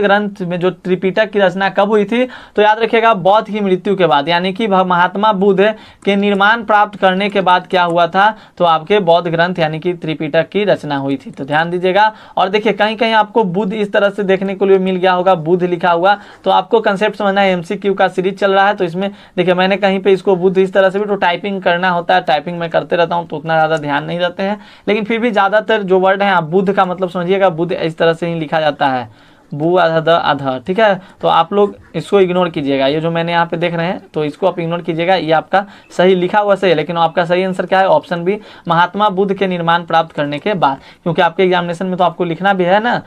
ग्रंथ में जो त्रिपिटक की रचना कब हुई थी? तो याद रखिएगा बौद्ध की मृत्यु के बाद, यानी कि महात्मा बुद्ध के निर्माण प्राप्त करने के बाद क्या हुआ था? तो आपके बौद्ध ग्रंथ यानी कि त्रिपिटक की रचना हुई थी। तो ध्यान दीजिएगा। और देखिए कहीं आपको बुद्ध इस तरह से देखने को लिए मिल गया होगा, बुद्ध लिखा हुआ, तो आपको कंसेप्ट समझना है। एमसीक्यू का सीरीज चल रहा है, तो इसमें देखिए मैंने कहीं पे इसको बुद्ध इस तरह से भी, तो टाइपिंग करना होता है, टाइपिंग मैं करते रहता हूं तो उतना ज्यादा ध्यान नहीं रहते हैं, लेकिन फिर भी ज्यादातर जो वर्ड है आप बुद्ध का मतलब समझिएगा, बुद्ध इस तरह से ही लिखा जाता है, बू आधा, ठीक है। तो आप लोग इसको इग्नोर कीजिएगा, ये जो मैंने यहाँ पे देख रहे हैं तो इसको आप इग्नोर कीजिएगा, ये आपका सही लिखा हुआ सही है, लेकिन आपका सही आंसर क्या है? ऑप्शन बी महात्मा बुद्ध के निर्माण प्राप्त करने के बाद। क्योंकि आपके एग्जामिनेशन में तो आपको लिखना भी है ना,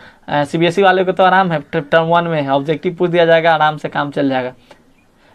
सीबीएसई वाले को तो आराम है, टर्म 1 में है, ऑब्जेक्टिव पूछ दिया जाएगा, आराम से काम चल जाएगा।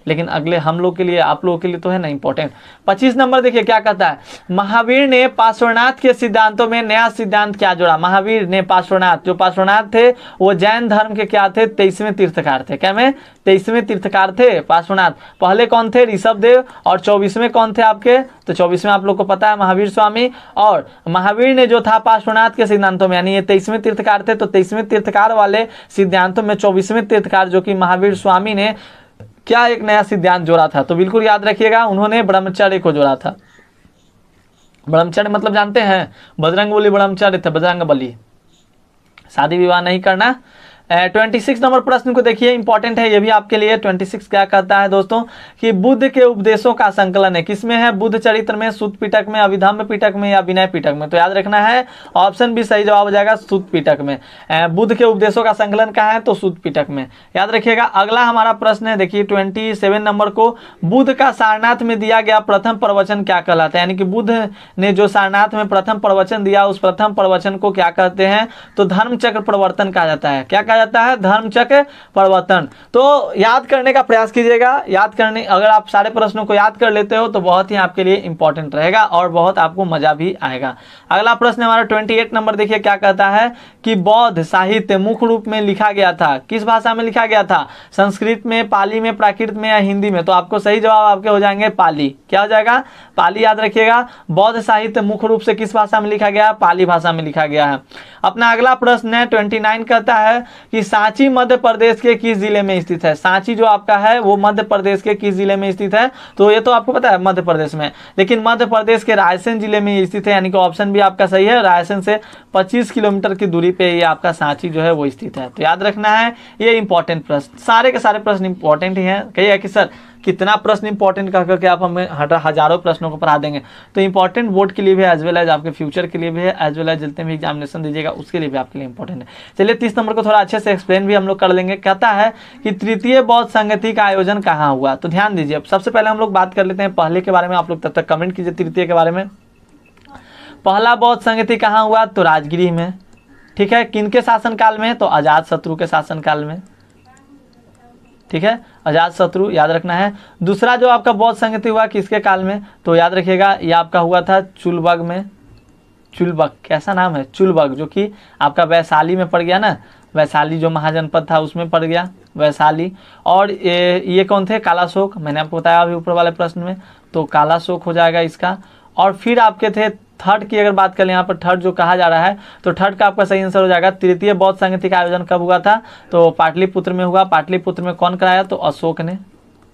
लेकिन अगले हम लोग के लिए, आप लोगों के लिए तो है ना इंपॉर्टेंट। 25 नंबर देखिए क्या कहता है, महावीर ने पार्श्वनाथ के सिद्धांतों में नया सिद्धांत क्या जोड़ा? महावीर ने पार्श्वनाथ, जो पार्श्वनाथ थे वो जैन धर्म के क्या थे? 23वें तीर्थकार थे। क्या में 23वें तीर्थकार थे पार्श्वनाथ। पहले कौन थे? ऋषभदेव। और 24वें कौन थे आपके? तो 24वें आप लोग को पता है महावीर स्वामी। और महावीर ने जो था पार्श्वनाथ के सिद्धांतों में, यानी ये 23वें तीर्थकार थे, तो 23वें तीर्थकार वाले सिद्धांतों में 24वें तीर्थकार जो कि महावीर स्वामी ने क्या एक नया सिद्धांत जोड़ा था? तो बिल्कुल याद रखिएगा, उन्होंने ब्रह्मचर्य को जोड़ा था। ब्रह्मचर्य मतलब जानते हैं? बजरंग बली ब्रह्मचर्य थे, बजरंग बली, शादी विवाह नहीं करना, 26 नंबर प्रश्न को देखिए, इंपॉर्टेंट है ये भी आपके लिए। 26 क्या कहता है दोस्तों कि बुद्ध के उपदेशों का संकलन है, किसमें है? बुद्ध चरित्र में, सूत पिटक में, अभिधम्म पिटक में या विनय पिटक में? तो याद रखना है ऑप्शन भी सही जवाब हो जाएगा सूत पिटक में। बुद्ध के उपदेशों का संकलन कहाँ है? तो सूत पिटक में, याद रखिएगा। अगला हमारा प्रश्न है देखिए 27 नंबर को, बुद्ध का सारनाथ में दिया गया प्रथम प्रवचन क्या कहलाता है? यानी कि बुद्ध ने जो सारनाथ में प्रथम प्रवचन दिया उस प्रथम प्रवचन को क्या कहते हैं? तो धर्मचक्र प्रवर्तन कहा जाता है। क्या कहा जाता है? धर्मचक्र प्रवर्तन। तो याद करने का प्रयास कीजिएगा, याद करने, अगर आप सारे प्रश्नों को याद कर लेते हो तो बहुत ही आपके लिए इंपॉर्टेंट रहेगा और बहुत आपको मजा भी आएगा। अगला प्रश्न हमारा 28 नंबर देखिए क्या कहता है कि बौद्ध साहित्य मुख्य रूप में लिखा गया था, किस भाषा में लिखा गया था? संस्कृत में, पाली में, प्राकृत में या हिंदी में? तो आपको सही जवाब आपके हो जाएंगे पाली। क्या हो जाएगा? पाली, याद रखिएगा। बौद्ध साहित्य मुख्य रूप से किस भाषा में लिखा गया है? पाली भाषा में लिखा गया है। अपना अगला प्रश्न है 29 कहता है कि सांची मध्य प्रदेश के किस जिले में स्थित है? सांची जो आपका है वो मध्य प्रदेश के किस जिले में स्थित है? तो ये तो आपको पता है मध्य प्रदेश में, लेकिन मध्य प्रदेश के रायसेन जिले में स्थित है, यानी कि ऑप्शन भी आपका सही है। रायसेन से 25 किलोमीटर की दूरी पे ये आपका सांची जो है वो स्थित है। तो याद रखना है ये इंपॉर्टेंट प्रश्न, सारे के सारे प्रश्न इंपॉर्टेंट ही हैं। कहिएगा कि सर कितना प्रश्न इंपॉर्टेंट कह करके आप हमें हजारों प्रश्नों को पढ़ा देंगे, तो इंपॉर्टेंट बोर्ड के लिए भी एज वेल एज आपके फ्यूचर के लिए भी है, एज वेल एज जितने भी एग्जामिनेशन दीजिएगा उसके लिए भी आपके लिए इंपॉर्टेंट है। चलिए 30 नंबर को थोड़ा अच्छे से एक्सप्लेन भी हम लोग कर लेंगे। कहता है कि तृतीय बौद्ध संगति का आयोजन कहाँ हुआ? तो ध्यान दीजिए, सबसे पहले हम लोग बात कर लेते हैं पहले के बारे में, आप लोग तब तक कमेंट कीजिए तृतीय के बारे में। पहला बौद्ध संगति कहाँ हुआ? तो राजगिरी में। ठीक है, किनके शासनकाल में? तो अजातशत्रु के शासनकाल में। ठीक है, अजातशत्रु याद रखना है। दूसरा जो आपका बौद्ध संगति हुआ किसके काल में? तो याद रखिएगा ये आपका हुआ था चुलबग में। चुलबग कैसा नाम है? चुलबग, जो कि आपका वैशाली में पड़ गया ना, वैशाली जो महाजनपद था उसमें पड़ गया वैशाली। और ये कौन थे? कालाशोक, मैंने आपको बताया अभी ऊपर वाले प्रश्न में, तो कालाशोक हो जाएगा इसका। और फिर आपके थे थर्ड की अगर बात करें, यहाँ पर थर्ड जो कहा जा रहा है, तो थर्ड का आपका सही आंसर हो जाएगा तृतीय बौद्ध संगति का आयोजन कब हुआ था? तो पाटलिपुत्र में हुआ। पाटलिपुत्र में कौन कराया? तो अशोक ने।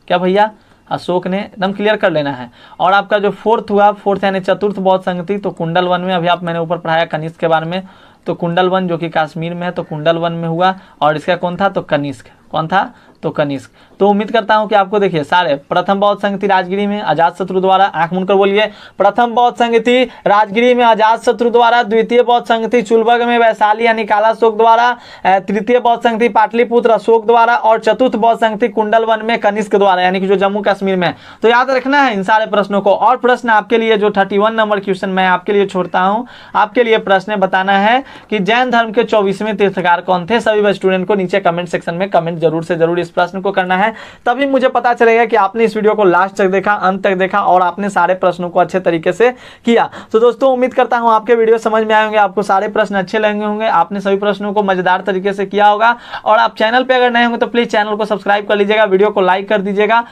क्या भैया? अशोक ने, एकदम क्लियर कर लेना है। और आपका जो फोर्थ हुआ, फोर्थ यानी चतुर्थ बौद्ध संगति, तो कुंडल वन में, अभी आप मैंने ऊपर पढ़ाया कनिष्क के बारे में, तो कुंडल वन जो कि कश्मीर में है, तो कुंडल वन में हुआ। और इसका कौन था? तो कनिष्क। कौन था? तो कनिष्क। तो उम्मीद करता हूं कि आपको देखिए सारे, प्रथम बौद्ध संगति राजगिरी में अजातशत्रु द्वारा, आंख मूंद कर बोलिए, प्रथम बौद्ध संगति राजगिरी में अजातशत्रु द्वारा, द्वितीय बौद्ध संगति चुलबग में वैशाली यानी कालाशोक द्वारा, तृतीय बौद्ध संगति पाटलिपुत्र अशोक द्वारा, और चतुर्थ बौद्ध संगति कुंडल वन में कनिष्क द्वारा, यानी कि जो जम्मू कश्मीर में। तो याद रखना है इन सारे प्रश्नों को। और प्रश्न आपके लिए जो 31 नंबर क्वेश्चन मैं आपके लिए छोड़ता हूं, आपके लिए प्रश्न बताना है कि जैन धर्म के 24वें तीर्थकार कौन थे? सभी स्टूडेंट को नीचे कमेंट सेक्शन में कमेंट जरूर से जरूर इस प्रश्न को करना है, तभी मुझे पता चलेगा कि आपने इस वीडियो को लास्ट तक देखा, अंत तक देखा और आपने सारे प्रश्नों को अच्छे तरीके से किया। तो दोस्तों उम्मीद करता हूं आपके वीडियो समझ में आए होंगे, आपको सारे प्रश्न अच्छे लगे होंगे, आपने सभी प्रश्नों को मजेदार तरीके से किया होगा। और आप चैनल पे अगर नए होंगे तो प्लीज चैनल को सब्सक्राइब कर लीजिएगा, वीडियो को लाइक कर दीजिएगा